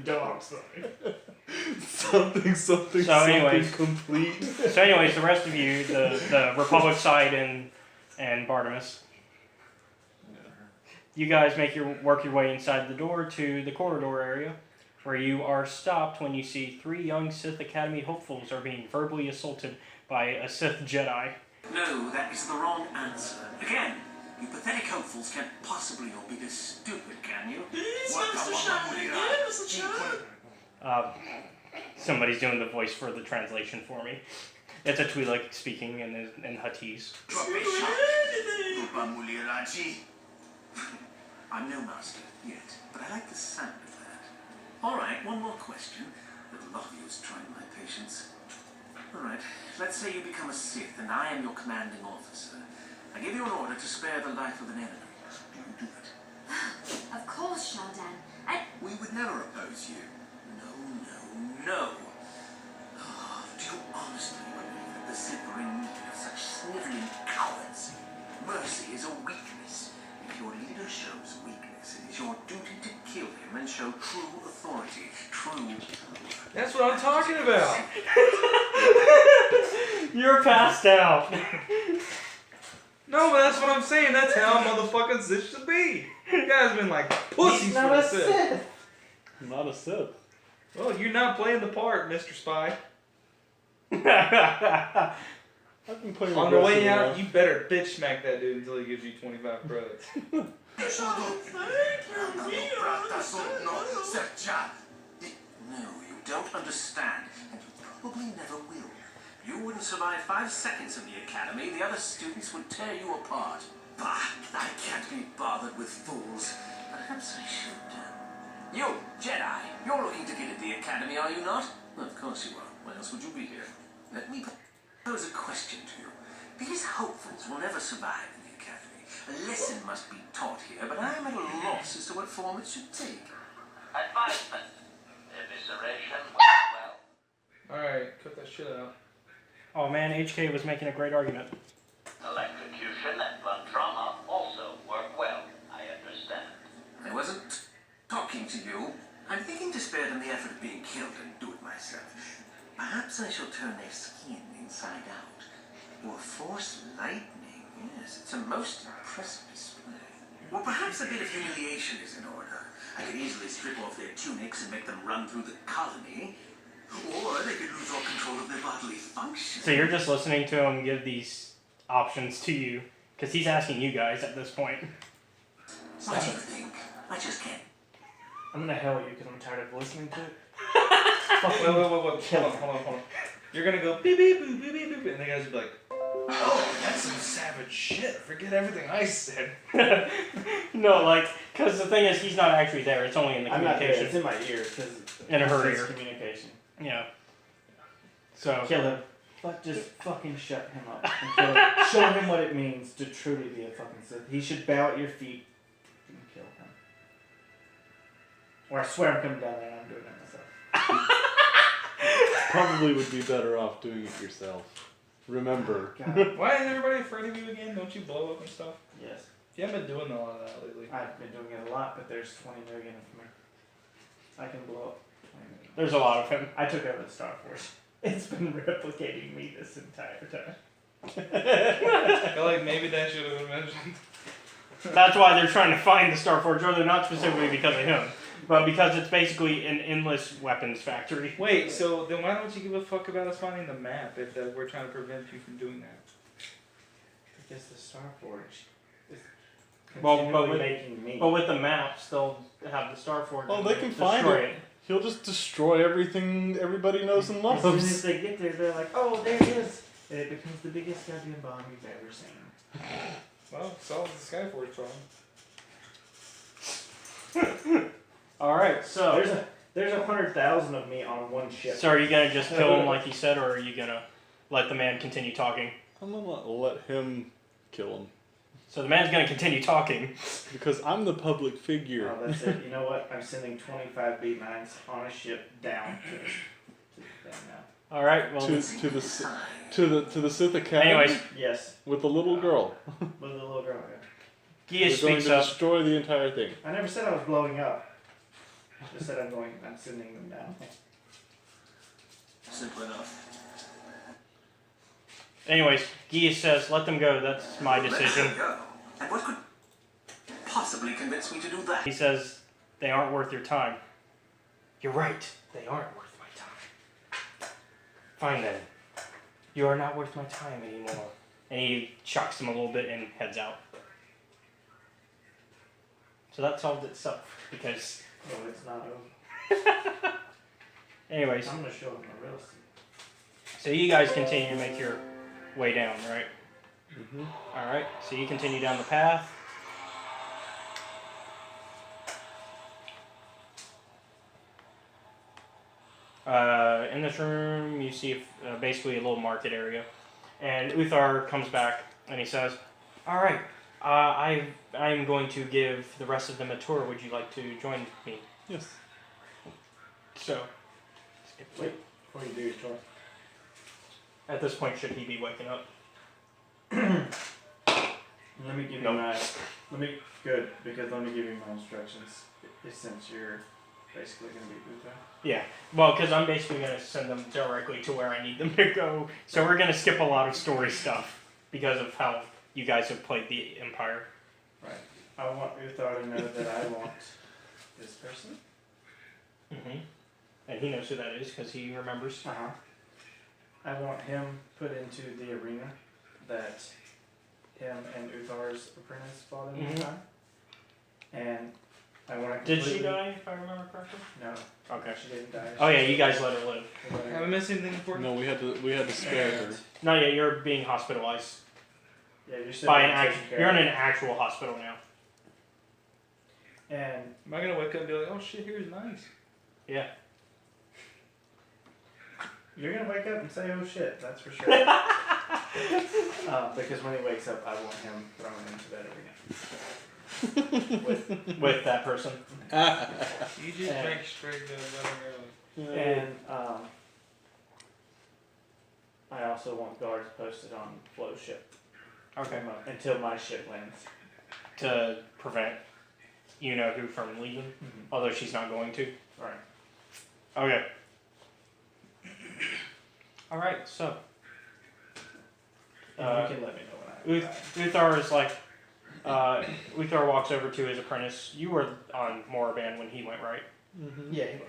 dark side. something anyways. complete. So anyways, the rest of you, the Republic side and Bartimus, you guys work your way inside the door to the corridor area, where you are stopped when you see 3 young Sith Academy hopefuls are being verbally assaulted by a Sith Jedi. No, that is the wrong answer. Again, you pathetic hopefuls can't possibly all be this stupid, can you? Somebody's doing the voice for the translation for me. It's a Twi'lek speaking in Huttese. I'm no master yet, but I like the sound of that. Alright, one more question. A lot of you is trying my patience. Alright, let's say you become a Sith and I am your commanding officer. I give you an order to spare the life of an enemy. Do you do it? Of course, Shaldan. We would never oppose you. No. Oh, do you honestly believe that the Sith are in need of such sniveling cowards? Mercy is a weakness. If your leader shows weakness, it is your duty to kill him and show true authority, true power. That's what I'm talking about. You're passed out. No, but that's what I'm saying. That's how motherfucking Sith should be. You guys been like pussies He's for not the a Sith. Sith. Not a Sith. Well, you're not playing the part, Mr. Spy. I've been playing On the way aggressive out, you better bitch smack that dude until he gives you 25 credits. No, you don't understand, and you probably never will. You wouldn't survive 5 seconds in the academy, the other students would tear you apart. Bah, I can't be bothered with fools. Perhaps I should. You, Jedi, you're looking to get at the academy, are you not? Well, of course you are. Why else would you be here? Let me pose a question to you. These hopefuls will never survive in the academy. A lesson must be taught here, but I'm at a loss as to what form it should take. Advisement. Evisceration went well. Alright, cut that shit out. Oh man, HK was making a great argument. Electrocution and blood trauma also work well, I understand. I wasn't talking to you. I'm thinking to spare them the effort of being killed and do it myself. Perhaps I shall turn their skin inside out. Or force lightning. Yes, it's a most impressive display. Or perhaps a bit of humiliation is in order. I could easily strip off their tunics and make them run through the colony. Or they could lose all control of their bodily function. So you're just listening to him give these options to you, because he's asking you guys at this point. What do you think? I just can't. I'm gonna hell you because I'm tired of listening to it. Wait. Hold on. You're gonna go beep beep boop beep beep boop, and the guys will be like, oh, that's some savage shit. Forget everything I said. No, like, because the thing is, he's not actually there. It's only in the I'm not there. communication. It's in my ears because In her it's ear. communication. Yeah. So. Kill him. Just fucking shut him up. And kill him. Show him what it means to truly be a fucking Sith. He should bow at your feet and kill him. Or I swear I'm coming down there and I'm doing it myself. Probably would be better off doing it yourself. Remember. God. why is everybody afraid of you again? Don't you blow up and stuff? Yes. You haven't been doing a lot of that lately. I've been doing it a lot, but there's 20 million of me. I can blow up 20 million. There's a lot of him. I took over the Star Force. It's been replicating me this entire time. I feel like maybe that should have been mentioned. That's why they're trying to find the Star Forge. They're not specifically because of him, but because it's basically an endless weapons factory. Wait, so then why don't you give a fuck about us finding the map if we're trying to prevent you from doing that? Because the Star Forge is Well, continually making me. But with the maps, they'll have the Star Forge. Oh, and they can find destroy it. He'll just destroy everything everybody knows and As soon as loves. they get there, they're like, oh, there it is. And it becomes the biggest goddamn bomb you've ever seen. Well, it solves the Skyforge problem. All right, so There's 100,000 of me on one ship. are you gonna just kill him like he said, or are you gonna let the man continue talking? I'm gonna let him kill him. So the man's gonna continue talking. Because I'm the public figure. Oh, that's it. You know what? I'm sending 25 B9s on a ship down to the thing now. All right, well, to the Sith Academy. anyways, Yes, with the little girl. with the little girl. Gia We're going speaks to up. destroy the entire thing. I never said I was blowing up. I just said I'm sending them down. Simple enough. Anyways, Gia says, "Let them go. That's my Let decision." them go. And what could possibly convince me to do that? He says, "They aren't worth your time." You're right. They aren't worth my time. Fine then. You are not worth my time anymore. And he shocks him a little bit and heads out. So that solved itself because, No, it's not over. anyways, I'm gonna show them the real Sith. so you guys continue to make your way down, right? Mm-hmm. All right. So you continue down the path. In this room, you see basically a little market area, and Uthar comes back and he says, "All right, I'm going to give the rest of them a tour. Would you like to join me?" Yes. So, Wait, before you do your tour. at this point, should he be waking up? Let me give you my. Good, because let me give you my instructions. Since you're basically gonna be Utah. Yeah. Well, because I'm basically going to send them directly to where I need them to go. So we're going to skip a lot of story stuff because of how you guys have played the Empire. Right. I want Uthar to know that I want this person. Mm-hmm. And he knows who that is because he remembers. Uh-huh. I want him put into the arena that him and Uthar's apprentice fought in one time. And I want to. Did she die, if I remember correctly? No. Okay. She didn't die. Oh yeah, you guys let her live. Have I missed anything important? No, we had to spare her. Not yet. You're being hospitalized Yeah, you're still by an taking actual. care You're in of an actual hospital now. And Am I gonna wake up and be like, oh shit, here's nice? Yeah. you're gonna wake up and say, "Oh shit," that's for sure. Because when he wakes up, I want him thrown into that arena. With that person. You just And- drank straight to the And I also want guards posted on Flo's ship. Okay. Until my ship lands. To prevent you know who from leaving, although she's not going to. Right. Okay. All right. So. And you can let me know when I. Uthar is like. Uthar walks over to his apprentice. You were on Moraband when he went, right? Yeah, he was.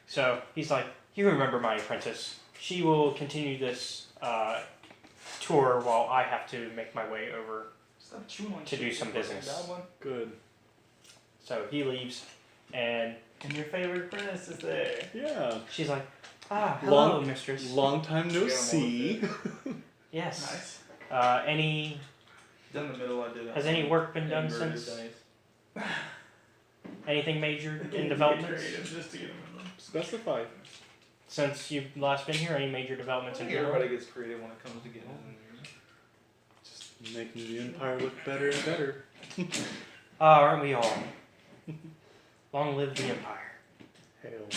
So he's like, you remember my apprentice. She will continue this tour while I have to make my way over. Stop chewing on To do shit, some you fucking business. bad one. Good. So he leaves, and And your favorite apprentice is there. Yeah. she's like, hello, Long- mistress. Long time no Yeah, I'm see. Yes. Nice. Any Down the middle, I did. has any work been done Inverted since? dice. Anything major in Get developments creative just to get him in them. Specify. since you've last been here? Any major developments I in think general? everybody gets creative when it comes to getting Just making the Empire look better and better. Aren't we all? Long live the Empire. Hail.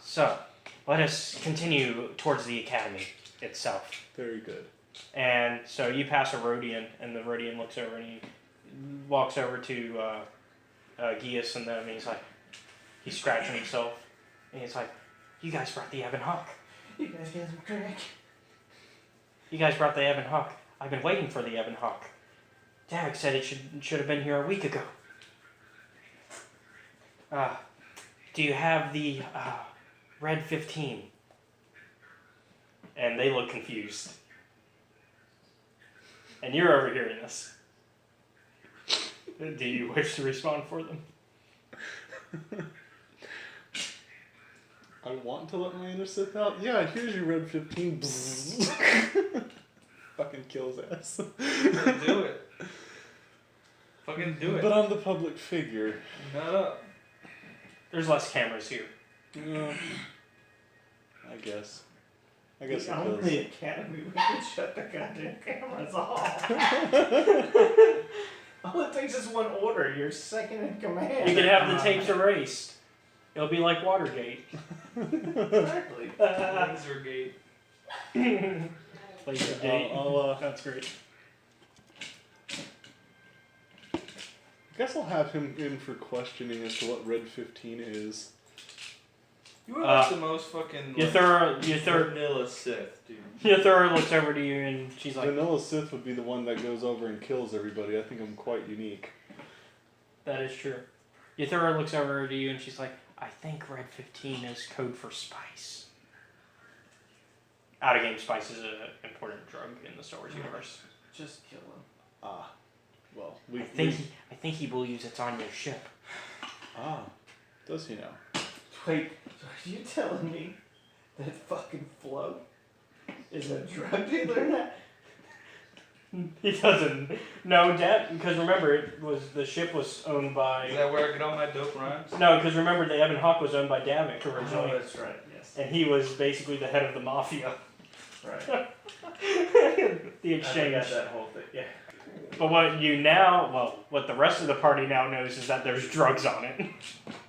So let us continue towards the academy itself. Very good. And so you pass a Rhodian, and the Rhodian looks over and he walks over to Gius and them, and he's scratching himself, and he's like, "You guys brought the Ebon Hawk. You guys get some crack. You guys brought the Ebon Hawk. I've been waiting for the Ebon Hawk. Davik said it should have been here a week ago. Do you have the Red 15? And they look confused. And you're overhearing this. Do you wish to respond for them? I want to let my inner Sith out. Yeah, here's your red 15. Fucking kills ass. Do it. Fucking do it. But I'm the public figure. Nut up. There's less cameras here. I guess it I'm in does. the academy. We can shut the goddamn cameras off. All it takes is one order. You're second in command. You can have the tapes erased. It'll be like Watergate. Exactly. Lasergate. Lasergate. That's great. I guess I'll have him in for questioning as to what red 15 is. You are like the most fucking Vanilla Sith, dude. Yathura looks over to you and she's like, Vanilla Sith would be the one that goes over and kills everybody. I think I'm quite unique. that is true. Yathura looks over to you and she's like, I think Red 15 is code for spice. Out of game spice is an important drug in the Star Wars universe. Just kill him. Ah. Well, I think he believes it's on your ship. Does he now? Wait, so are you telling me that fucking Flo is a drug dealer now? He doesn't know that because remember the ship was owned by. Is that where I get all my dope rhymes? No, because remember the Ebon Hawk was owned by Davik originally, Oh, that's right. Yes. and he was basically the head of the mafia. Right. The I exchange. got that whole thing. Yeah. But what the rest of the party now knows is that there's drugs on it.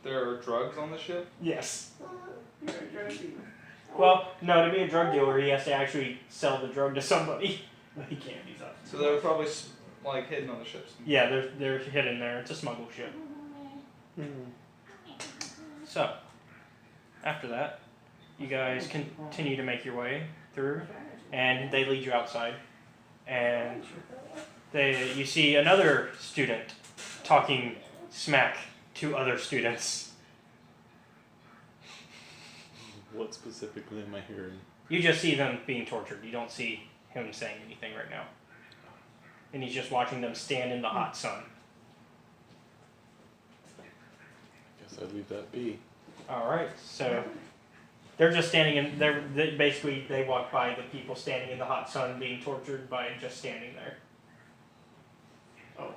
There are drugs on the ship? Yes. You're a drug dealer. Well, no, to be a drug dealer, he has to actually sell the drug to somebody. He can't. He's up. So they were probably like hidden on the ships. Yeah, they're hidden there. It's a smuggle ship. So, after that, you guys continue to make your way through, and they lead you outside, and you see another student talking smack to other students. What specifically am I hearing? You just see them being tortured. You don't see him saying anything right now. And he's just watching them stand in the hot sun. Guess I'd leave that be. Alright, so they're just standing in, they walk by the people standing in the hot sun being tortured by just standing there. Oh,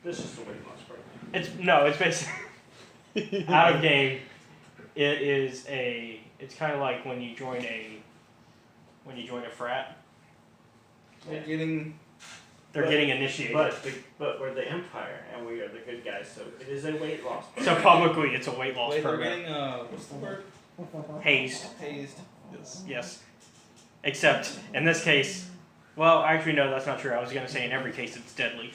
this is the weight loss program. It's basically, out of game, it's kind of like when you join a frat. They're getting initiated. But we're the Empire and we are the good guys, so it is a weight loss program. So publicly, it's a weight loss they're program. getting what's the word? Hazed. Hazed. Yes. Yes. Except in this case, well, actually no, that's not true. I was going to say in every case it's deadly.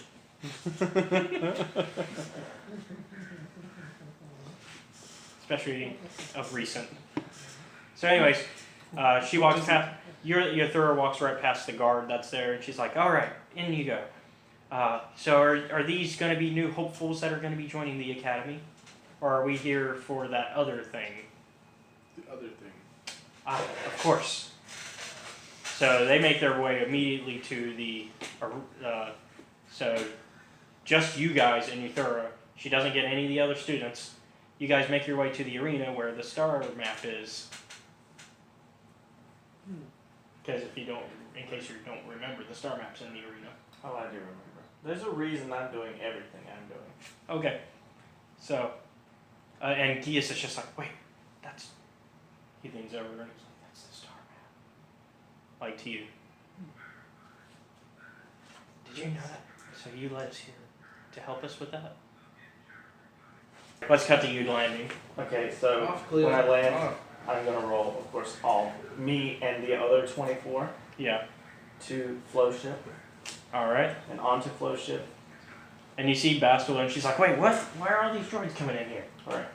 Especially of recent. So anyways, she walks past, Yathura walks right past the guard that's there, and she's like, alright, in you go. So are these going to be new hopefuls that are going to be joining the academy? Or are we here for that other thing? The other thing. Of course. So they make their way immediately to the, so just you guys and Yathura. She doesn't get any of the other students. You guys make your way to the arena where the star map is. Because in case you don't remember, the star map's in the arena. Oh, I do remember. There's a reason I'm doing everything I'm doing. Okay. So, and Gius is just like, wait, he leans over and he's like, that's the star map. Like to you. Did you know that? So you led us here to help us with that? Let's cut to you landing. Okay, so when I land, I'm gonna roll, of course, me and the other 24 Yeah. to flow ship Alright. and onto flow ship. And you see Bastila and she's like, wait, what? Why are all these droids coming in here? Alright.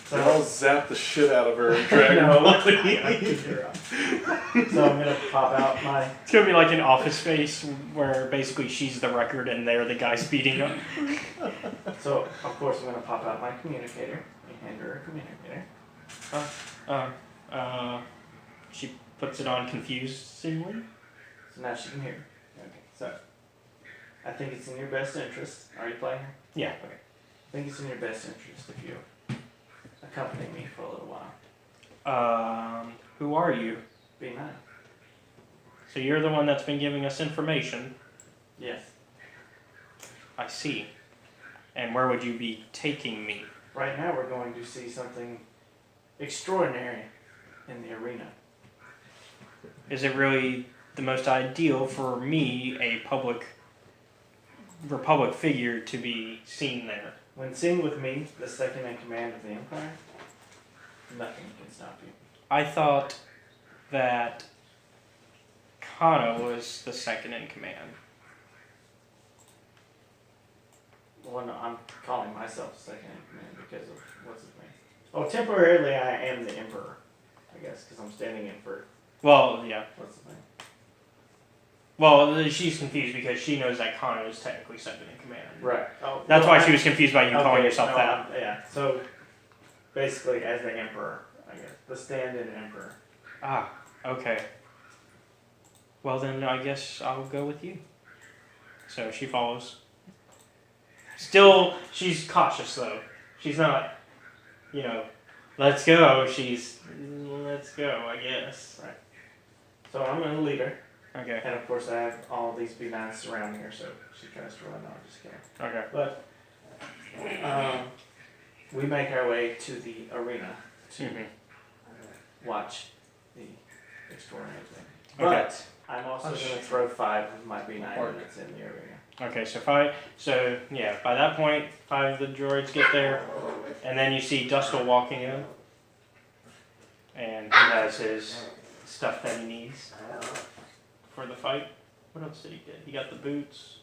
So I'll zap the shit out of her and drag her No. off. So I'm gonna pop out my. It's gonna be like an Office Space where basically she's the record and they're the guys beating up. So of course I'm gonna pop out my communicator and hand her a communicator. She puts it on confusedly. So now she can hear. Okay. So I think it's in your best interest. Are you playing her? Yeah. Okay. I think it's in your best interest if you accompany me for a little while. Who are you? Be nice. So you're the one that's been giving us information. Yes. I see. And where would you be taking me? Right now we're going to see something extraordinary in the arena. Is it really the most ideal for me, a Republic figure, to be seen there? When seen with me, the second in command of the Empire, nothing can stop you. I thought that Kaana was the second in command. Well, no, I'm calling myself second in command because of what's his name. Oh, temporarily I am the Emperor, I guess, because I'm standing in for Well, yeah. what's his name. Well, she's confused because she knows that Kaana is technically second in command. Right. Oh, That's well, why she was confused by you calling yourself no, that. Yeah. So basically, as the Emperor, I guess, the stand-in Emperor. Ah, okay. Well, then I guess I'll go with you. So she follows. Still, she's cautious though. She's not, let's go. She's, let's go, I guess. Right. So I'm gonna lead her. Okay. And of course, I have all these B9s surrounding her, so she tries to run. No, I'm just kidding. Okay. But we make our way to the arena to watch the extraordinary thing. Okay. But I'm also going to throw 5 of my B9 units in the arena. Okay, by that point, 5 of the droids get there, and then you see Dustil walking in, and he has his stuff that he needs for the fight. What else did he get? He got the boots.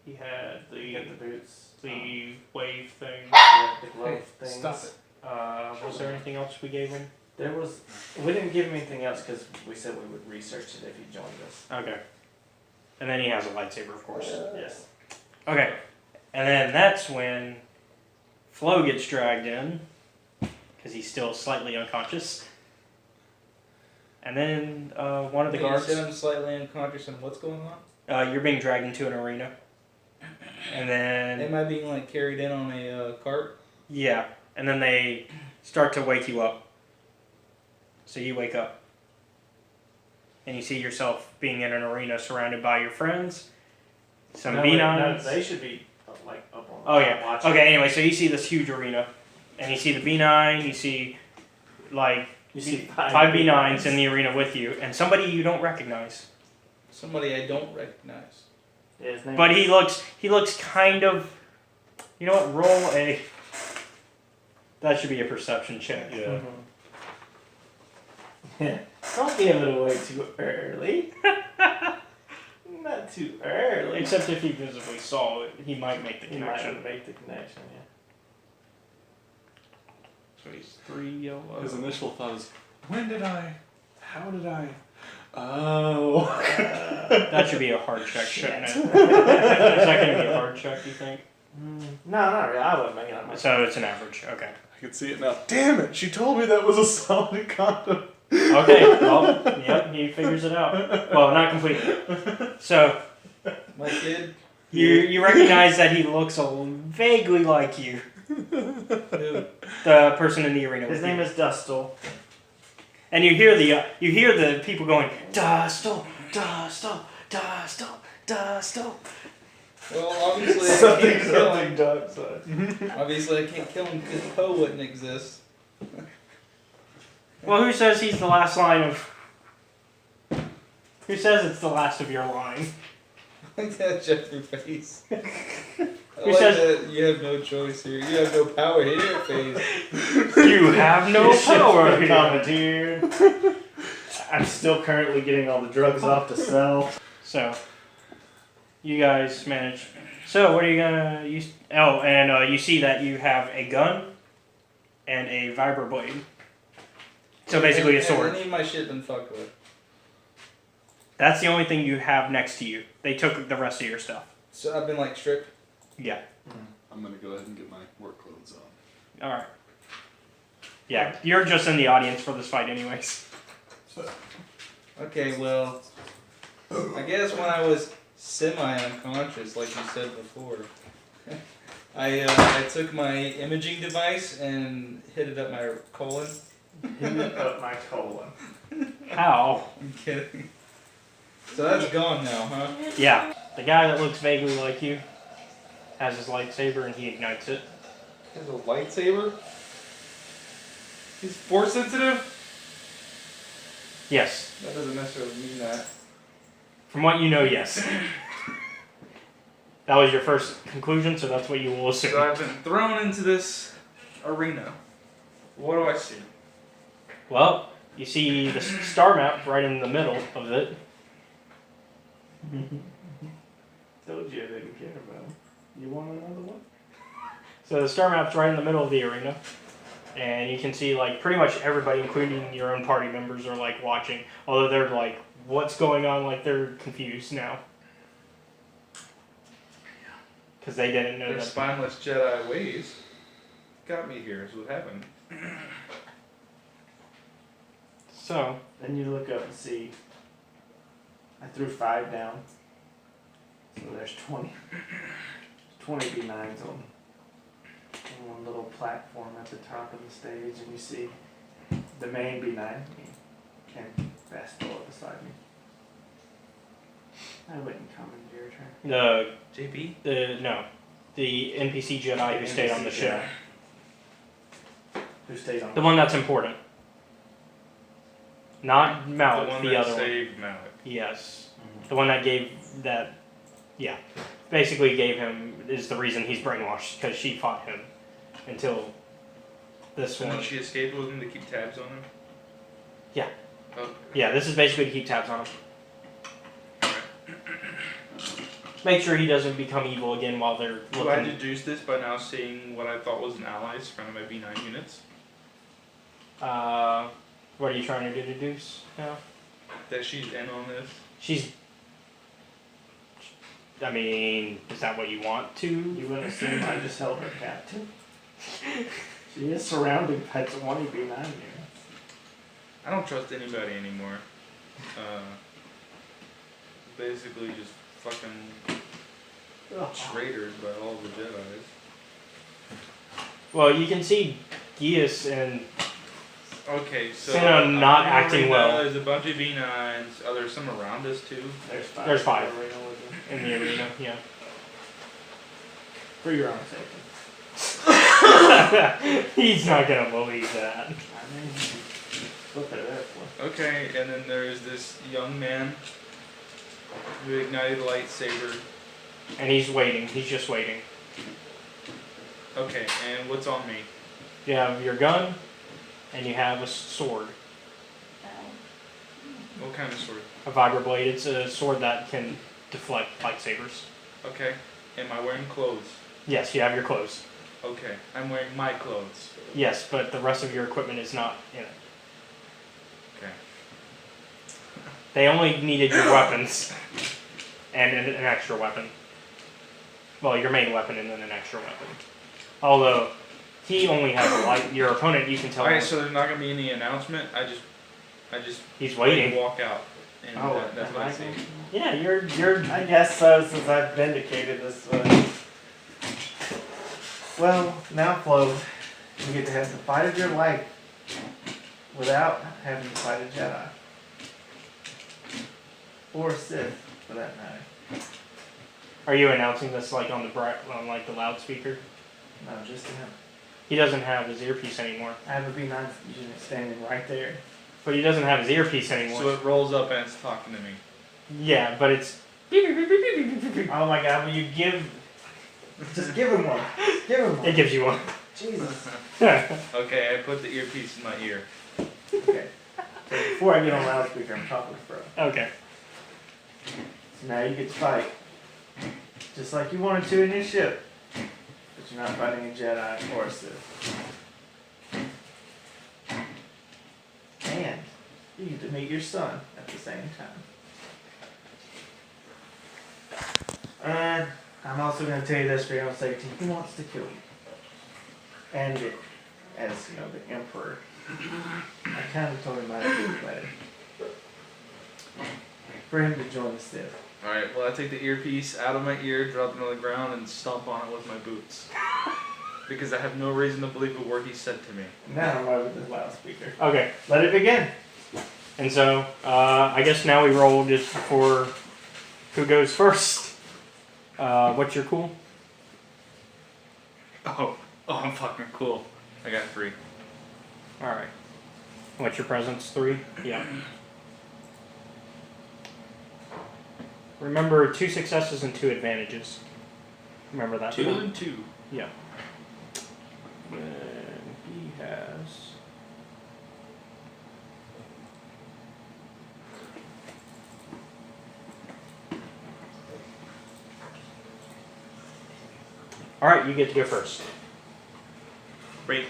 He had You get the boots, the wave thing. the glove things. Stop it. Was there anything else we gave him? We didn't give him anything else because we said we would research it if he joined us. Okay. And then he has a lightsaber, of course. Yes. Okay. And then that's when Flo gets dragged in, because he's still slightly unconscious. And then one of the You guards. said I'm slightly unconscious, and what's going on? You're being dragged into an arena. And then. Am I being like carried in on a cart? Yeah. And then they start to wake you up. So you wake up. And you see yourself being in an arena surrounded by your friends. Some B9s. No, they should be like up on. Oh yeah. Watching. Okay. Anyway, so you see this huge arena, and you see the B9. You see, like, You see 5 B9s in the arena with you, and somebody you don't recognize. Somebody I don't recognize. Yeah, his name But is- he looks kind of. You know what? Roll a. That should be a perception check. Yeah. Yeah. Don't give it away too early. Not too early. Except if he visibly saw it, he might make the He might connection. make the connection. Yeah. So he's 3 yellow. His initial thought is, when did I? How did I? Oh. That should be a hard check, shouldn't it? Is that going to be a hard check, you think? No, not really. I wouldn't make it on my. So it's an average. Okay. I can see it now. Damn it! She told me that was a solid condom. Okay. Well, yep. He figures it out. Well, not completely. So My kid? you recognize that he looks vaguely like you, Who? the person in the arena. His with name you. is Dustle. And you hear the people going, Dustle, Dustle, Dustle, Dustle. Well, obviously I can't kill him. dark side. Obviously I can't kill him because Poe wouldn't exist. Well, who says he's the last line of? Who says it's the last of your line? I like that Jeffrey face. I Who like says- that you have no choice here. You have no power here, face. You have no power here. Commandeered. I'm still currently getting all the drugs off to sell. So, you guys manage. So, what are you gonna use? Oh, and you see that you have a gun and a vibroblade. So basically a Has sword. any of my shit been fucked with? That's the only thing you have next to you. They took the rest of your stuff. So I've been like stripped. Yeah. I'm gonna go ahead and get my work clothes on. All right. Yeah, you're just in the audience for this fight, anyways. Okay, well, I guess when I was semi-unconscious, like you said before, I took my imaging device and hit it up my colon. Hit it up my colon. How? I'm kidding. So that's gone now, huh? Yeah. The guy that looks vaguely like you has his lightsaber and he ignites it. There's a lightsaber? He's force sensitive? Yes. That doesn't necessarily mean that. From what you know, yes. That was your first conclusion, so that's what you will assume. So I've been thrown into this arena. What do I see? Well, you see the star map right in the middle of it. Told you I didn't care about him. You want another one? So the star map's right in the middle of the arena. And you can see like pretty much everybody, including your own party members, are like watching. Although they're like, what's going on? Like they're confused now. Because they didn't know Their that. spineless Jedi ways got me here, is what happened. So, Then you look up and see. I threw 5 down. So there's 20. 20 B9s on one little platform at the top of the stage, and you see the main B9 can fast forward beside me. I wouldn't commandeer her. JP? the NPC Jedi who stayed on the ship. Who stays on The one that's important. Not Malak, the one the that other one. saved Malak. Yes. The one that gave that, yeah. Basically gave him, is the reason he's brainwashed, because she fought him until this And one. then she escaped with him to keep tabs on him? Yeah. Oh. Yeah, this is basically to keep tabs on him. Make sure he doesn't become evil again while they're Do I looking. deduce this by now seeing what I thought was an allies from my B9 units? What are you trying to deduce now? That she's in on this? She's. I mean, is that what you want to? You wouldn't assume I just held her captive. She is surrounded by 20 B9 units. I don't trust anybody anymore. Basically just fucking traitors by all the Jedis. Well, you can see Geas and Okay, so Sion not acting well. There's a bunch of V9s. Oh, there's some around us too. There's 5. There's 5. in the arena with them. In the arena, yeah. For your own safety. He's not gonna believe that. I mean, what they're there for. Okay, and then there's this young man who ignited a lightsaber. And he's waiting. He's just waiting. Okay, and what's on me? You have your gun, and you have a sword. What kind of sword? A vibroblade. It's a sword that can deflect lightsabers. Okay, am I wearing clothes? Yes, you have your clothes. Okay, I'm wearing my clothes. Yes, but the rest of your equipment is not in it. Okay. They only needed your weapons and an extra weapon. Well, your main weapon and then an extra weapon. Although he only has a light. Your opponent, you can tell. Alright, so there's not gonna be any announcement. I just he's waiting. walk out, and that's what I see. Yeah, you're. I guess so, since I've vindicated this one. Well, now, Flo, you get to have the fight of your life without having to fight a Jedi. Or a Sith, for that matter. Are you announcing this like on the loudspeaker? No, just to him. He doesn't have his earpiece anymore. I have a B9 unit standing right there. But he doesn't have his earpiece anymore. So it rolls up and it's talking to me. Yeah, but it's. Oh my god, will you give. Just give him one. Give him one. It gives you one. Jesus. Okay, I put the earpiece in my ear. Okay. So before I get on loudspeaker, I'm talking to Bro. Okay. So now you get to fight. Just like you wanted to in your ship. But you're not fighting a Jedi or a Sith. And you get to meet your son at the same time. And I'm also going to tell you this for your own safety. He wants to kill you. And it, as, you know, the Emperor. I kind of told him I had to play. For him to join the Sith. Alright, well I take the earpiece out of my ear, drop it on the ground, and stomp on it with my boots. Because I have no reason to believe a word he said to me. Now I'm over the loudspeaker. Okay. Let it begin. And so, I guess now we roll just for who goes first. What's your cool? Oh, I'm fucking cool. I got 3. Alright. What's your presence? 3? Yeah. Remember 2 successes and 2 advantages. Remember that. 2 and 2. Yeah. And he has. Alright, you get to go first. Great.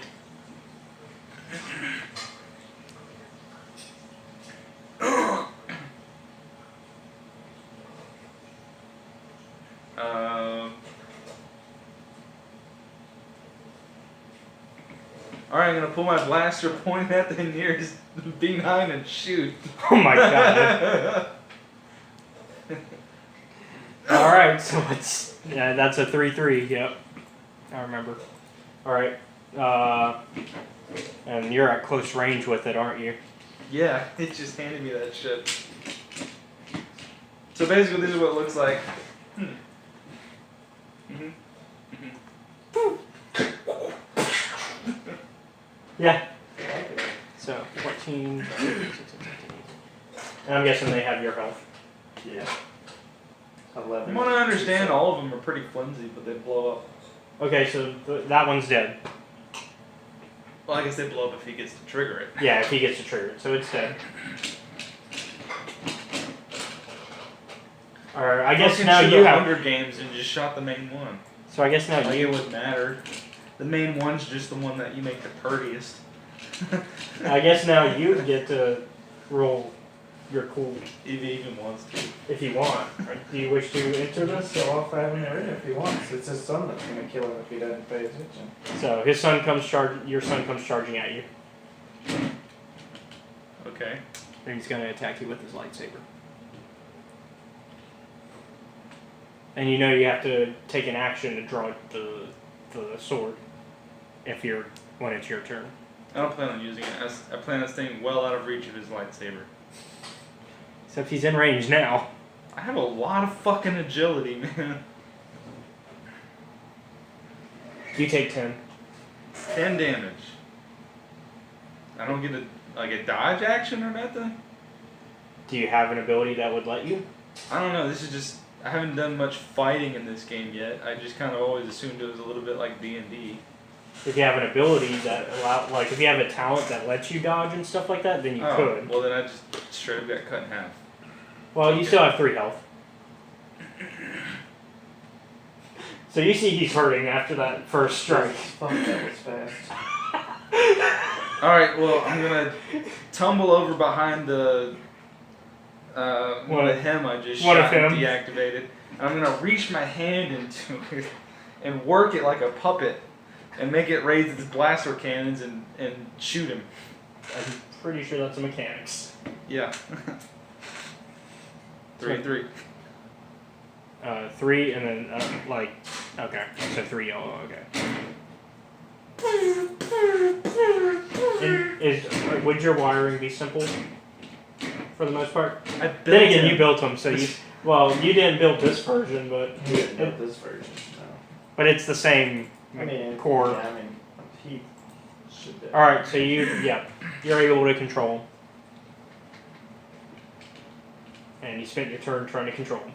Alright, I'm gonna pull my blaster, point at the nearest B9 and shoot. Oh my god. Alright, so it's. Yeah, that's a 3-3, yep. I remember. Alright. And you're at close range with it, aren't you? Yeah, it just handed me that shit. So basically, this is what it looks like. Yeah. So, 14. And I'm guessing they have your health. Yeah. You 11. want to understand, all of them are pretty flimsy, but they blow up. Okay, so that one's dead. Well, I guess they blow up if he gets to trigger it. Yeah, if he gets to trigger it, so it's dead. Alright, I guess now you have. Hunger Games and just shot the main one. So I guess now Like you. it wouldn't matter. The main one's just the one that you make the purtiest. I guess now you get to roll your cool If he even wants to. if you want. Do you wish to enter this? So off having it in if he wants. It's his son that's gonna kill him if he doesn't pay attention. So your son comes charging at you. Okay. And he's gonna attack you with his lightsaber. And you know you have to take an action to draw the sword when it's your turn. I don't plan on using it. I plan on staying well out of reach of his lightsaber. Except he's in range now. I have a lot of fucking agility, man. You take 10. 10 damage. I don't get a dodge action or nothing? Do you have an ability that would let you? I don't know. This is just... I haven't done much fighting in this game yet. I just kind of always assumed it was a little bit like D&D. If you have an ability that if you have a talent that lets you dodge and stuff like that, then you could. Well, then I just straight up got cut in half. Well, you still have 3 health. So you see he's hurting after that first strike. Fuck, that was fast. Alright, well, I'm gonna tumble over behind the one of him I just shot and deactivated. And I'm gonna reach my hand into it and work it like a puppet and make it raise its blaster cannons and shoot him. I'm pretty sure that's the mechanics. Yeah. 3 and 3. 3 and then okay, so 3 yellow. Okay. Would your wiring be simple for the most part? Then again, you built them, so you didn't build this version, but He didn't build this version, no. but it's the same core. Yeah, I mean, he should do. All right, so you're able to control him, and you spent your turn trying to control him.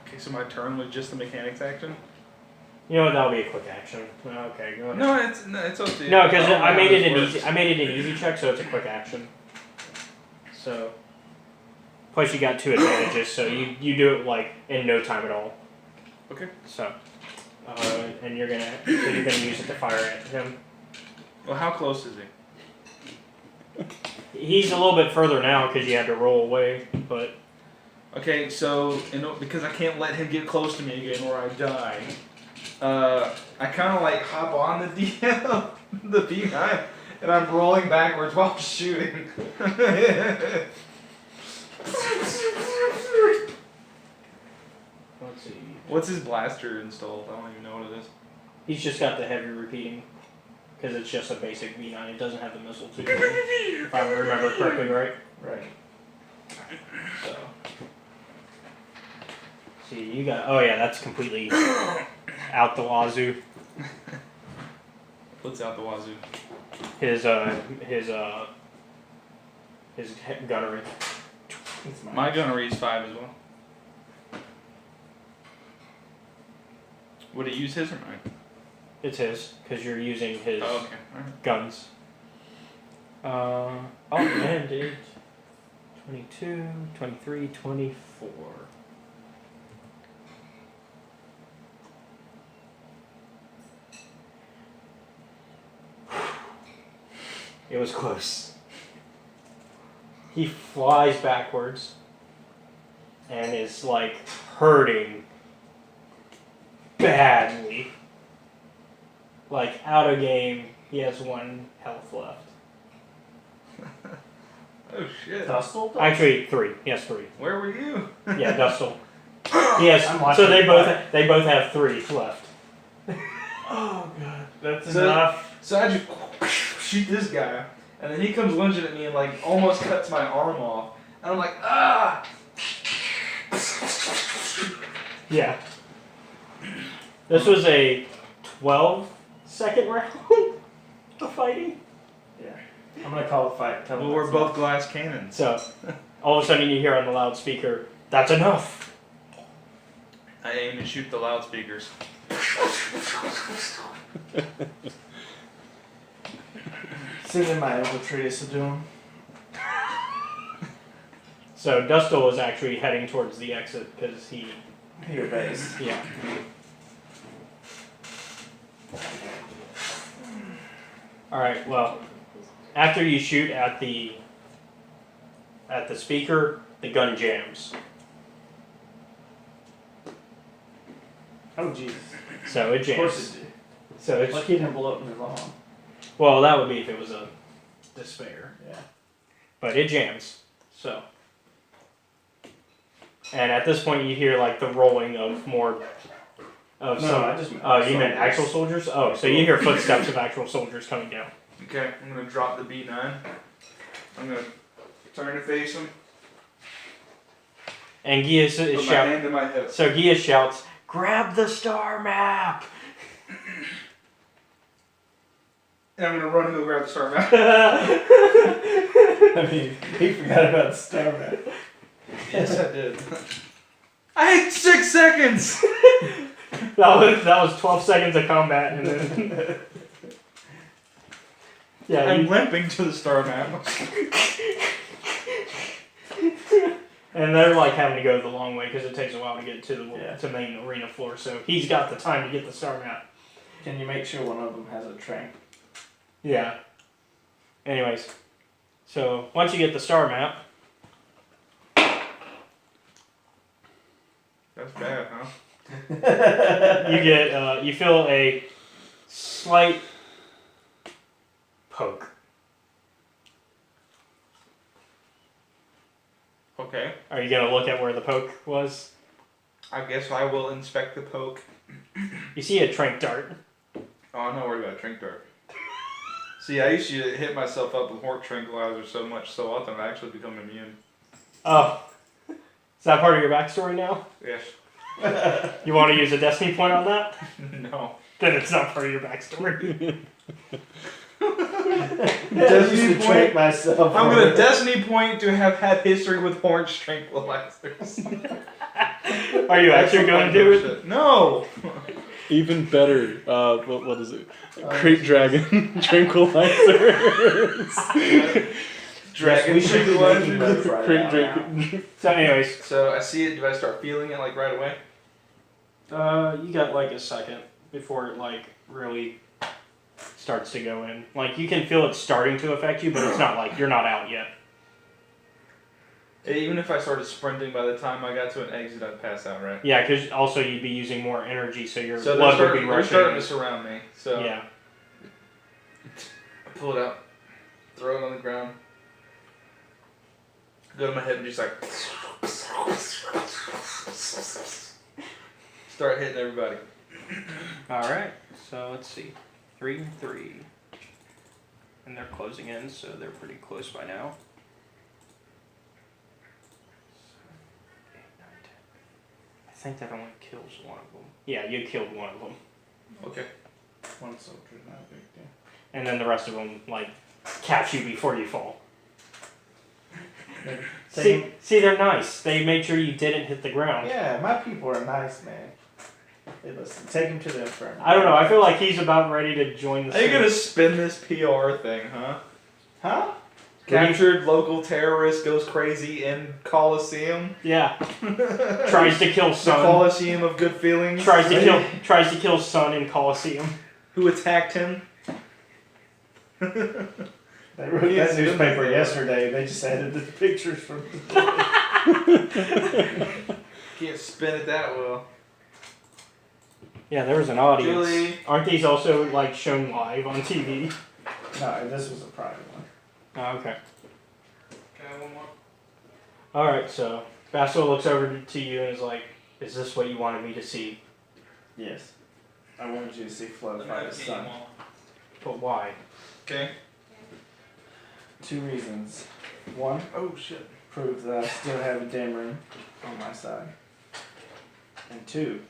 Okay, so my turn was just the mechanics action? You know what? That'll be a quick action. Okay, go ahead. No, it's okay. No, because I made it an easy check, so it's a quick action. So, plus you got 2 advantages, so you do it in no time at all. Okay. So, and you're gonna use it to fire at him. Well, how close is he? He's a little bit further now because you had to roll away, but. Okay, so because I can't let him get close to me again or I die, I kind of hop on the DM, the beehive, and I'm rolling backwards while shooting. Let's see. What's his blaster installed? I don't even know what it is. He's just got the heavy repeating, because it's just a basic V9. It doesn't have the missile too. If I remember correctly, right? Right. So. See, you got. Oh yeah, that's completely out the wazoo. What's out the wazoo? His gunnery. My gunnery is 5 as well. Would it use his or mine? It's his, because you're using his Oh, okay. Alright. guns. And it 22, 23, 24. It was close. He flies backwards and is hurting badly. Out of game, he has 1 health left. Oh shit. Dustle? Actually, 3. He has 3. Where were you? Yeah, Dustle. Yes. So they both have 3 left. Oh god, that's So- enough. So I just shoot this guy, and then he comes lunging at me and almost cuts my arm off, and I'm like, ah! Yeah. This was a 12-second round of fighting. Yeah. I'm gonna call the fight. Tell Well, them we're that's both enough. glass cannons. So, all of a sudden you hear on the loudspeaker, "That's enough." I aim and shoot the loudspeakers. Send in my infiltrators to do them. So Dustle was actually heading towards the exit because he. Your base. Yeah. All right. Well, after you shoot at the speaker, the gun jams. Oh Jesus. So it jams. Of course it did. So it's Lucky it didn't blow up in his arm. well, that would be if it was a despair. Yeah. But it jams. So. And at this point, you hear like the rolling of more. Of No, some. I just. You meant actual soldiers? Oh, so you hear footsteps of actual soldiers coming down. Okay, I'm gonna drop the B9. I'm gonna turn to face him. And Gia is Put my shouting. hand to my hip. So Gia shouts, "Grab the star map!" And I'm gonna run and go grab the star map. I mean, he forgot about the star map. Yes, I did. I had 6 seconds! that was 12 seconds of combat, and then yeah, I'm limping to the star map. and they're like having to go the long way because it takes a while to get to the Yeah. to main arena floor. So he's got the time to get the star map. Can you make sure one of them has a train? Yeah. Anyways, so once you get the star map, That's bad, huh? you get you feel a slight poke. Okay. Are you gonna look at where the poke was? I guess I will inspect the poke. You see a trank dart. Oh, I'm not worried about Trink Dart. See, I used to hit myself up with Hort Tranquilizer so much so often I actually become immune. Oh, is that part of your backstory now? Yes. You want to use a destiny point on that? No. Then it's not part of your backstory. Destiny point myself. I'm gonna Destiny point to have had history with Horns Tranquilizers. Are you actually going to do it? Shit. No! Even better. What is it? Great Dragon Tranquilizers. Dragon we should be making those Tranquilizers. right Great now. Dragon. So, anyways, So I see it, do I start feeling it like right away? you got like a second before it like really starts to go in. Like you can feel it starting to affect you, but it's not like you're not out yet. Even if I started sprinting by the time I got to an exit, I'd pass out, right? Yeah, because also you'd be using more energy, so your So blood would be they're starting to rushing. surround me. So Yeah. I pull it out, throw it on the ground, go to my hip and just like start hitting everybody. All right. So let's see, 3-3, and they're closing in, so they're pretty close by now. 7, 8, 9, 10. I think that only kills one of them. Yeah, you killed one of them, Okay. One soldier, not a big deal. and then the rest of them like catch you before you fall. See, they're nice. They made sure you didn't hit the ground. Yeah, my people are nice, man. Hey, listen, take him to the inferno. I don't know. I feel like he's about ready to join the. Are you gonna spin this PR thing, huh? Huh? Captured local terrorist goes crazy in Coliseum. Yeah. Tries to kill The Son. Coliseum of good feelings. Tries to kill Son in Coliseum. Who attacked him? They wrote that newspaper yesterday. They just added the pictures from. Can't spin it that well. Yeah, there was an audience. Julie. Aren't these also like shown live on TV? No, this was a private one. Oh, okay. Can I have one more? All right. So Basil looks over to you and is like, "Is this what you wanted me to see?" Yes. I wanted you to see Flow fight his son. But why? Okay. 2 reasons. 1, Oh shit. prove that I still have a Dameron on my side. And 2,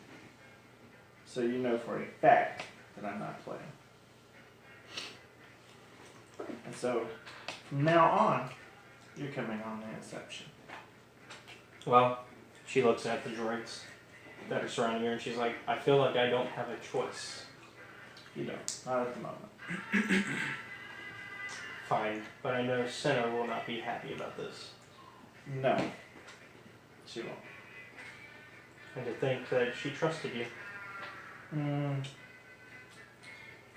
so you know for a fact that I'm not playing. And so, from now on, you're coming on the Inception. Well, she looks at the droids that are surrounding her and she's like, "I feel like I don't have a choice." You don't. Not at the moment. Fine, but I know Senna will not be happy about this. No. She won't. And to think that she trusted you.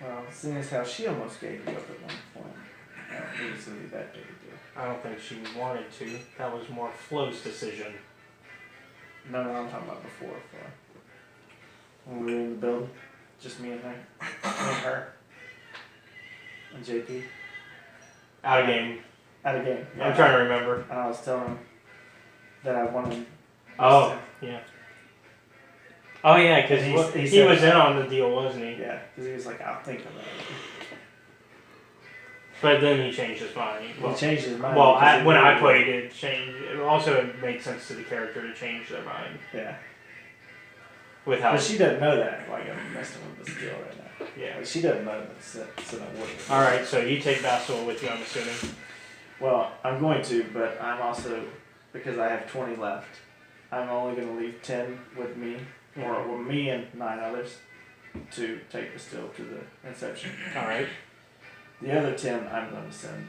Well, seeing as how she almost gave you up at one point, I don't think it's going to be that big a deal. I don't think she wanted to. That was more Flo's decision. No, I'm talking about before. When we were in the building. Just me and her. Me and her. And JP. Out of game. Out of game. Yeah. I'm trying to remember. And I was telling him that I wanted. Oh, yeah. Oh, yeah, because he said- was in on the deal, wasn't he? Yeah, because he was like, I'll think about it. But then he changed his mind. He changed his mind. Well, because he when I really- played it, changed. It also made sense to the character to change their mind. Yeah. With how. But she doesn't know that. Like, I'm messing with this deal right now. Yeah. Like, she doesn't know that. So that wouldn't. Alright, so you take Bastille with you, I'm assuming. Well, I'm going to, but I'm also, because I have 20 left, I'm only going to leave 10 with me, or with me and 9 others, to take the still to the Inception. Alright. The other 10 I'm going to send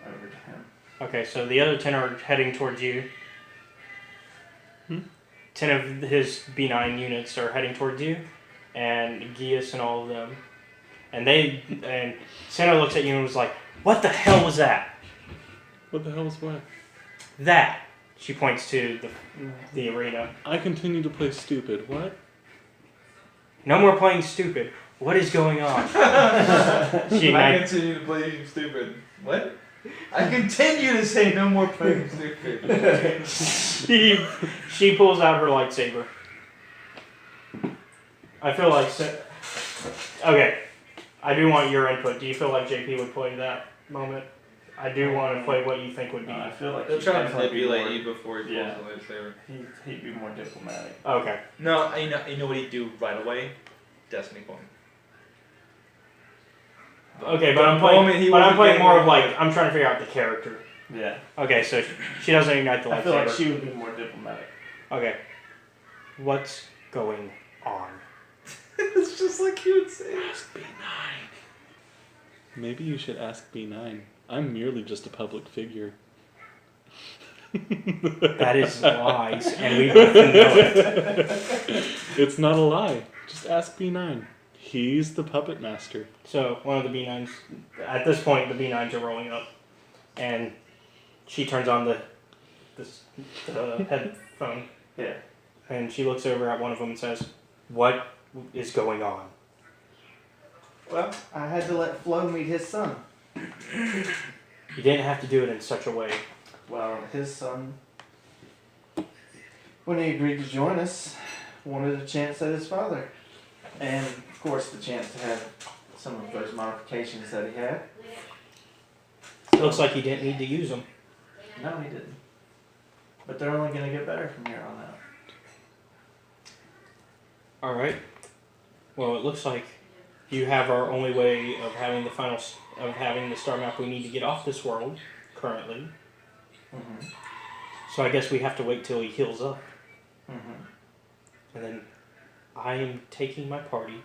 over to him. Okay, so the other 10 are heading towards you. 10 of his B9 units are heading towards you, and Gius and all of them. And Santa looks at you and was like, "What the hell was that?" What the hell is what? That. She points to the arena. I continue to play stupid. What? No more playing stupid. What is going on? She I ignites. continue to play stupid. What? I continue to say no more playing stupid. she pulls out her lightsaber. I feel like. Okay. I do want your input. Do you feel like JP would play that moment? I do want to play what you think would be. I feel like They'll he'd try to definitely be manipulate more- you before he pulls Yeah. the lightsaber. He'd be more diplomatic. Okay. No, you know what he'd do right away? Destiny point. Okay, but I'm The moment playing. he But I'm wasn't playing getting more what of he like wanted. I'm trying to figure out the character. Yeah. Okay, so she doesn't ignite the I feel like lightsaber. she would be more diplomatic. Okay. What's going on? It's just like you would say. Maybe you should ask B9. I'm merely just a public figure. That is lies, and we both know it. It's not a lie. Just ask B9. He's the puppet master. So one of the B9s. At this point, the B9s are rolling up, and she turns on the headphone. Yeah. And she looks over at one of them and says, "What is going on?" Well, I had to let Flo meet his son. You didn't have to do it in such a way. Well, his son, when he agreed to join us, wanted a chance at his father. And, of course, the chance to have some of those modifications that he had. It looks like you didn't need to use them. No, he didn't. But they're only going to get better from here on out. All right. Well, it looks like you have our only way of having the star map we need to get off this world currently. Mm-hmm. So I guess we have to wait till he heals up, Mm-hmm. and then I am taking my party,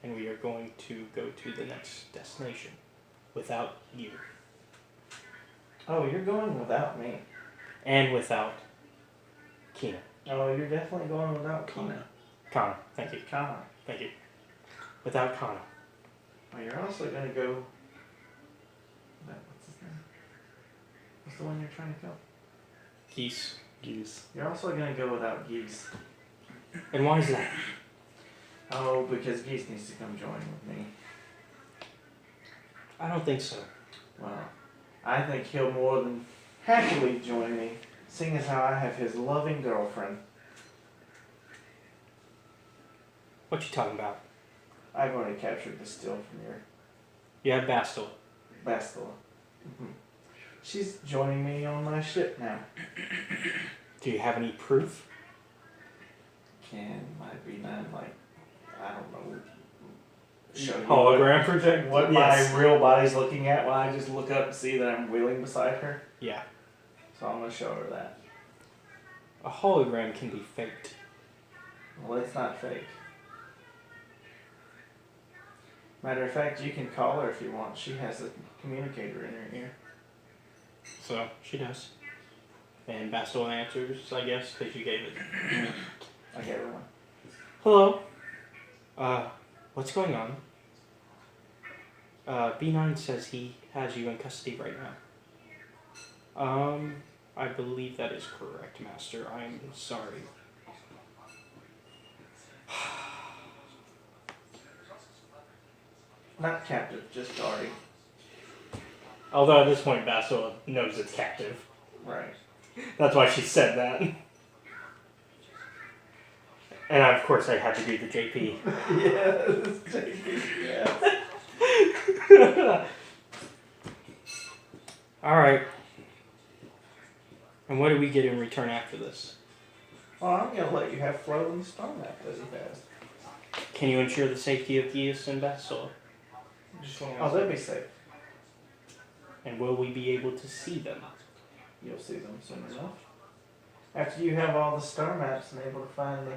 and we are going to go to the next destination without you Oh, you're going without me. and without Kaana. Oh, you're definitely going without Kaana. Kaana, thank you, Kaana. thank you. Without Kaana. Oh, you're also going to go... What's his name? What's the one you're trying to kill? Geese. Geese. You're also going to go without Geese. And why is that? Oh, because Geese needs to come join with me. I don't think so. Well, I think he'll more than happily join me, seeing as how I have his loving girlfriend. What you talking about? I've already captured the still from your You have Bastille. Bastila. She's joining me on my ship now. Do you have any proof? Can my B9, like, I don't know, show you Hologram project? what Yes. my real body's looking at when I just look up and see that I'm wheeling beside her? Yeah. So I'm going to show her that. A hologram can be faked. Well, it's not fake. Matter of fact, you can call her if you want. She has a communicator in her ear. So, she does. And Bastille answers, I guess, because you gave it. I gave her one. Hello. What's going on? B9 says he has you in custody right now. I believe that is correct, Master. I'm sorry. Not captive, just guarding. Although at this point, Bastila knows it's captive. Right. That's why she said that. And of course, I had to do the JP. Yes, JP, yes. Alright. And what do we get in return after this? Well, I'm gonna let you have Flo and Star Map as he has. Can you ensure the safety of Geas and Bastila? Oh, they'll be safe. And will we be able to see them? You'll see them soon enough. After you have all the star maps and able to find the,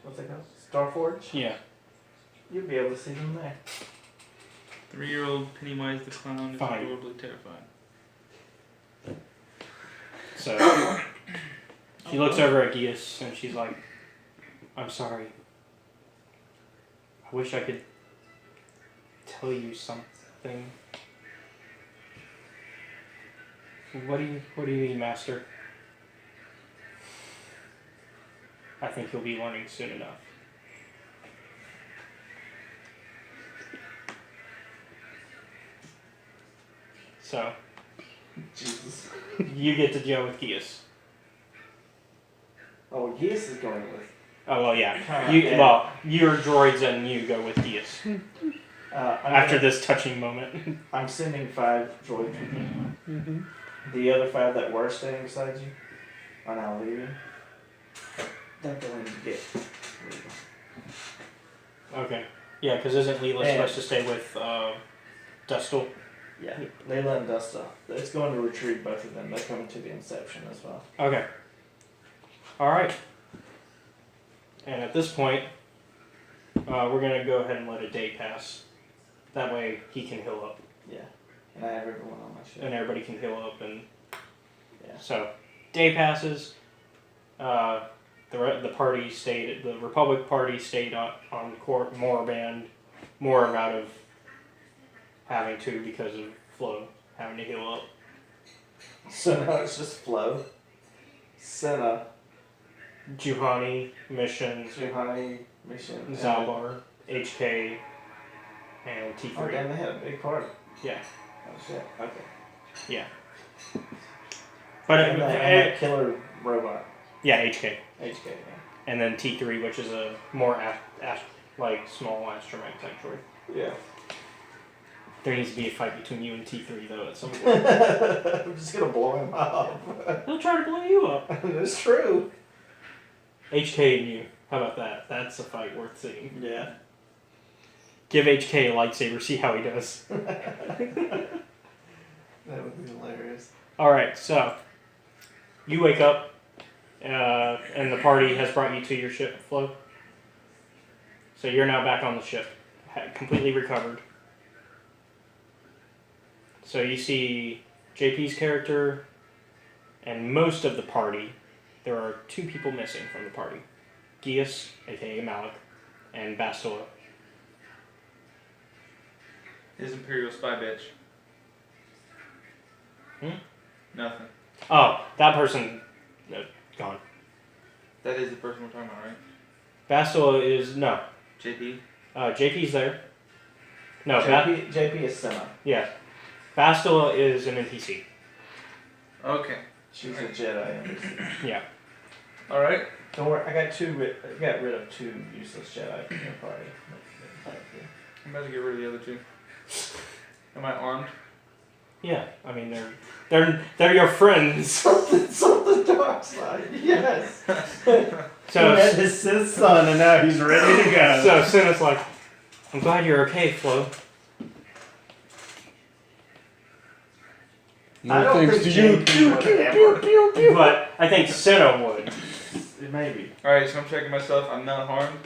what's it called? Starforge? Yeah. You'll be able to see them there. 3-year-old Pennywise the Clown is Fine. adorably terrified. So, she looks over at Geas and she's like, I'm sorry. I wish I could tell you something. What do you mean, Master? I think you'll be learning soon enough. So, Jesus. you get to deal with Geas. Oh, Geas is going with. Oh, well, yeah. Kaana and- Your droids and you go with Geas. After this touching moment. I'm sending 5 droid people. Mm-hmm. The other 5 that were staying beside you are now leaving. They're going to get leaving. Okay. Yeah, because isn't Leela And- supposed to stay with Dustle? Yeah, Layla and Dusta. It's going to retrieve both of them. They're coming to the Inception as well. Okay. Alright. And at this point, we're going to go ahead and let a day pass. That way he can heal up. Yeah, and I have everyone on my ship. And everybody can heal up. And Yeah. so, day passes. The party stayed, the Republic party stayed on court, Moraband, more out of having to because of Flo having to heal up. So now it's just Flo, Senna, Juhani, Mission, Juhani, Mission, and- Zalbar, HK, and T3. Oh damn, they had a big party. Yeah. Oh shit. Okay. Yeah. But And that killer robot, yeah, HK. HK. Yeah. And then T3, which is a more like small astromech type droid. Yeah. There needs to be a fight between you and T3 though at some point. I'm just gonna blow him up. He'll try to blow you up. It's true. HK and you. How about that? That's a fight worth seeing. Yeah. Give HK a lightsaber, see how he does. That would be hilarious. Alright, so you wake up and the party has brought you to your ship, Flo. So you're now back on the ship, completely recovered. So you see JP's character and most of the party. There are 2 people missing from the party. Geas, aka Malak, and Bastila. His Imperial spy bitch. Nothing. Oh, that person, gone. That is the person we're talking about, right? Bastila is, no. JP? JP's there. No, JP is Senna. yeah. Bastila is an NPC. Okay. She's a Jedi. Yeah. Alright. Don't worry, I got rid of 2 useless Jedi from your party. I'm about to get rid of the other 2. Am I armed? Yeah, I mean they're your friends. Something dark side. Yes. So he met his Sith son and now he's ready to go. So Senna's like, I'm glad you're okay, Flo. I don't think JP would ever. But I think Senna would. Maybe. Alright, so I'm checking myself. I'm not harmed.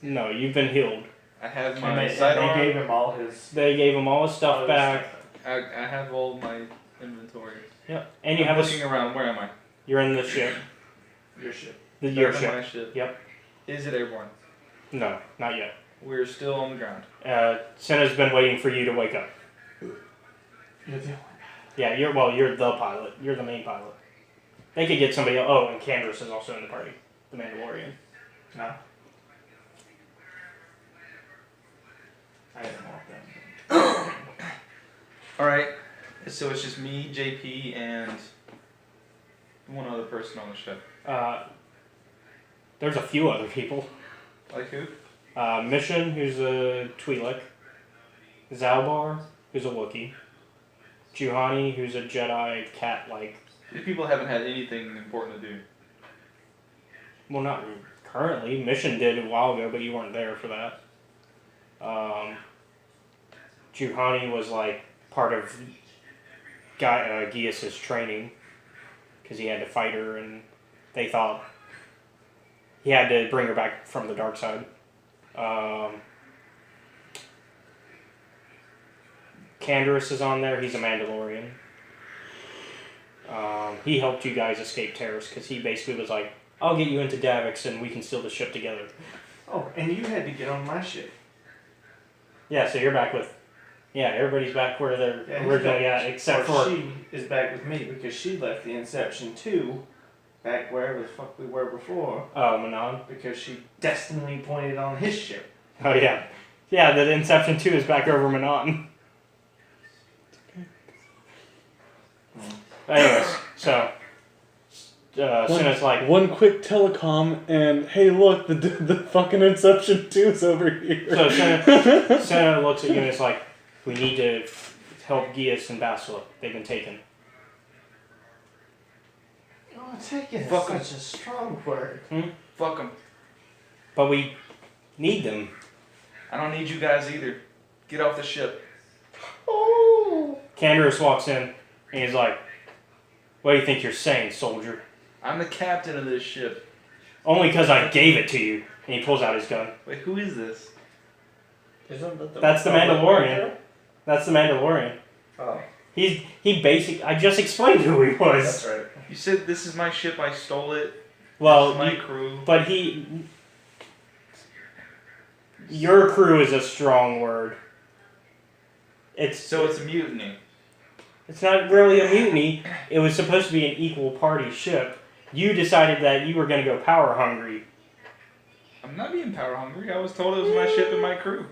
No, you've been healed. I have And my they sidearm. gave him all his. They gave him all his stuff back. I have all my inventory. Yep. And you I'm have looking around. Where am I? You're in the ship. Your ship. Your Back on ship. my ship. Yep. Is it airborne? No, not yet. We're still on the ground. Senna's been waiting for you to wake up. You're the Yeah, you're the pilot. You're the main pilot. They could get somebody else. Oh, and Candace is also in the party. The Mandalorian. No. I didn't want them. Alright, so it's just me, JP, and one other person on the ship. There's a few other people. Like who? Mission, who's a Twi'lek. Zalbar, who's a Wookiee. Juhani, who's a Jedi cat-like. These people haven't had anything important to do. Well, not currently. Mission did a while ago, but you weren't there for that. Juhani was like part of Gias's training because he had to fight her, and they thought he had to bring her back from the dark side. Canderous is on there. He's a Mandalorian. He helped you guys escape terrorists because he basically was like, I'll get you into Davix and we can steal the ship together. Oh, and you had to get on my ship. Yeah, so you're back with... Yeah, everybody's back where they're originally at, except for... She is back with me because she left the Inception 2 back wherever the fuck we were before. Oh, Manaan. Because she destinally pointed on his ship. Oh, yeah. Yeah, the Inception 2 is back over Manaan. Anyways, so... Sinna's like... One quick telecom, and hey, look, the fucking Inception 2 is over here. So Senna looks at you and is like, we need to help Gias and Basila. They've been taken. Oh, taken is Fuck such a strong word. Fuck them. But we need them. I don't need you guys either. Get off the ship. Oh! Canderous walks in and he's like, what do you think you're saying, soldier? I'm the captain of this ship. Only because I gave it to you. And he pulls out his gun. Wait, who is this? That's the Mandalorian. That's the Mandalorian. Oh. He basic. I just explained who he was. That's right. You said this is my ship, I stole it. Well, this is my crew. But your crew is a strong word. It's a mutiny. It's not really a mutiny. It was supposed to be an equal party ship. You decided that you were going to go power hungry. I'm not being power hungry. I was told it was my ship and my crew.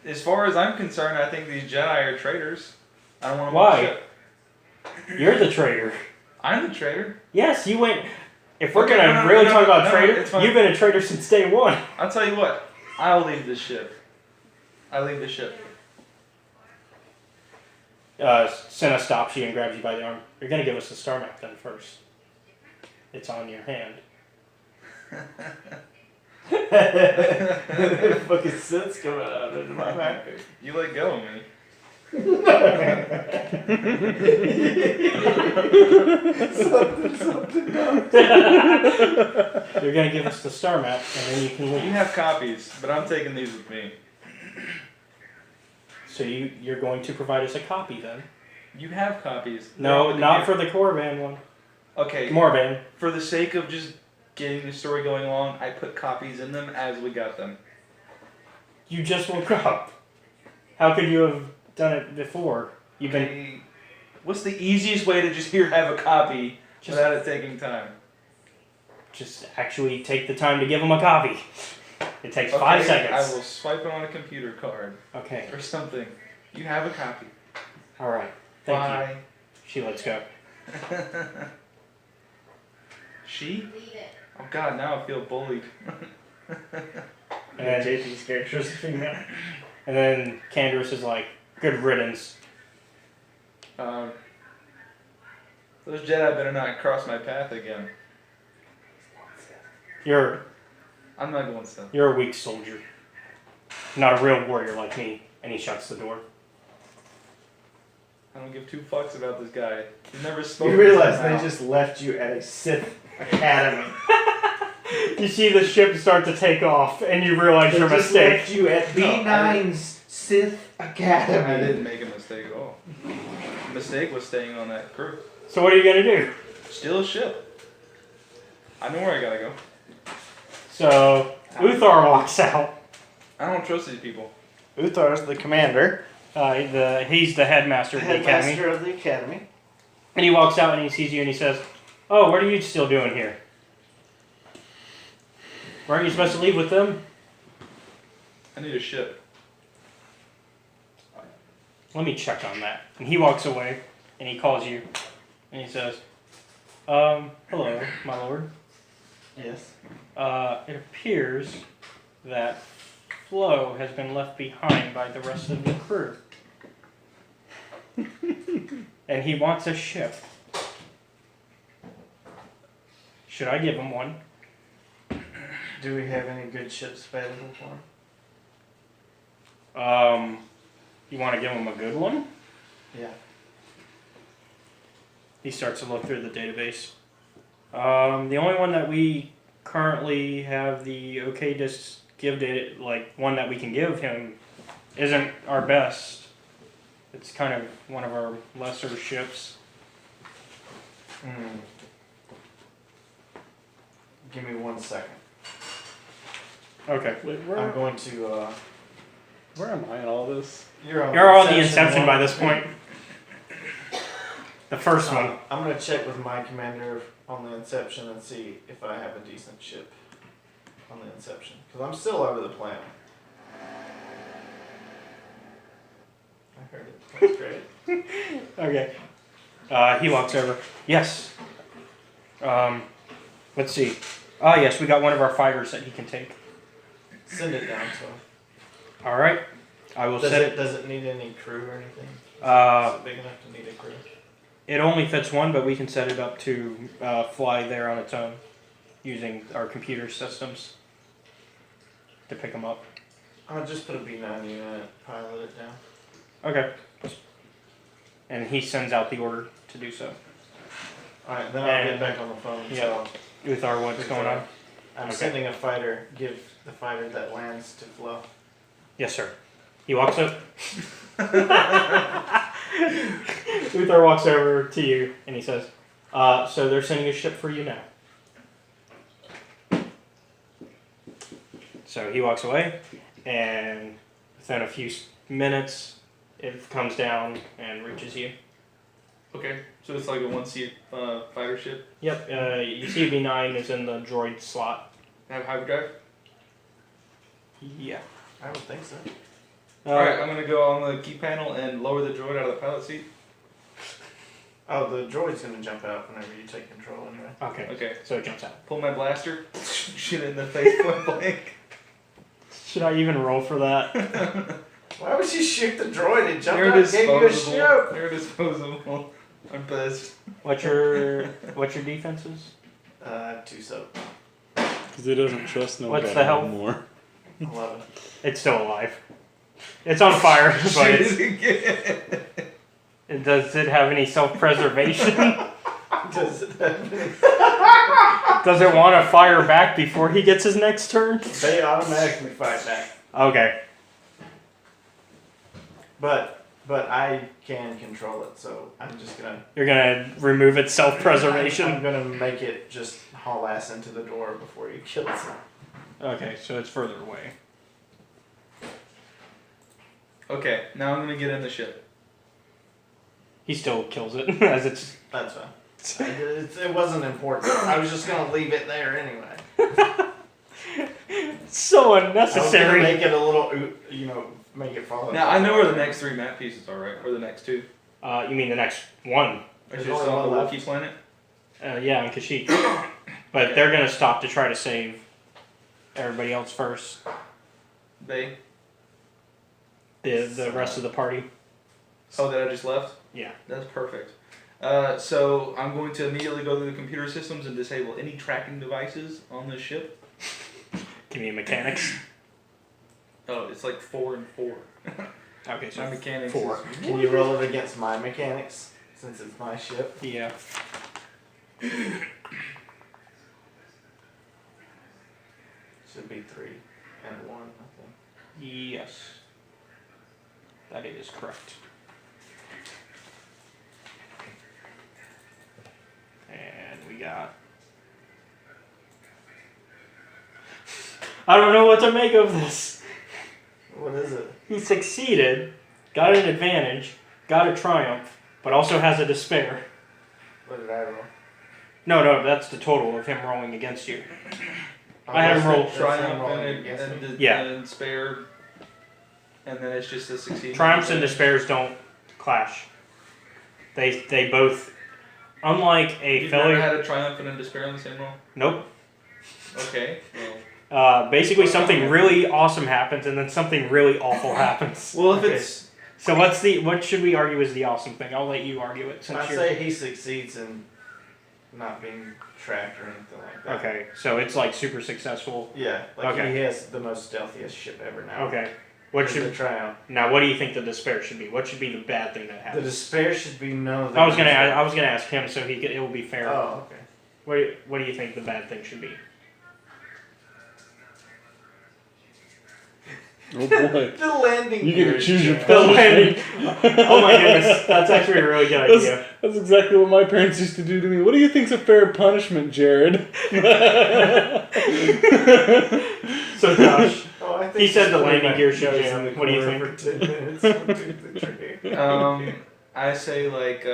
As far as I'm concerned, I think these Jedi are traitors. I don't want them on the ship. You're the traitor. I'm the traitor. Yes, you went... If we're going to really talk about traitor, you've been a traitor since day one. I'll tell you what. I'll leave this ship. I leave the ship. Senna stops you and grabs you by the arm. You're going to give us the star map then first. It's on your hand. Fucking sense coming out of my mouth. You let go of me. something else. You're going to give us the star map and then you can leave. You have copies, but I'm taking these with me. So you're going to provide us a copy then? You have copies. No, not for the Korriban one. Okay. Korriban. For the sake of just getting the story going along, I put copies in them as we got them. You just woke up. How could you have done it before? You've been... What's the easiest way to just have a copy without it taking time? Just actually take the time to give them a copy. It takes 5 seconds. I will swipe it on a computer card. Okay. Or something. You have a copy. Alright. Thank Bye. you. She lets go. She? Oh god, now I feel bullied. And then JP's character is a female. And then Canderous is like, good riddance. Those Jedi better not cross my path again. I'm not going south. You're a weak soldier. Not a real warrior like me. And he shuts the door. I don't give two fucks about this guy. He's never spoken. You realize they just left you at a Sith academy. You see the ship start to take off, and you realize your mistake. They left you at B9's Sith Academy. I didn't make a mistake at all. The mistake was staying on that crew. So what are you gonna do? Steal a ship. I know where I gotta go. So Uthar walks out. I don't trust these people. Uthar's the commander. He's the headmaster of the academy. Headmaster of the academy. And he walks out and he sees you and he says, "Oh, what are you still doing here? Weren't you supposed to leave with them?" I need a ship. Let me check on that. And he walks away, and he calls you, and he says, hello, my lord. Yes. It appears that Flo has been left behind by the rest of the crew. And he wants a ship. Should I give him one? Do we have any good ships available for him? You want to give him a good one? Yeah. He starts to look through the database. The only one that we currently have the okay to give data, like one that we can give him, isn't our best. It's kind of one of our lesser ships. Give me 1 second. Okay. Wait, I'm going to. where am I in all this? You're on the Inception one. by this point. The first one. I'm gonna check with my commander on the Inception and see if I have a decent ship on the Inception, because I'm still over the planet. I heard it. That's great. Okay. He walks over. Yes. Let's see. Yes, we got one of our fighters that he can take. Send it down to him. All right. I will Does set it. Does it need any crew or anything? Is it big enough to need a crew? It only fits one, but we can set it up to fly there on its own using our computer systems to pick them up. I'll just put a B-9 unit, pilot it down. Okay. And he sends out the order to do so. Alright, then I'll get back on the phone. Yeah. So Uthar, what's going on? I'm Okay. sending a fighter. Give the fighter that lands to Flo. Yes, sir. He walks up. Uthar walks over to you and he says, so they're sending a ship for you now. So he walks away, and within a few minutes, it comes down and reaches you. Okay, so it's like a one-seat fighter ship. Yep, you see B9 is in the droid slot. Have hyperdrive. Yeah. I would think so. Alright, I'm gonna go on the key panel and lower the droid out of the pilot seat. Oh, the droid's gonna jump out whenever you take control anyway. Okay. Okay, So it jumps out. pull my blaster, shoot it in the face point blank. Should I even roll for that? Why would you shoot the droid and jump They're out and gave you a disposable. ship? They're disposable. I'm pissed. What's your defenses? 2 so Because he doesn't trust nobody What's the health? anymore. 11. It's still alive. It's on fire, but Shoot it's, it again. does it have any self-preservation? Does it have any? Does it want to fire back before he gets his next turn? They automatically fight back. Okay. But I can control it, so I'm just gonna. You're gonna remove its I'm self-preservation? gonna make it just haul ass into the door before he kills it. Okay, so it's further away. Okay, now I'm gonna get in the ship. He still kills it as it's... That's fine. It wasn't important. I was just gonna leave it there anyway. So I was gonna unnecessary. make it a little, make it fall. Now I know where the next 3 map pieces are, right? Or the next 2. You mean the next one? Which There's is only on the one left. Wookiee planet. Yeah, on Kashyyyk. But they're gonna stop to try to save everybody else first. They. The rest of the party. Oh, that I just left? Yeah. That's perfect. So I'm going to immediately go to the computer systems and disable any tracking devices on this ship. Give me mechanics. Oh, it's like 4 and 4. Okay, so My mechanics 4. is- Can you roll it against my mechanics since it's my ship? Yeah. Should be 3 and 1, I think. Yes. That is correct. And we got... I don't know what to make of this. What is it? He succeeded, got an advantage, got a triumph, but also has a despair. What did I roll? No, that's the total of him rolling against you. I had him roll That's him Triumph rolling and, against me. and Yeah. despair, and then it's just a succeed. Triumphs and despairs don't clash. They both, unlike a You've failure. never had a triumphant and despair on the same roll? Nope. Okay. Well. Basically, something really awesome happens, and then something really awful happens. Well, if Okay. it's So what should we argue is the awesome thing? I'll let you argue it since I you're. say he succeeds in not being tracked or anything like that. Okay, so it's like super successful. Yeah, like Okay. he has the most stealthiest ship ever now. Okay. What Here's the should triumph. now? What do you think the despair should be? What should be the bad thing that The happens? despair should be no. I was gonna ask him so he could. It will be fair. Oh, okay. What do you think the bad thing should be? Oh boy. The landing. You get to gear choose your jam. The landing. Oh my goodness, that's actually a really good idea. That's exactly what my parents used to do to me. What do you think's a fair punishment, Jared? So Josh, Oh, I think he said just the put landing my gear should nose jam. in the What do you corner think? For 10 minutes. One, two, three. I say like fuck,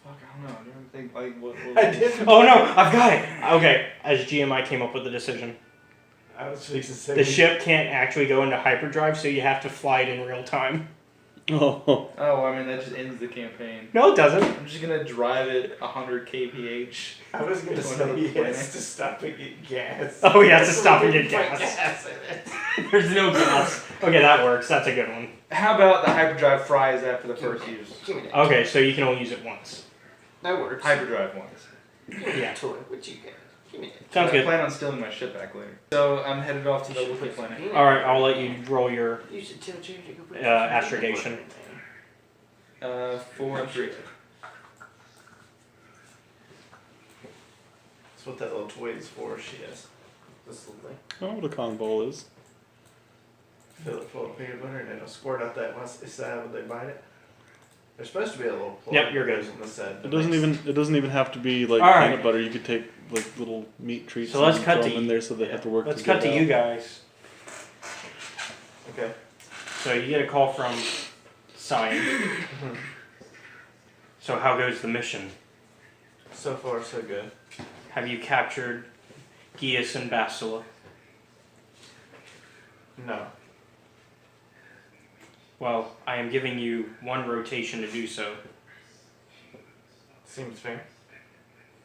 I don't know. I don't think like what I didn't. Oh no, I've got it. Okay, as GM, I came up with the decision. I was fixing to say. The ship can't actually go into hyperdrive, so you have to fly it in real time. Oh. Oh, I mean that just ends the campaign. No, it doesn't. I'm just gonna drive it 100 kph. I was gonna Going say to the he has planet. to stop and get gas. Oh, he has to stop and get Put gas. gas in it. There's no gas. Okay, that works. That's a good one. How about the hyperdrive fries after the first use? Give me that. Okay, so you can only use it once. That works. Hyperdrive once. Give me Yeah. that toy. What you got? Give me that. Sounds I good. plan on stealing my ship back later. So I'm headed off to the Wookiee planet. All right, I'll let you roll your You should tell Jerry to go put astrogation. 4 and 3. That's what that little toy is for. She has this little thing. I know what a Kong bowl is. Fill it full of peanut butter and it'll squirt out that once they decide when they bite it. There's supposed to be a little plug. Yep, you're good. On the side It doesn't even have to be like All right. peanut butter. You could take like little meat treats So let's and cut throw to them in there so they have to work Let's together. cut to you guys. Okay. So you get a call from Sion. So how goes the mission? So far, so good. Have you captured Gius and Basila? No. Well, I am giving you one rotation to do so. Seems fair.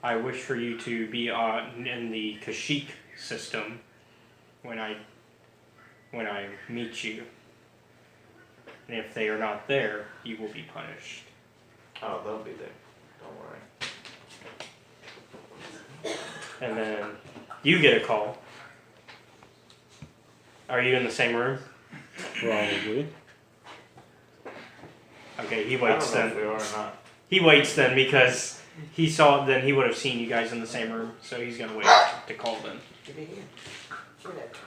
I wish for you to be in the Kashyyyk system when I meet you. And if they are not there, you will be punished. Oh, they'll be there. Don't worry. And then you get a call. Are you in the same room? Probably. Okay, he I waits don't know then. if we are or not. He waits then because he saw then he would have seen you guys in the same room, so he's gonna wait to call then. Give me here. Give me that toy.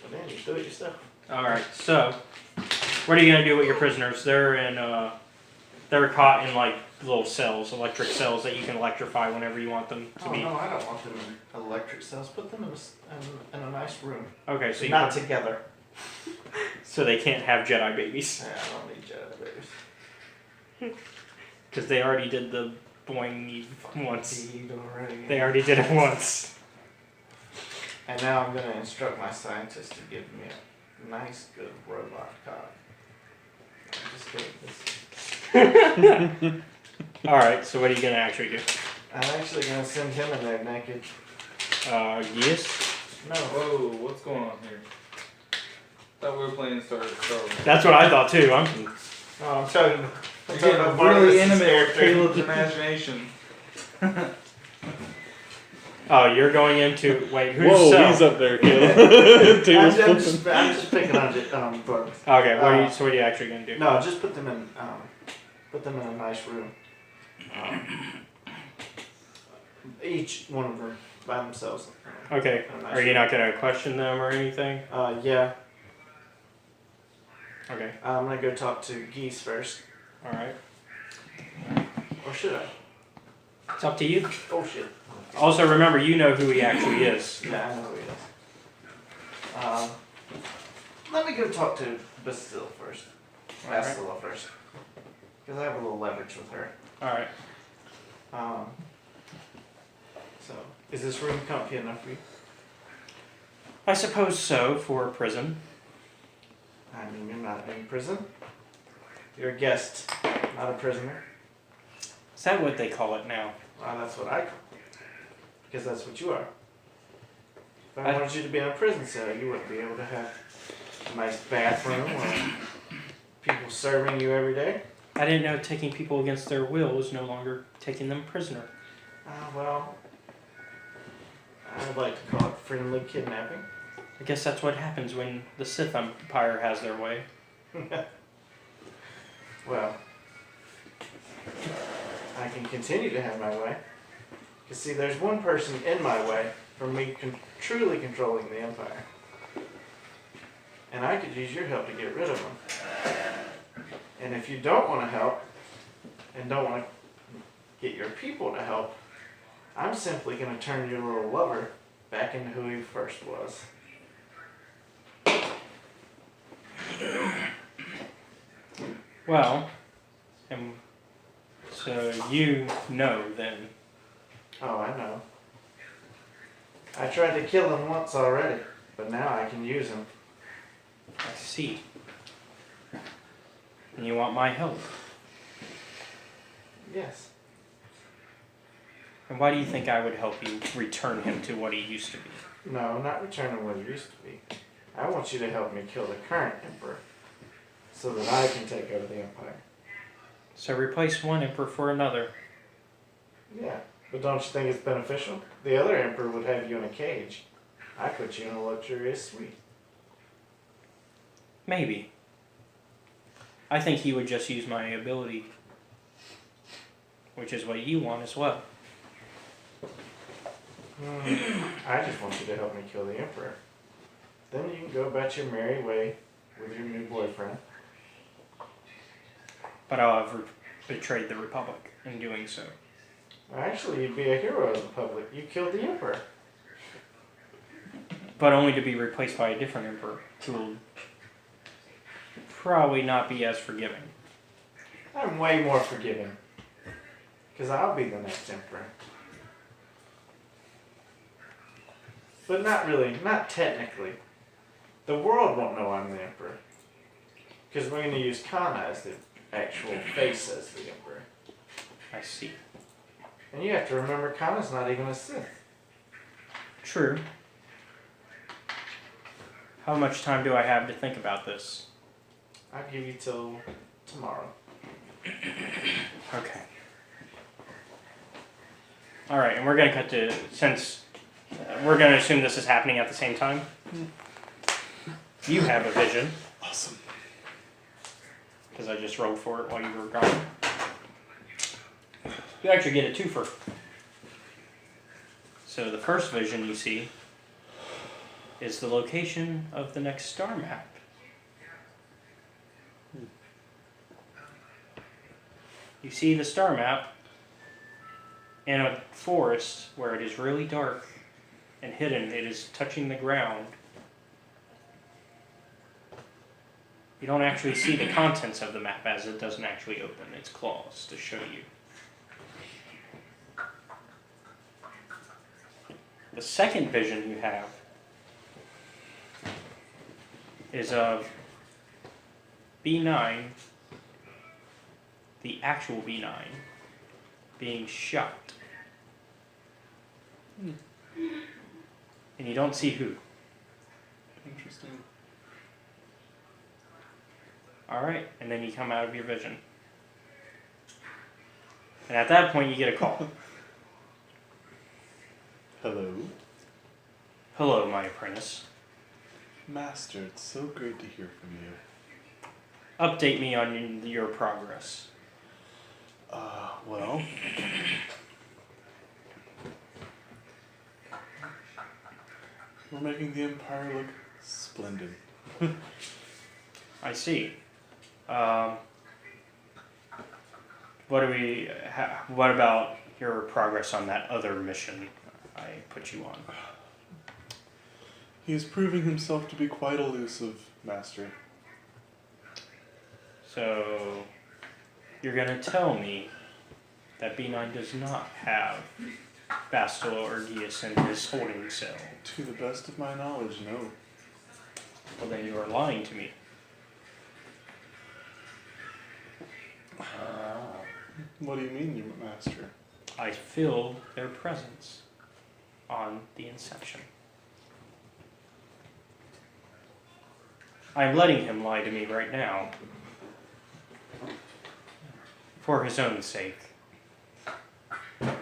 Well, then you do it yourself. Alright, so what are you gonna do with your prisoners? They're caught in like little cells, electric cells that you can electrify whenever you want them to Oh be. no, I don't want them in electric cells. Put them in a nice room. Okay, so you Not together. so they can't have Jedi babies. Yeah, I don't need Jedi babies. Because they already did the boing once. Already. They already did it once. And now I'm gonna instruct my scientists to give me a nice, good robot cop. I'm just kidding. Alright, so what are you gonna actually do? I'm actually gonna send him in there naked. Yes? No. Whoa, what's going on here? Thought we were playing Star Wars. That's what I thought too. No, I'm talking. You're getting really intimate with Caleb's imagination. Oh, you're going into wait, who's Whoa, cell? he's up there, Caleb. I'm Tables flipping. just picking on both. Okay, what are you actually gonna do? No, just put them in a nice room. Each one of them by themselves. Okay. In a nice Are you room. not gonna question them or anything? Yeah. Okay. I'm gonna go talk to Geese first. Alright. Or should I? It's up to you. Oh shit. Also remember you know who he actually is. Yeah, I know who he is. Let me go talk to Bastille first. Bastille first. Because I have a little leverage with her. Alright. So, is this room comfy enough for you? I suppose so for a prison. I mean, you're not in prison. You're a guest, not a prisoner. Is that what they call it now? Well, that's what I call it. Because that's what you are. If I wanted you to be in a prison cell, you wouldn't be able to have a nice bathroom or people serving you every day. I didn't know taking people against their will was no longer taking them prisoner. Well, I'd like to call it friendly kidnapping. I guess that's what happens when the Sith Empire has their way. Well, I can continue to have my way. Because see, there's one person in my way from me truly controlling the Empire. And I could use your help to get rid of them. And if you don't want to help, and don't want to get your people to help, I'm simply going to turn your little lover back into who he first was. Well, and so you know then. Oh, I know. I tried to kill him once already, but now I can use him. I see. And you want my help? Yes. And why do you think I would help you return him to what he used to be? No, not return him what he used to be. I want you to help me kill the current emperor, so that I can take over the Empire. So replace one emperor for another. Yeah, but don't you think it's beneficial? The other emperor would have you in a cage. I put you in a luxurious suite. Maybe. I think he would just use my ability, which is what you want as well. I just want you to help me kill the emperor. Then you can go about your merry way with your new boyfriend. But I'll have betrayed the Republic in doing so. Actually, you'd be a hero of the public. You killed the emperor. But only to be replaced by a different emperor who will probably not be as forgiving. I'm way more forgiving. Because I'll be the next emperor. But not really, not technically. The world won't know I'm the emperor. Because we're going to use Kaana as the actual face as the emperor. I see. And you have to remember, Kaana's not even a Sith. True. How much time do I have to think about this? I'll give you till tomorrow. Okay. Alright, and we're going to cut to, since we're going to assume this is happening at the same time. You have a vision. Awesome. Because I just rolled for it while you were gone. You actually get a twofer. So the first vision you see is the location of the next star map. You see the star map in a forest where it is really dark and hidden. It is touching the ground. You don't actually see the contents of the map as it doesn't actually open its claws to show you. The second vision you have is of B9, the actual B9, being shot. And you don't see who. Interesting. Alright, and then you come out of your vision. And at that point you get a call. Hello. Hello, my apprentice. Master, it's so great to hear from you. Update me on your progress. Well... We're making the Empire look splendid. I see. What about your progress on that other mission I put you on? He is proving himself to be quite elusive, Master. So, you're gonna tell me that B9 does not have Bastil Orgius in his holding cell? To the best of my knowledge, no. Well, then you are lying to me. What do you mean, you master? I feel their presence on the Inception. I'm letting him lie to me right now. For his own sake. I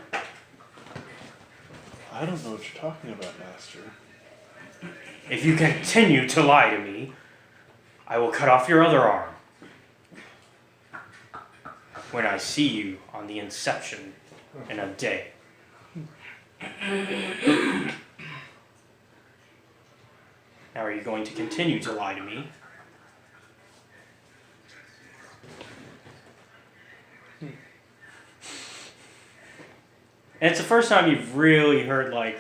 don't know what you're talking about, master. If you continue to lie to me, I will cut off your other arm. When I see you on the Inception in a day. Now are you going to continue to lie to me? And it's the first time you've really heard, like,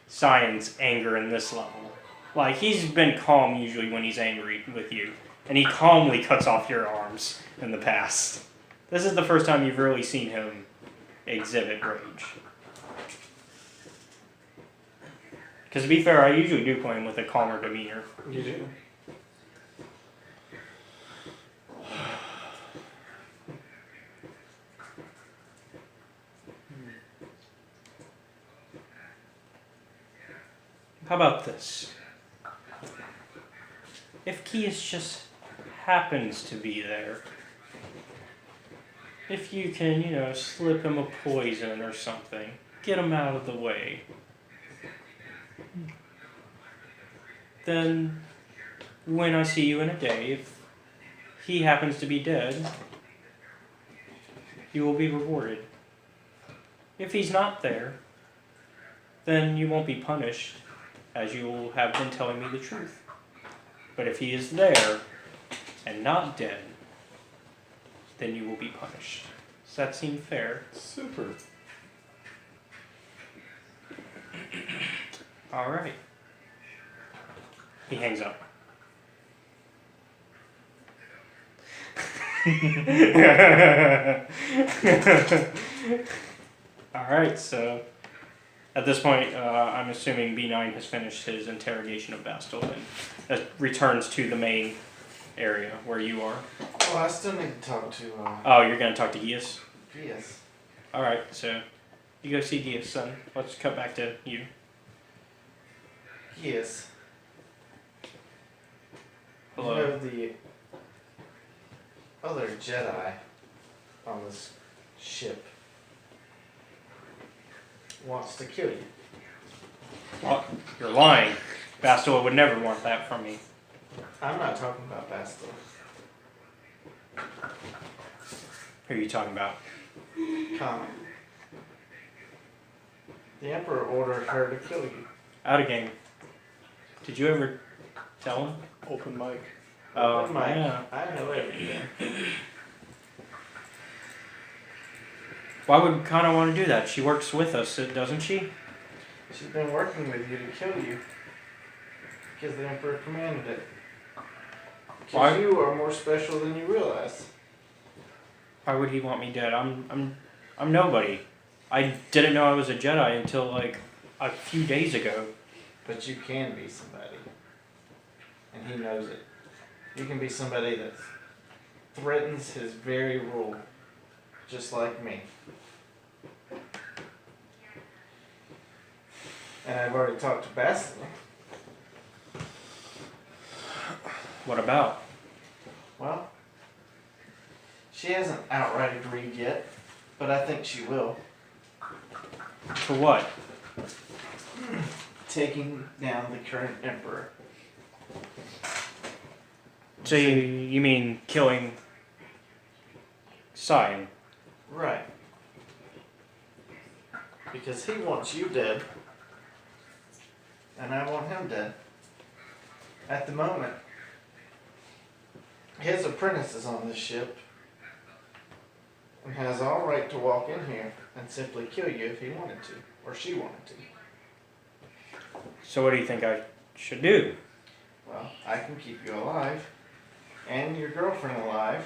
Sion's anger in this level. Like, he's been calm usually when he's angry with you. And he calmly cuts off your arms in the past. This is the first time you've really seen him exhibit rage. Because to be fair, I usually do play him with a calmer demeanor. You do? How about this? If Kias just happens to be there, if you can, slip him a poison or something, get him out of the way, then when I see you in a day, if he happens to be dead, you will be rewarded. If he's not there, then you won't be punished, as you will have been telling me the truth. But if he is there and not dead, then you will be punished. Does that seem fair? Super. All right. He hangs up. All right, so at this point, I'm assuming B9 has finished his interrogation of Bastille and returns to the main area where you are. Oh, I still need to talk to. Oh, you're going to talk to Gias? Yes. All right, so you go see Gias, then. Let's cut back to you. Yes. Hello. You know the other Jedi on this ship wants to kill you. Well, you're lying. Bastille would never want that from me. I'm not talking about Bastille. Who are you talking about? Kaana. The Emperor ordered her to kill you. Out of game. Did you ever tell him? Open mic. Oh, Mike, yeah. I know everything. Why would Kaana want to do that? She works with us, doesn't she? She's been working with you to kill you. Because the Emperor commanded it. Why? Because you are more special than you realize. Why would he want me dead? I'm nobody. I didn't know I was a Jedi until like a few days ago. But you can be somebody. And he knows it. You can be somebody that threatens his very rule. Just like me. And I've already talked to Bastille. What about? Well, she hasn't outright agreed yet, but I think she will. For what? Taking down the current emperor. So you mean killing Sion? Right. Because he wants you dead, and I want him dead. At the moment, his apprentice is on this ship and has all right to walk in here and simply kill you if he wanted to, or she wanted to. So what do you think I should do? Well, I can keep you alive, and your girlfriend alive,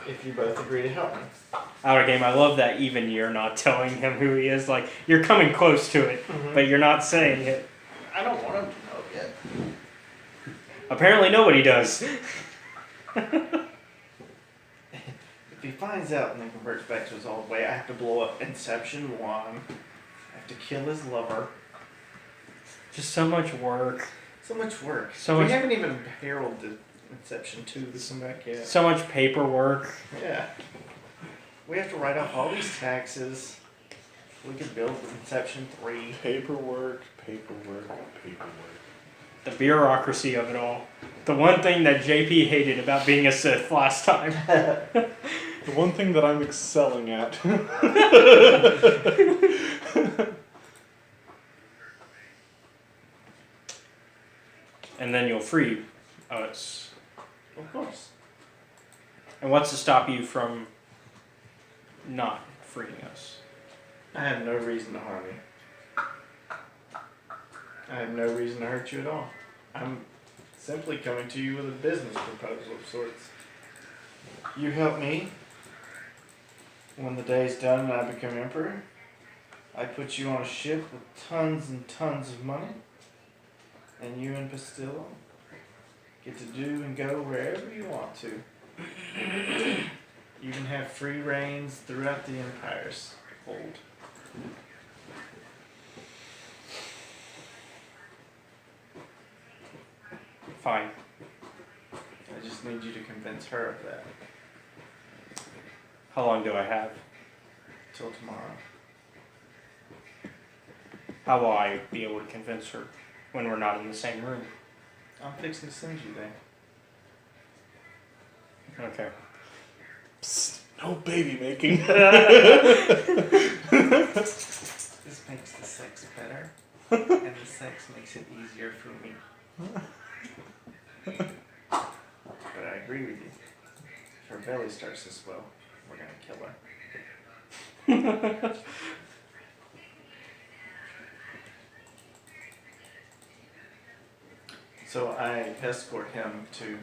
if you both agree to help me. Out of game, I love that even you're not telling him who he is. Like, you're coming close to it, but you're not saying it. I don't want him to know yet. Apparently nobody does. If he finds out and then converts back to his old way, I have to blow up Inception 1. I have to kill his lover. Just so much work. So much work. So we much, haven't even heralded Inception 2 to come back yet. so much paperwork. Yeah. We have to write off all these taxes. We could build Inception 3. Paperwork. The bureaucracy of it all. The one thing that JP hated about being a Sith last time. The one thing that I'm excelling at. And then you'll free us. Of course. And what's to stop you from not freeing us? I have no reason to harm you. I have no reason to hurt you at all. I'm simply coming to you with a business proposal of sorts. You help me. When the day's done and I become emperor, I put you on a ship with tons and tons of money. And you and Pastillo get to do and go wherever you want to. You can have free reigns throughout the Empire's hold. Fine. I just need you to convince her of that. How long do I have? Till tomorrow. How will I be able to convince her when we're not in the same room? I'm fixing to send you there. Okay. Psst, no baby making. This makes the sex better, and the sex makes it easier for me. But I agree with you. If her belly starts to swell, we're gonna kill her. So I escort him to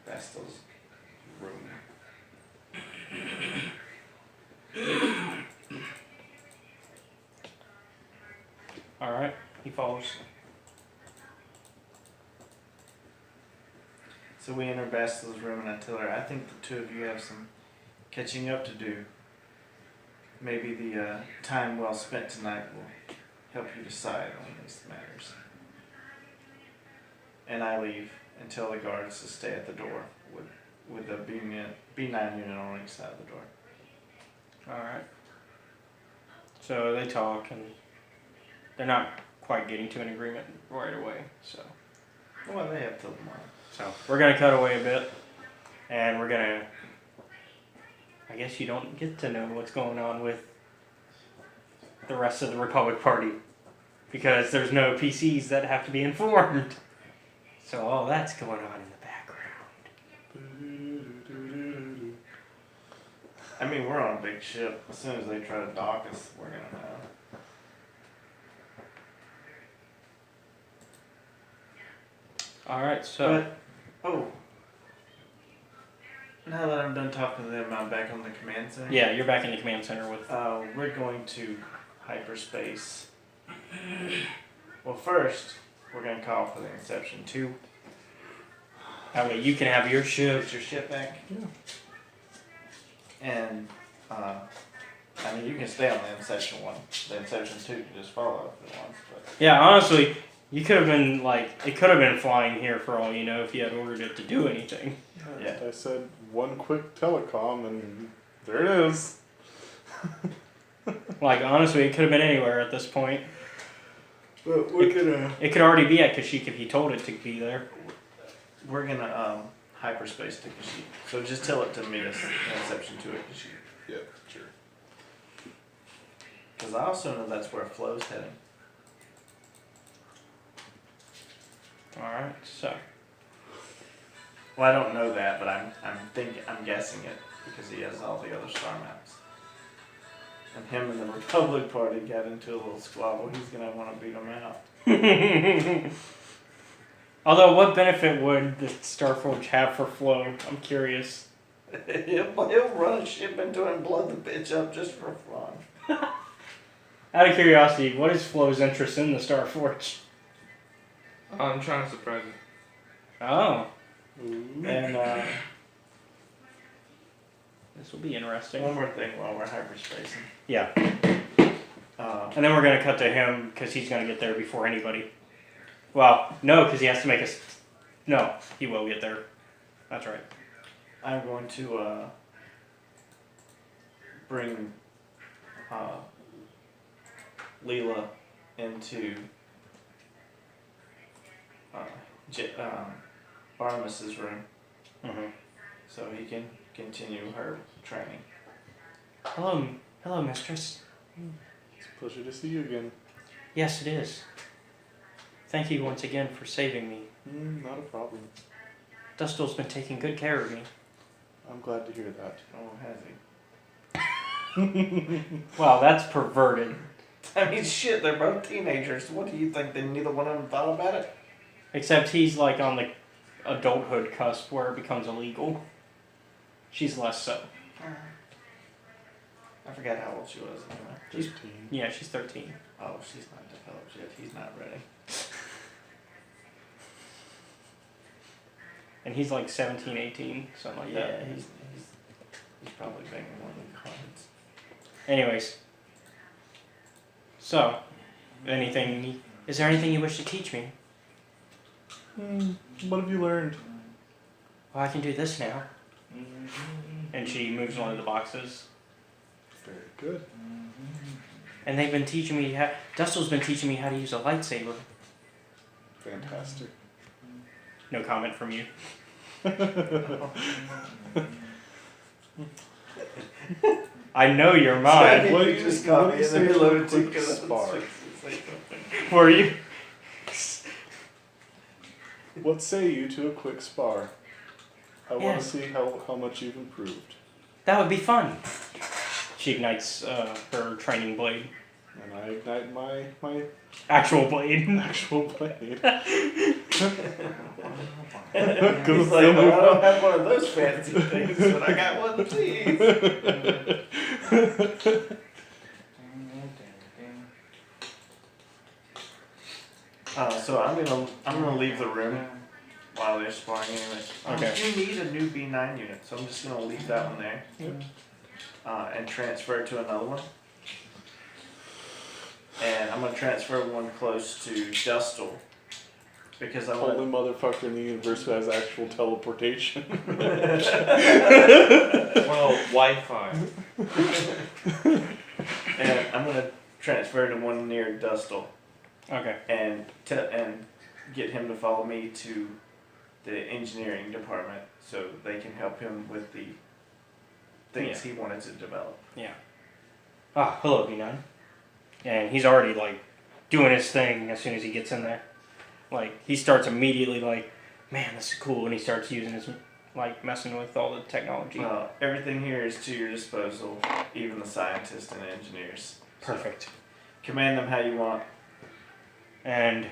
Vestal's room. Alright, he follows. So we enter Vestal's room and I tell her, I think the two of you have some catching up to do. Maybe the time well spent tonight will help you decide on these matters. And I leave and tell the guards to stay at the door with the B9 unit on each side of the door. Alright. So they talk and they're not quite getting to an agreement right away, so. Well, they have till tomorrow. So we're gonna cut away a bit and we're gonna, I guess you don't get to know what's going on with the rest of the Republic Party because there's no PCs that have to be informed. So all that's going on in the background. I mean, we're on a big ship. As soon as they try to dock us, we're gonna know. Alright, so. But, now that I'm done talking to them, I'm back on the command center. Yeah, you're back in the command center with. We're going to hyperspace. Well, first, we're going to call for the Inception 2. That way you can have your ship. Get your ship back. Yeah. And, I mean, you can stay on the Inception 1. The Inception 2 can just follow if it wants. But Yeah, honestly, you could have been it could have been flying here for all you know if you had ordered it to do anything. Yeah. I said one quick telecom and there it is. Honestly, it could have been anywhere at this point. But we're gonna... It could already be at Kashyyyk if you told it to be there. We're gonna, hyperspace to Kashyyyk. So just tell it to meet us in Inception 2 at Kashyyyk. Yeah, sure. Because I also know that's where Flo's heading. Alright, so. Well, I don't know that, but I'm guessing it because he has all the other star maps. And him and the Republic Party got into a little squabble. He's gonna want to beat him out. Although, what benefit would the Starforge have for Flo? I'm curious. He'll run a ship into it and blow the bitch up just for fun. Out of curiosity, what is Flo's interest in the Starforge? I'm trying to surprise it. Oh. And will be interesting. One more thing while we're hyperspacing. Yeah. And then we're going to cut to him because he's going to get there before anybody. Well, no, because he has to make us... No, he will get there. That's right. I'm going to bring Leela into Barnabas's room Mm-hmm. so he can continue her training. Hello, mistress. It's a pleasure to see you again. Yes, it is. Thank you once again for saving me. Not a problem. Dustel's been taking good care of me. I'm glad to hear that. Oh, has he? Wow, that's perverted. I mean, shit, they're both teenagers. What do you think? Neither one of them thought about it? Except he's like on the adulthood cusp where it becomes illegal. She's less so. I forgot how old she was. She's 13. Oh, she's not developed yet. He's not ready. And he's like 17, 18, something like that. Yeah, he's probably banging one of the cards. Anyways. So, is there anything you wish to teach me? What have you learned? Well, I can do this now. And she moves one of the boxes. Very good. And they've been teaching me Dustel's been teaching me how to use a lightsaber. Fantastic. No comment from you. I know you're mine. What you just got me in the middle of a quick spar. Were you? What say you to a quick spar? I want to Yes. see how much you've improved. That would be fun. She ignites her training blade. And I ignite my Actual blade. actual blade. He's like, well, I don't have one of those fancy things, but I got one of these. So I'm gonna leave the room while they're sparring anyway. Okay. You need a new B9 unit, so I'm just gonna leave that one there. And transfer it to another one. And I'm gonna transfer one close to Dustel. Because I want Only motherfucker in the universe who has actual teleportation. Well, Wi-Fi. and I'm gonna transfer to one near Dustel. Okay. And get him to follow me to the engineering department so they can help him with the things he wanted to develop. Yeah. Ah, hello, B9. And he's already like doing his thing as soon as he gets in there. Like he starts immediately like, man, this is cool, and he starts using his like messing with all the technology. Everything here is to your disposal, even the scientists and engineers. Perfect. So, command them how you want. And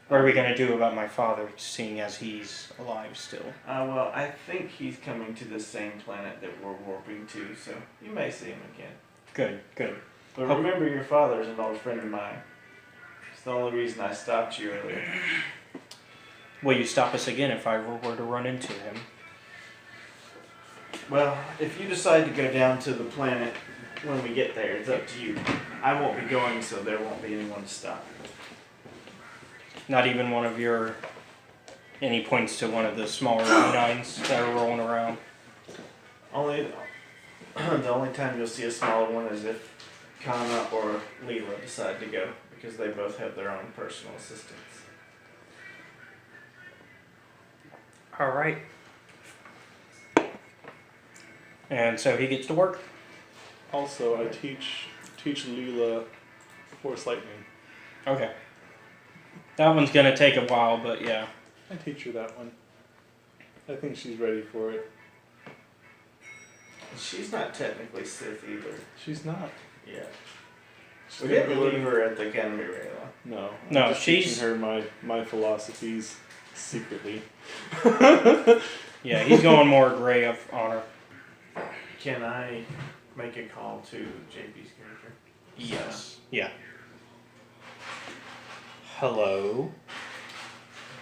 what are we gonna do about my father, seeing as he's alive still? Well, I think he's coming to the same planet that we're warping to, so you may see him again. Good, good. But remember, your father's an old friend of mine. It's the only reason I stopped you earlier. Will you stop us again if I were to run into him? Well, if you decide to go down to the planet when we get there, it's up to you. I won't be going, so there won't be anyone to stop. Not even one of your... Any points to one of the smaller B9s that are rolling around? The only time you'll see a smaller one is if Kaana or Leela decide to go, because they both have their own personal assistants. Alright. And so he gets to work? Also, I teach Leela Force Lightning. Okay. That one's gonna take a while, but yeah. I teach her that one. I think she's ready for it. She's not technically Sith either. She's not. Yeah. We didn't leave her at the Academy, Rayla. No. No, I'm just she's... teaching her my philosophies secretly. Yeah, he's going more gray up on her. Can I make a call to JP's character? Yes. Yeah. Hello?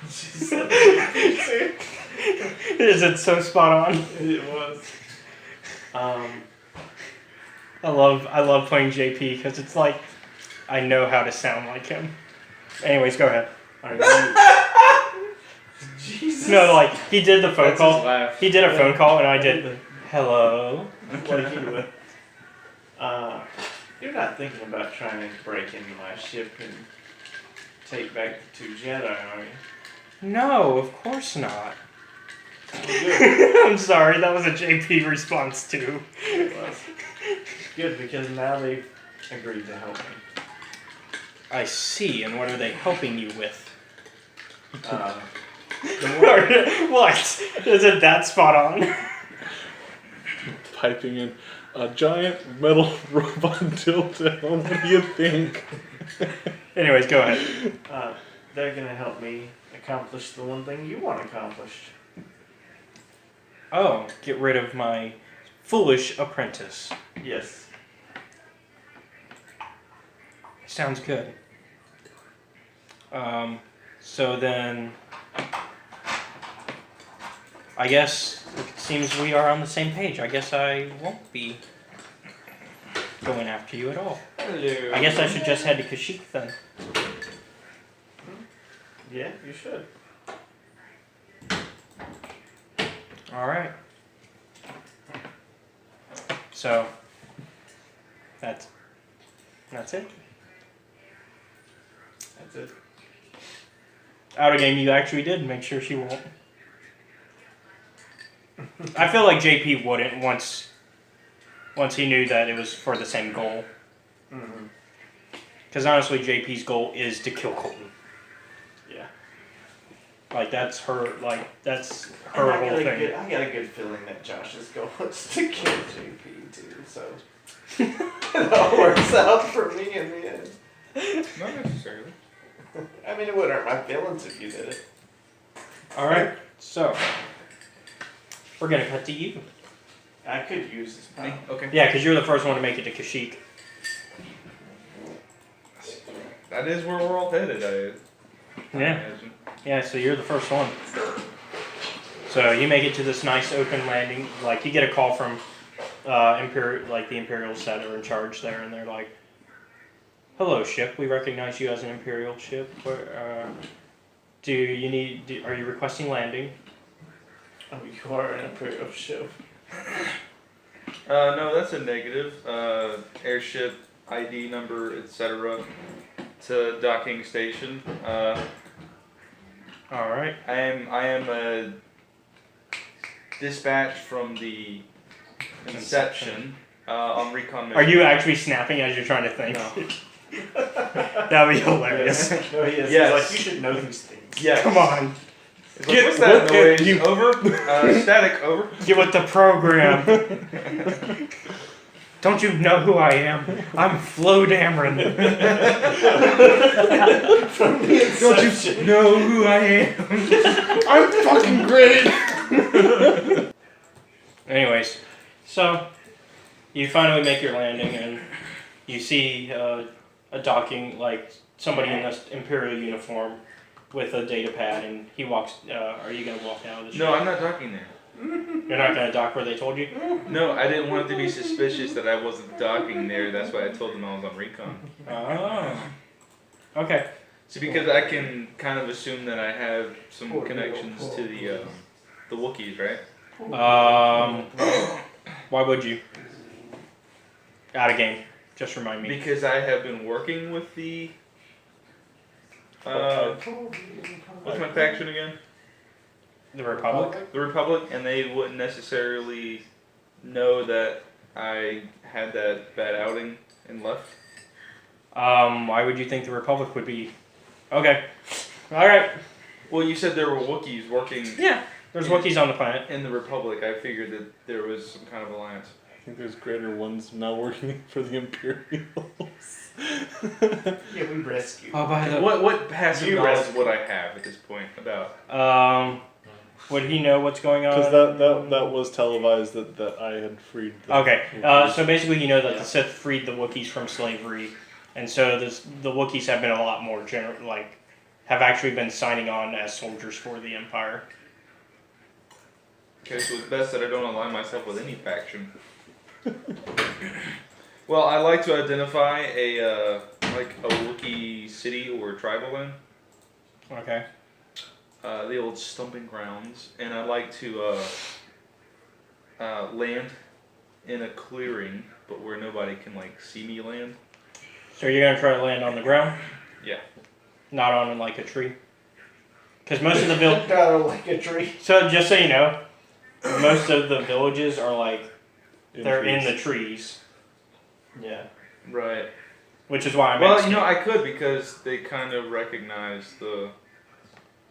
She said Is it so spot on? it was. I love playing JP because it's like I know how to sound like him. Anyways, go ahead. Jesus. No, like he did the phone That's call. his laugh. He did a phone call, and I did hello. What he would. You're not thinking about trying to break into my ship and take back the 2 Jedi, are you? No, of course not. Good. I'm sorry, that was a JP response too. Well, good, because now they've agreed to help me. I see, and what are they helping you with? What? Isn't that spot on? Piping in a giant metal robot dildo. What do you think? Anyways, go ahead. They're gonna help me accomplish the one thing you want accomplished. Oh, get rid of my foolish apprentice. Yes. Sounds good. So then, I guess it seems we are on the same page. I guess I won't be going after you at all. Hello. I guess I should just head to Kashyyyk then. Yeah, you should. Alright. So, that's it. That's it. Out of game, you actually did make sure she won't. I feel like JP wouldn't once he knew that it was for the same goal. Because honestly, JP's goal is to kill Colton. Yeah. Like that's her whole And thing. I got a good feeling that Josh's goal was to kill JP too, so it all works out for me in the end. Not necessarily. I mean, it wouldn't hurt my feelings if you did it. Alright, so we're gonna cut to you. I could use this Me? power. Okay. Yeah, because you're the first one to make it to Kashyyyk. That is where we're all headed, I Yeah. imagine. Yeah, so you're the first one. So you make it to this nice open landing. Like you get a call from the Imperials that are in charge there, and they're like, "Hello, ship. We recognize you as an Imperial ship. Are you requesting landing?" Oh, you are an Imperial ship. No, that's a negative. Airship ID number, etc. to docking station. All right. I am a dispatch from the Inception on recon mission. Are you actually snapping as you're trying to think? No. That'd be hilarious. No, he is. Yes. He's like, you should know these things. Yes. Come on, It's like, what's that noise? Over. Static. Over. get with the program. Don't you know who I am? I'm Flo Dameron. From the Inception. Don't you know who I am? I'm fucking great! Anyways, so you finally make your landing and you see a docking, like somebody in this Imperial uniform with a data pad, and he walks. Are you gonna walk out of the ship? No, I'm not docking there. You're not gonna dock where they told you? No, I didn't want it to be suspicious that I wasn't docking there. That's why I told them I was on recon. Oh. Okay. See, because I can kind of assume that I have some connections to the Wookiees, right? Why would you? Out of game. Just remind me. Because I have been working with the what's my faction again? The Republic? The Republic, and they wouldn't necessarily know that I had that bad outing and left. Why would you think the Republic would be? Okay. Alright. Well, you said there were Wookiees working Yeah. There's Wookiees on the planet. in the Republic. I figured that there was some kind of alliance. I think there's greater ones now working for the Imperials. Yeah, we rescued. Oh, by the What passive You knowledge rescued. would I have at this point about? Would he know what's going on? Because that was televised that I had freed the Okay, Wookiees. so basically you know that Yeah. the Sith freed the Wookiees from slavery, and so the Wookiees have been a lot more have actually been signing on as soldiers for the Empire. Okay, so it's best that I don't align myself with any faction. Well, I like to identify a Wookiee city or tribal land. Okay. The old stomping grounds, and I like to land in a clearing, but where nobody can like see me land. So you're gonna try to land on the ground? Yeah. Not on like a tree? Because most of the village. Like a tree. So just so you know, most of the villages are like they're trees. in the trees, Yeah. Right. which is why I'm. Well, asking. you know, I could because they kind of recognize the.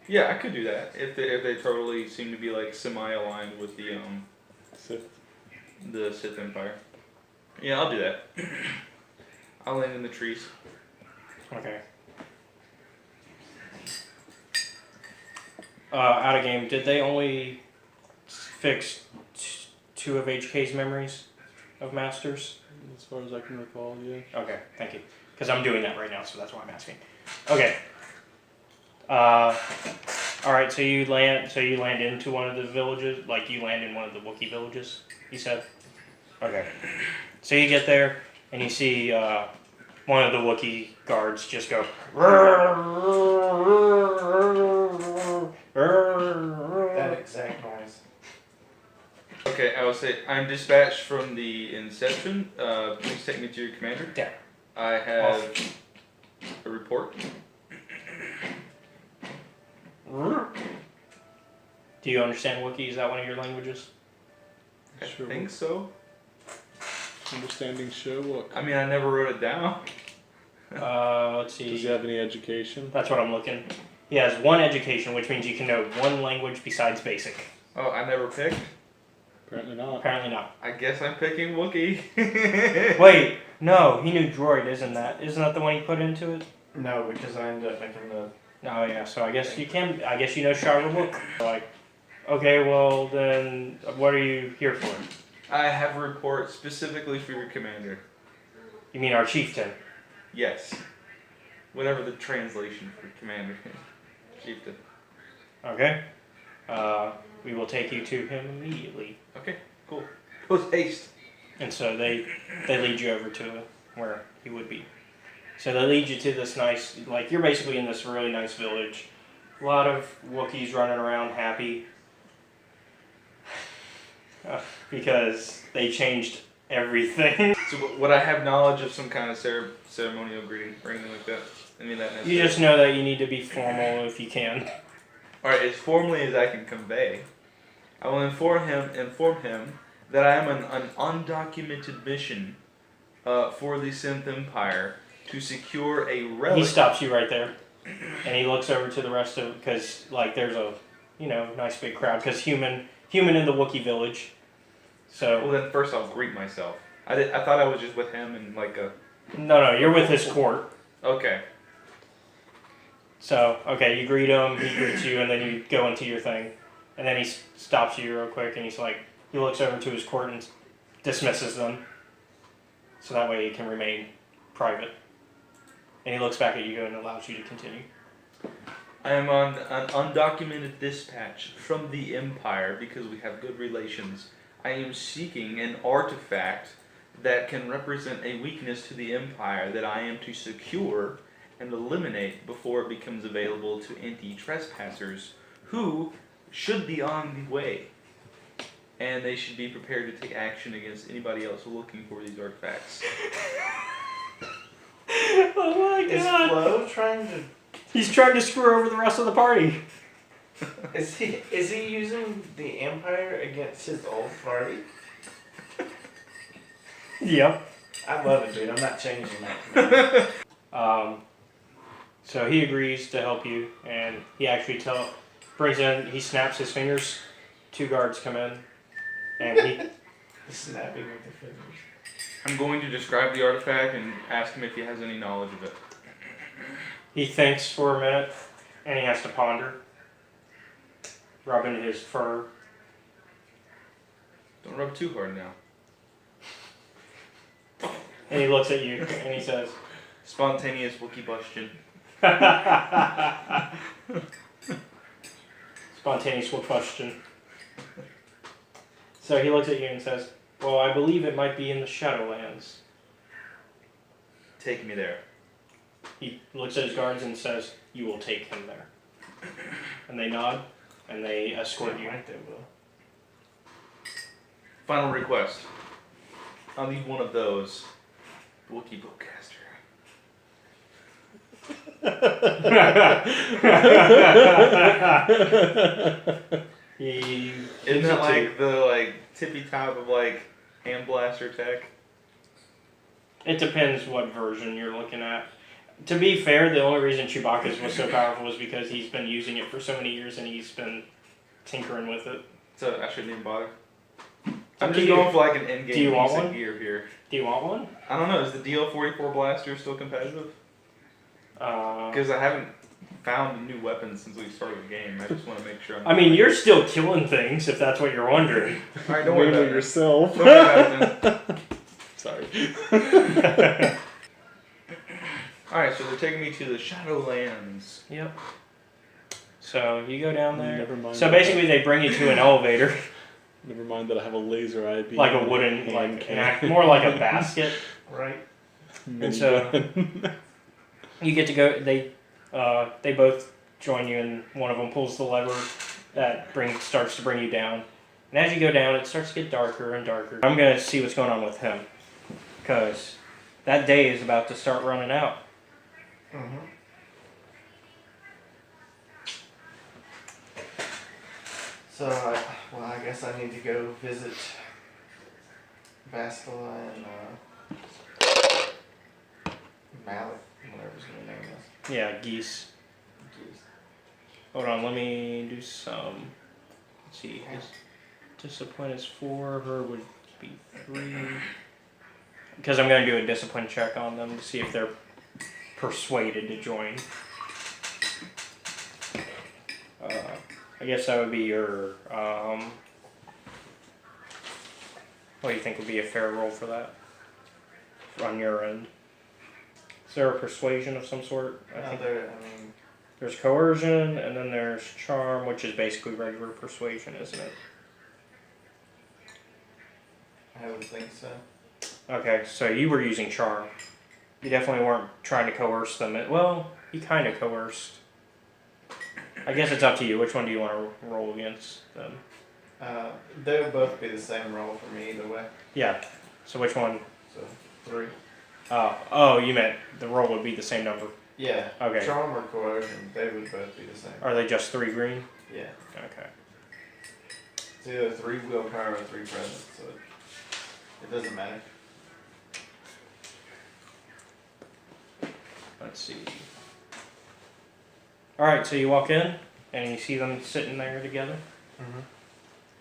Yeah, I could do that if they totally seem to be like semi-aligned with the Sith Empire. Yeah, I'll do that. I'll land in the trees. Okay. Out of game, did they only fix 2 of HK's memories of Masters? As far as I can recall, yeah. Okay, thank you. Because I'm doing that right now, so that's why I'm asking. Okay. All right. So you land into one of the villages. Like you land in one of the Wookiee villages. You said. Okay. So you get there and you see one of the Wookiee guards just go. That exact noise. Okay, I will say I'm dispatched from the Inception. Please take me to your commander. Yeah. I have a report. Do you understand Wookiee? Is that one of your languages? I Sure. think so. Understanding show what? I mean, I never wrote it down. Let's see. Does he have any education? That's what I'm looking. He has 1 education, which means you can know 1 language besides basic. Oh, I never picked? Apparently not. Apparently not. I guess I'm picking Wookiee. Wait, no, he knew droid, isn't that the one he put into it? No, because I ended up making the. Oh yeah, so I guess you know Shara Like, okay, well then, what are you here for? I have a report specifically for your commander. You mean our chieftain? Yes. Whatever the translation for commander is. Chieftain. Okay. We will take you to him immediately. Okay, cool. Post haste. And so they lead you over to where he would be. So they lead you to this nice, like you're basically in this really nice village. A lot of Wookiees running around happy. Because they changed everything. So would I have knowledge of some kind of ceremonial greeting or anything like that? Any of that necessary? You just know that you need to be formal if you can. Alright, as formally as I can convey, I will inform him that I am an undocumented mission for the Sith Empire to secure a relic. He stops you right there, and he looks over to the rest of, because like there's a, nice big crowd, because human in the Wookiee village. So. Well, then first I'll greet myself. I thought I was just with him and like a. No, you're with his court. Okay. So okay, you greet him, he greets you, and then you go into your thing, and then he stops you real quick, and he looks over to his court and dismisses them, so that way he can remain private. And he looks back at you and allows you to continue. I am on an undocumented dispatch from the Empire because we have good relations. I am seeking an artifact that can represent a weakness to the Empire that I am to secure and eliminate before it becomes available to anti-trespassers who should be on the way. And they should be prepared to take action against anybody else looking for these artifacts. Oh my god! Is Flo trying to? He's trying to screw over the rest of the party. Is he using the Empire against his old party? Yep. I love it, dude. I'm not changing that. So he agrees to help you, and he actually he snaps his fingers. 2 guards come in, and he. Snapping with the fingers. I'm going to describe the artifact and ask him if he has any knowledge of it. He thinks for a minute, and he has to ponder, rubbing his fur. Don't rub too hard now. And he looks at you, and he says, Spontaneous Wookiee question. spontaneous question. So he looks at you and says, well, I believe it might be in the Shadowlands. take me there. He looks at his guards and says, "You will take him there." And they nod, and they escort you. Right, they will. Final request. I'll need one of those. Wookiee Bowcaster. Isn't that like the tippy top of hand blaster tech? It depends what version you're looking at. To be fair, the only reason Chewbacca's was so powerful was because he's been using it for so many years and he's been tinkering with it. So I shouldn't even bother. Up I'm to just you. going for an end Do game you want piece one? of gear here. Do you want one? I don't know. Is the DL-44 blaster still competitive? Uh, Because I haven't found a new weapon since we started the game. I just want to make sure. I mean, you're still killing things, if that's what you're wondering. All right, don't worry Mainly about it. yourself. Don't worry about it. Sorry. All right, so they're taking me to the Shadowlands. Yep. So you go down there. Never mind. So basically, they bring you to an elevator, Never mind that I have a laser eye beam. like a and wooden, hand like cannon. more like a basket, right? And so Minigun. you get to go. They both join you, and one of them pulls the lever that starts to bring you down. And as you go down, it starts to get darker and darker. I'm gonna see what's going on with him, because that day is about to start running out. Mm-hmm. So, I guess I need to go visit Bastila and Malak, whatever his new name is. Yeah, geese. Jeez. Hold on, let me do some. Let's see. His discipline is 4. Her would be 3. Because I'm going to do a discipline check on them to see if they're persuaded to join. I guess that would be your. What do you think would be a fair roll for that? On your end. Is there a persuasion of some sort? There's coercion, and then there's charm, which is basically regular persuasion, isn't it? I would think so. Okay, so you were using charm. You definitely weren't trying to coerce them. Well, you kind of coerced. I guess it's up to you. Which one do you want to roll against them? They would both be the same roll for me either way. Yeah. So which one? So 3. Oh, you meant the roll would be the same number. Yeah. Okay. Charm or coercion, they would both be the same. Are they just 3 green? Yeah. Okay. It's either 3 willpower or 3 presence, so it doesn't matter. Let's see. Alright, so you walk in, and you see them sitting there together, Mm-hmm.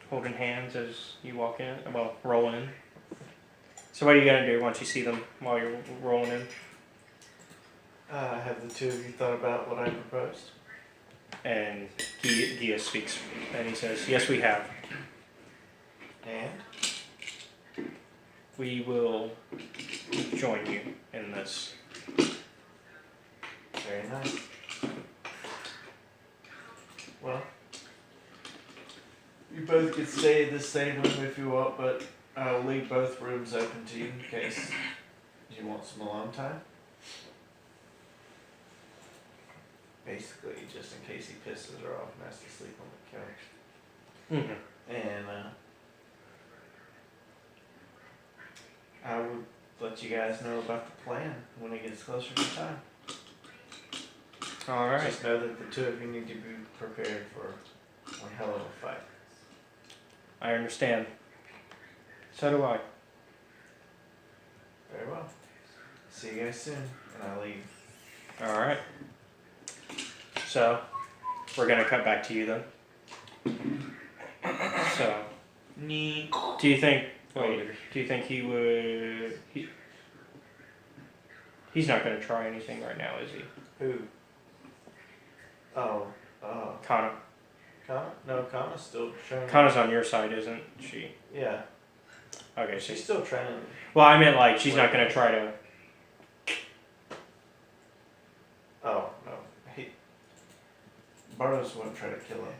holding hands as you walk in. Well, roll in. So what are you going to do once you see them while you're rolling in? Have the two of you thought about what I proposed? And Gia speaks, and he says, "Yes, we have. And? We will join you in this." Very nice. Well, you both could stay in the same room if you want, but I'll leave both rooms open to you in case you want some alone time. Basically, just in case he pisses her off and has to sleep on the couch. Mm-hmm. And I would let you guys know about the plan when it gets closer to time. All right. Just know that the two of you need to be prepared for one hell of a fight. I understand. So do I. Very well. See you guys soon, and I'll leave. All right. So, we're gonna cut back to you then. So, do you think? Wait. Do you think he would? He's not gonna try anything right now, is he? Who? Oh, Kaana. Kaana? No, Kaana's still training. Kaana's on your side, isn't she? Yeah, Okay, so she's still training. well, I meant like she's not gonna try to. Oh, no. Barnabas wouldn't try to kill him.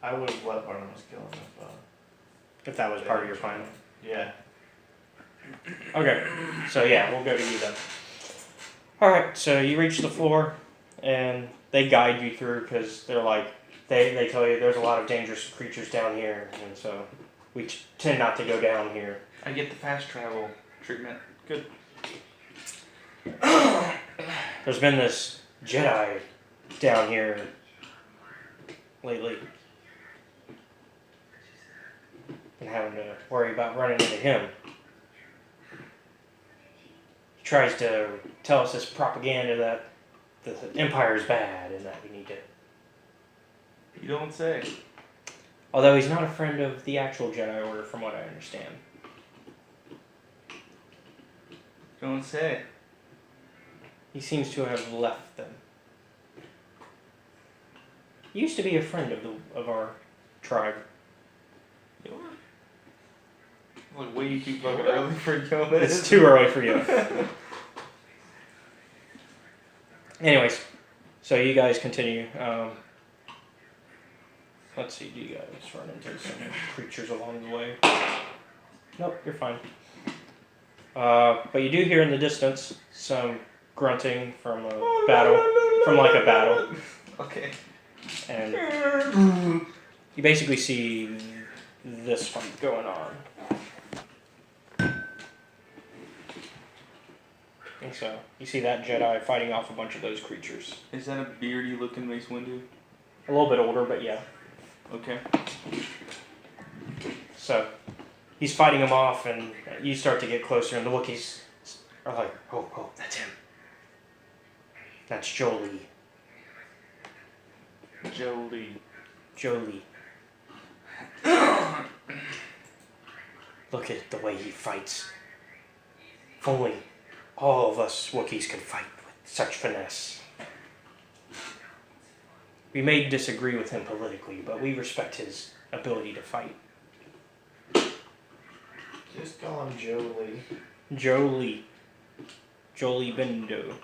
I would have let Barnabas kill him If that was part of your plan. Yeah. Okay, so yeah, we'll go to you then. Alright, so you reach the floor, and they guide you through because they're like, they tell you there's a lot of dangerous creatures down here, and so we tend not to go down here. I get the fast travel treatment. Good. There's been this Jedi down here lately. Been having to worry about running into him. He tries to tell us this propaganda that the Empire is bad and that we need to... You don't say. Although he's not a friend of the actual Jedi Order from what I understand. Don't say. He seems to have left them. He used to be a friend of our tribe. Like way too fucking early for Yoda. It's too early for you. Anyways, so you guys continue. Let's see, do you guys run into some creatures along the way? Nope, you're fine. But you do hear in the distance some grunting from a battle, from like a battle. Okay. And you basically see this fight going on. And so you see that Jedi fighting off a bunch of those creatures. Is that a beardy looking Mace Windu? A little bit older, but yeah. Okay. So he's fighting him off, and you start to get closer, and the Wookiees are like, oh, that's him. That's Jolie. Jolie. Look at the way he fights. If only all of us Wookiees could fight with such finesse. We may disagree with him politically, but we respect his ability to fight. Just call him Jolie. Jolie Bendo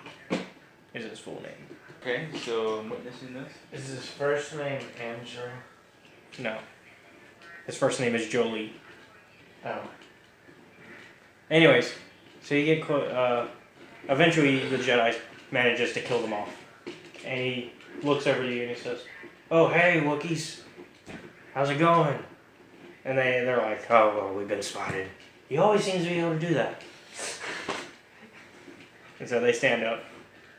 is his full name. Okay, so I'm witnessing this. Is his first name Andrew? No. His first name is Jolie. Oh. Anyways, so you get eventually the Jedi manages to kill them all. And he looks over to you and he says, "Oh, hey, Wookiees. How's it going?" And they're like, "Oh, well, we've been spotted." He always seems to be able to do that. And so they stand up.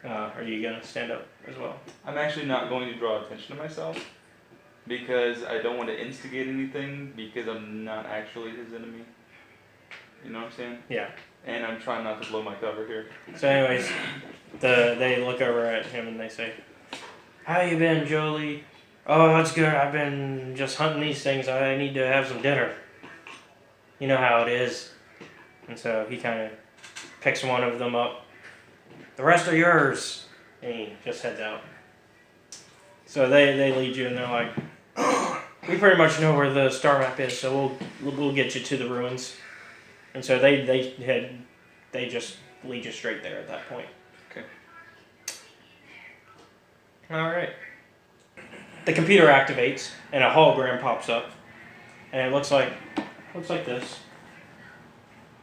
Are you going to stand up as well? I'm actually not going to draw attention to myself because I don't want to instigate anything because I'm not actually his enemy. You know what I'm saying? Yeah. And I'm trying not to blow my cover here. So anyways, they look over at him and they say, "How you been, Jolie?" "Oh, that's good. I've been just hunting these things. I need to have some dinner. You know how it is." And so he kind of picks one of them up. "The rest are yours." And he just heads out. So they lead you and they're like, "We pretty much know where the star map is, so we'll get you to the ruins." And so they just lead you straight there at that point. Okay. Alright. The computer activates and a hologram pops up. And it looks like this.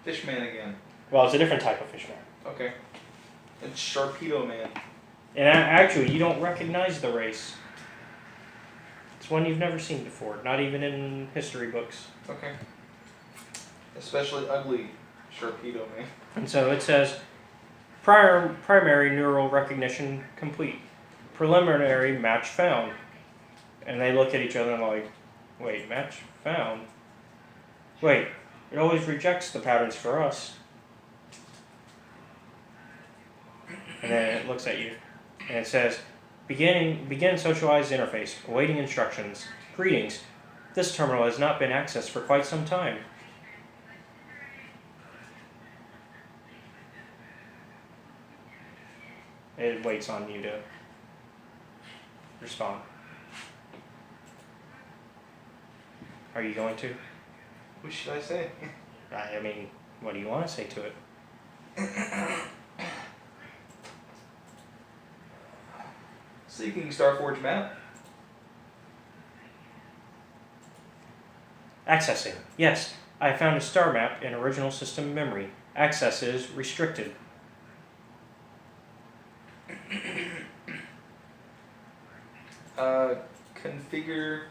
Fishman again. Well, it's a different type of fishman. Okay. It's Sharpedo Man. And actually, you don't recognize the race. It's one you've never seen before, not even in history books. Okay. Especially ugly Sharpedo Man. And so it says, primary neural recognition complete. Preliminary match found. And they look at each other and like, wait, match found? Wait, it always rejects the patterns for us. And then it looks at you. And it says, begin socialized interface, awaiting instructions. Greetings. This terminal has not been accessed for quite some time. It waits on you to respond. Are you going to? What should I say? I mean, what do you want to say to it? Seeking Starforge map. Accessing. Yes. I found a star map in original system memory. Access is restricted. Configure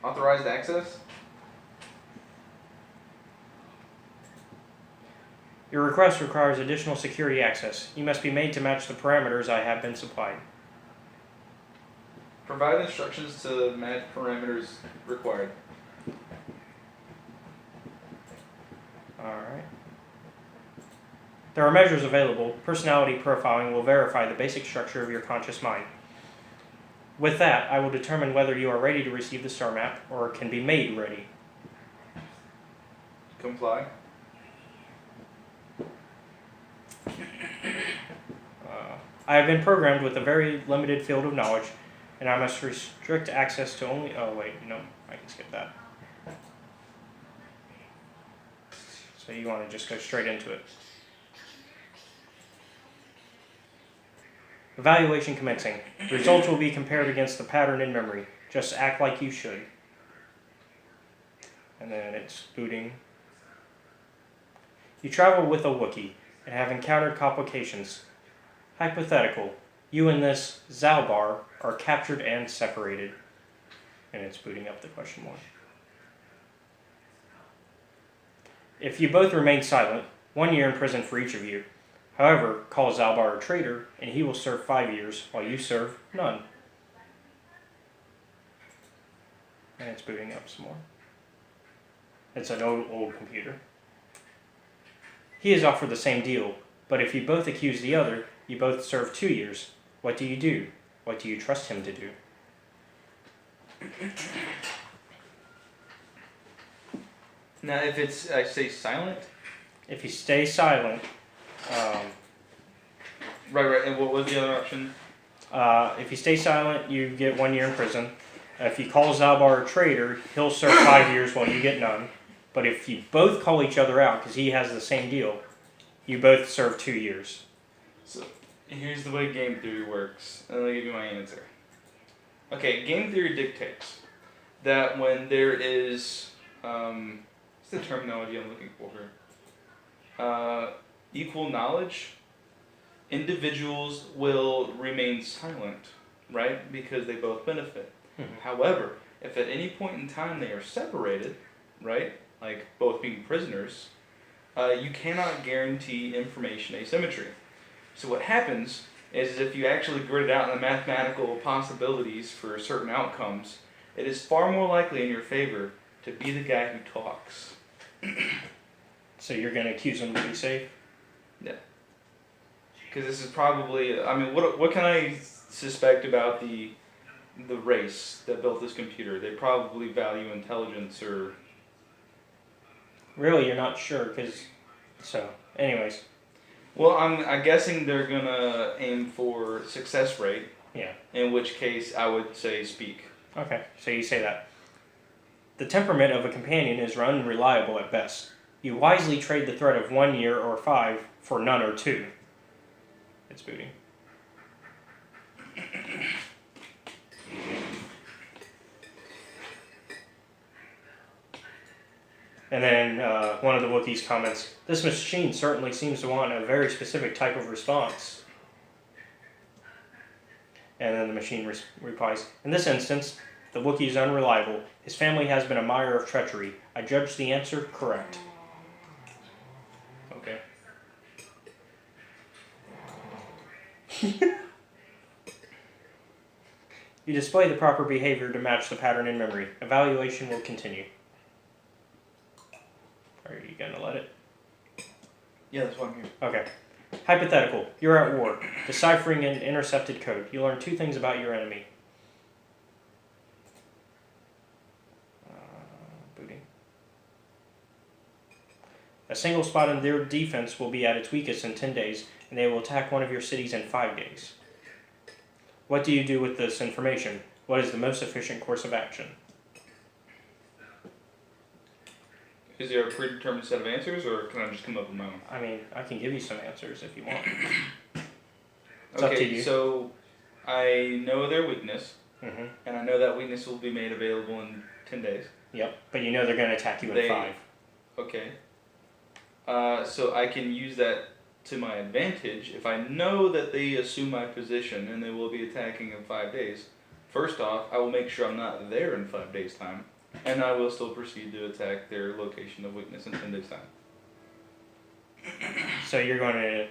authorized access. Your request requires additional security access. You must be made to match the parameters I have been supplied. Provide instructions to match parameters required. Alright. There are measures available. Personality profiling will verify the basic structure of your conscious mind. With that, I will determine whether you are ready to receive the star map or can be made ready. Comply. I have been programmed with a very limited field of knowledge, and I must restrict access to only... Oh, wait, no, I can skip that. So you want to just go straight into it. Evaluation commencing. Results will be compared against the pattern in memory. Just act like you should. And then it's booting. You travel with a Wookiee and have encountered complications. Hypothetical. You and this Zalbar are captured and separated. And it's booting up the question mark. If you both remain silent, 1 year in prison for each of you. However, call Zalbar a traitor, and he will serve 5 years, while you serve none. And it's booting up some more. It's an old computer. He is offered the same deal, but if you both accuse the other, you both serve 2 years. What do you do? What do you trust him to do? Now, if it's, I say silent? If you stay silent... Right, and what was the other option? If you stay silent, you get 1 year in prison. If you call Zalbar a traitor, he'll serve 5 years while you get none. But if you both call each other out, because he has the same deal, you both serve 2 years. So, here's the way game theory works, and I'll give you my answer. Okay, game theory dictates that when there is, what's the terminology I'm looking for here? Equal knowledge, individuals will remain silent, right? Because they both benefit. Mm-hmm. However, if at any point in time they are separated, right? Like both being prisoners, you cannot guarantee information asymmetry. So what happens is if you actually grid it out in the mathematical possibilities for certain outcomes, it is far more likely in your favor to be the guy who talks. So you're going to accuse him to be safe? Yeah. Because this is probably, I mean, what can I suspect about the race that built this computer? They probably value intelligence or... Really, you're not sure, because... So, anyways. Well, I'm guessing they're going to aim for success rate. Yeah. In which case, I would say speak. Okay, so you say that. The temperament of a companion is unreliable at best. You wisely trade the threat of 1 year or 5 for none or 2. It's booting. And then one of the Wookiees comments, "This machine certainly seems to want a very specific type of response." And then the machine replies, "In this instance, the Wookiee is unreliable. His family has been a mire of treachery. I judge the answer correct." Okay. You display the proper behavior to match the pattern in memory. Evaluation will continue. Are you going to let it? Yeah, that's what I'm here. Okay. Hypothetical. You're at war. Deciphering an intercepted code. You learn 2 things about your enemy. Booting. A single spot in their defense will be at its weakest in 10 days, and they will attack one of your cities in 5 days. What do you do with this information? What is the most efficient course of action? Is there a predetermined set of answers, or can I just come up with my own? I mean, I can give you some answers if you want. It's up to Okay, you. so I know their weakness, Mm-hmm. and I know that weakness will be made available in 10 days. Yep, but you know they're going to attack you in 5. Okay. So I can use that to my advantage if I know that they assume my position and they will be attacking in 5 days. First off, I will make sure I'm not there in 5 days' time, and I will still proceed to attack their location of weakness in 10 days' time. So you're going to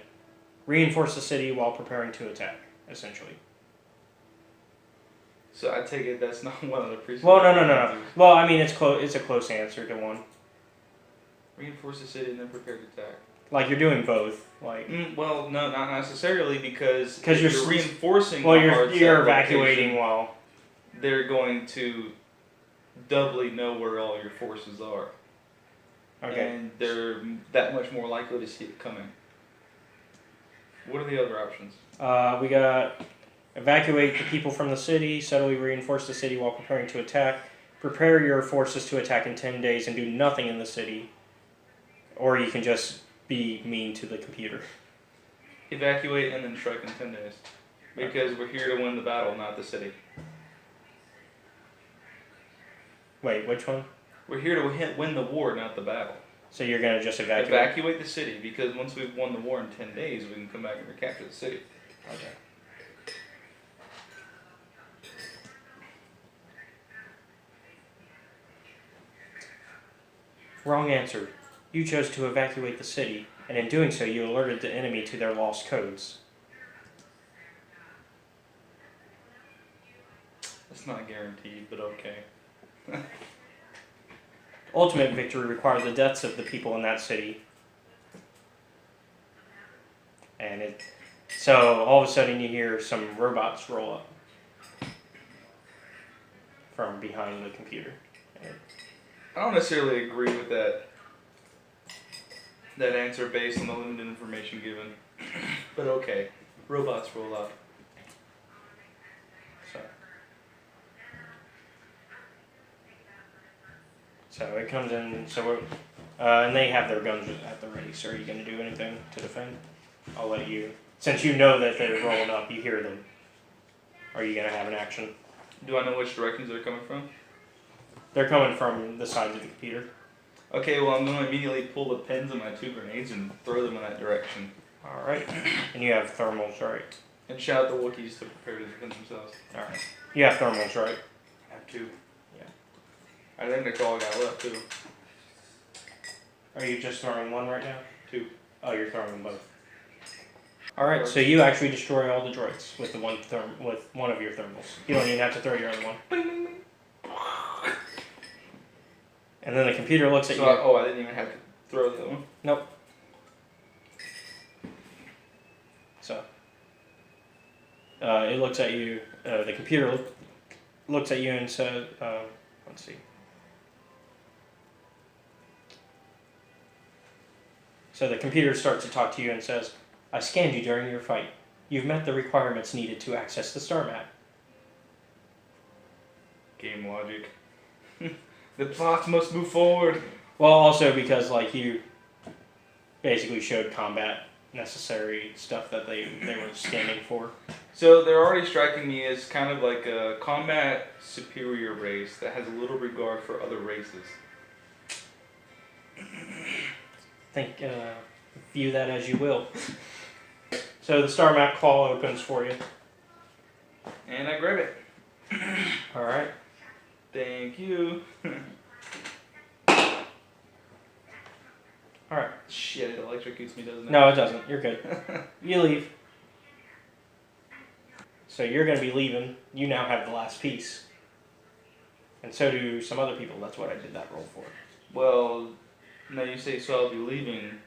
reinforce the city while preparing to attack, essentially. So I take it that's not one of the previous. Well, no. Well, I mean, it's close. It's a close answer to one. Reinforce the city and then prepare to attack. Like you're doing both. Like. Well, no, not necessarily because you're reinforcing. Well, you're evacuating while. They're going to doubly know where all your forces are. Okay. And they're that much more likely to see it coming. What are the other options? We got evacuate the people from the city, subtly reinforce the city while preparing to attack, prepare your forces to attack in 10 days and do nothing in the city, or you can just be mean to the computer. Evacuate and then strike in 10 days. Because we're here to win the battle, not the city. Wait, which one? We're here to win the war, not the battle. So you're going to just evacuate? Evacuate the city, because once we've won the war in 10 days, we can come back and recapture the city. Okay. Wrong answer. You chose to evacuate the city, and in doing so you alerted the enemy to their lost codes. That's not guaranteed, but okay. Ultimate victory required the deaths of the people in that city. So all of a sudden you hear some robots roll up from behind the computer. I don't necessarily agree with that answer based on the limited information given. But okay, robots roll up. So it comes in, and they have their guns at the ready. So are you going to do anything to defend? I'll let you, since you know that they're rolling up, you hear them. Are you going to have an action? Do I know which directions they're coming from? They're coming from the sides of the computer. Okay, well I'm going to immediately pull the pins of my 2 grenades and throw them in that direction. Alright. And you have thermals, right? And shout at the Wookiees to prepare to defend themselves. Alright. You have thermals, right? I have 2. Yeah. I think that's all I got left too. Are you just throwing one right now? 2. Oh, you're throwing them both. Alright, so you actually destroy all the droids with with one of your thermals. You don't even have to throw your other one. And then the computer looks at you. I didn't even have to throw the other one? Nope. So, it looks at you, the computer looks at you and says, let's see. So the computer starts to talk to you and says, I scanned you during your fight. You've met the requirements needed to access the star map. Game logic. The plot must move forward. Well, also because you basically showed combat necessary stuff that they were scanning for. So they're already striking me as kind of like a combat superior race that has a little regard for other races. View that as you will. So the star map call opens for you. And I grab it. Alright. Thank you. Alright. Shit, it electrocutes me, doesn't it? No, it doesn't. You're good. You leave. So you're going to be leaving. You now have the last piece. And so do some other people. That's what I did that roll for. Well, now you say so I'll be leaving.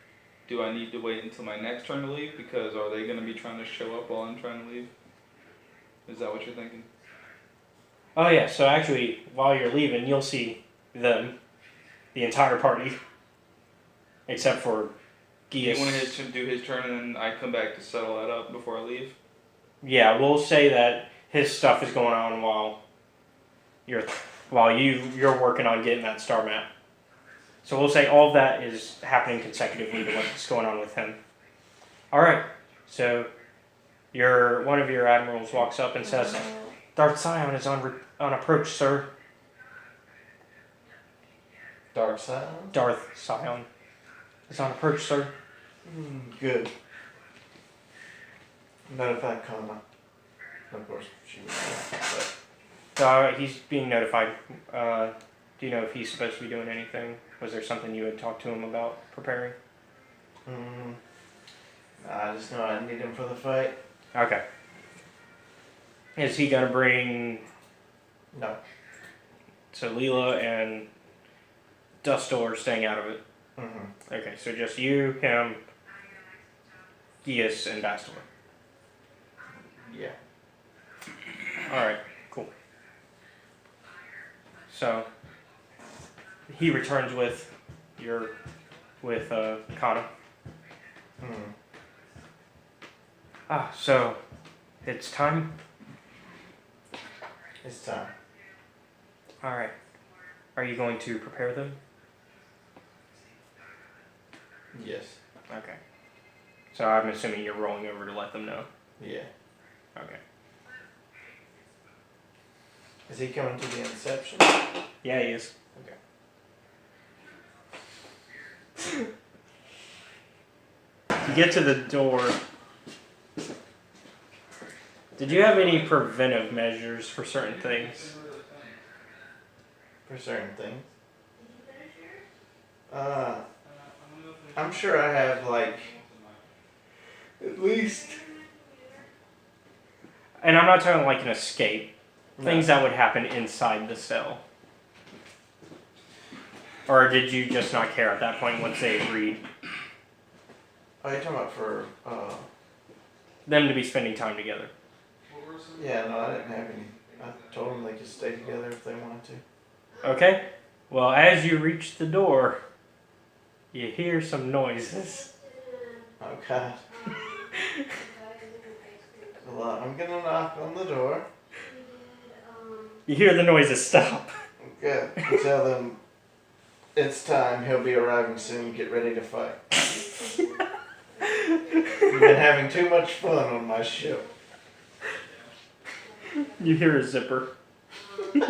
Do I need to wait until my next turn to leave? Because are they going to be trying to show up while I'm trying to leave? Is that what you're thinking? Oh yeah, so actually, while you're leaving, you'll see them, the entire party, except for Gius. You want to do his turn and then I come back to settle that up before I leave? Yeah, we'll say that his stuff is going on while you're working on getting that star map. So we'll say all of that is happening consecutively to what's going on with him. All right, so one of your admirals walks up and says, Darth Sion is on approach, sir. Dark Side. Darth Sion is on approach, sir. Good. Notify Kaana. Of course, she was there, He's being notified. Do you know if he's supposed to be doing anything? Was there something you had talked to him about preparing? I just know I need him for the fight. Okay. Is he gonna bring? No. So Leela and Dustil are staying out of it. Okay, so just you, him, Gius, and Bastila. Yeah. Alright, cool. So he returns with Kaana. So it's time? It's time. Alright. Are you going to prepare them? Yes. Okay. So I'm assuming you're rolling over to let them know. Yeah. Okay. Is he coming to the Inception? Yeah, he is. Okay. You get to the door. Did you have any preventive measures for certain things? For certain things. I'm sure I have at least. And I'm not talking like an escape. No. Things that would happen inside the cell. Or did you just not care at that point once they agreed? Oh, you're talking about for Them to be spending time together. Yeah, no, I didn't have any. I told them they could stay together if they wanted to. Okay. Well, as you reach the door, you hear some noises. Oh God. Well, I'm gonna knock on the door. You hear the noises stop. Good. Tell them it's time. He'll be arriving soon. Get ready to fight. You've been having too much fun on my ship. You hear a zipper. Did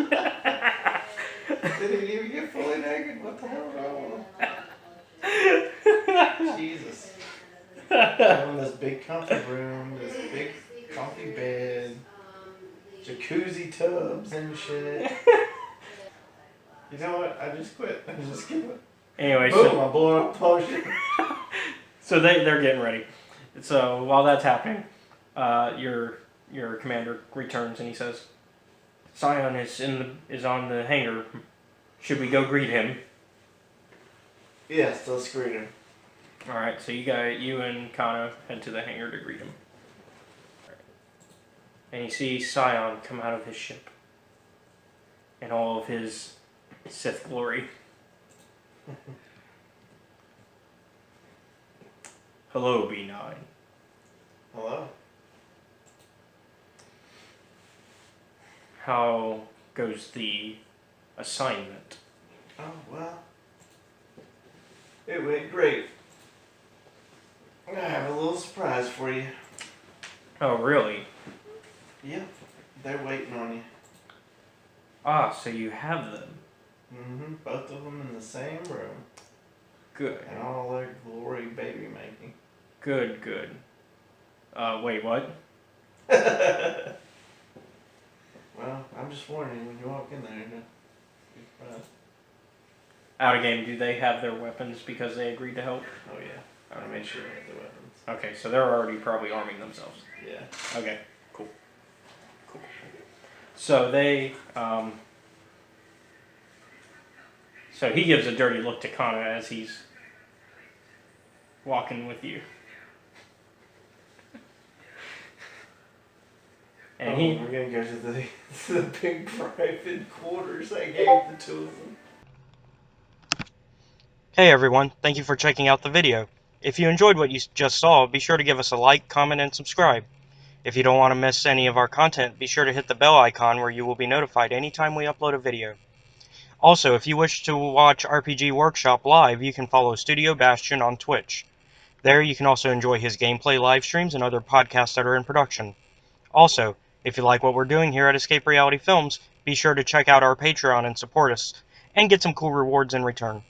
he even get fully naked? What the hell is wrong with him? Jesus. I'm in this big comfy room, this big comfy bed, jacuzzi tubs and shit. You know what? I just quit. I just give it. Anyway, boom, I'm blowing up potion. So they're getting ready. So while that's happening, your commander returns and he says, Sion is on the hangar. Should we go greet him? Yes, let's greet him. Alright, so you and Kaana head to the hangar to greet him. And you see Sion come out of his ship in all of his Sith glory. Hello, B9. Hello. How goes the assignment? Oh, well. It went great. I have a little surprise for you. Oh, really? Yep. They're waiting on you. Ah, so you have them. Mm-hmm. Both of them in the same room. Good. And all their glory baby making. Good. Wait, what? Well, I'm just warning you when you walk in there, you know. Be surprised. Out of game, do they have their weapons because they agreed to help? Oh, yeah. I made sure they have the weapons. Okay, so they're already probably arming themselves. Yeah. Okay, cool. So they, so he gives a dirty look to Kaana as he's walking with you. And we're gonna go to the big private quarters I gave the two of them. Hey everyone, thank you for checking out the video. If you enjoyed what you just saw, be sure to give us a like, comment, and subscribe. If you don't want to miss any of our content, be sure to hit the bell icon where you will be notified anytime we upload a video. Also, if you wish to watch RPG Workshop live, you can follow Studio Bastion on Twitch. There you can also enjoy his gameplay live streams and other podcasts that are in production. Also, if you like what we're doing here at Escape Reality Films, be sure to check out our Patreon and support us. and get some cool rewards in return.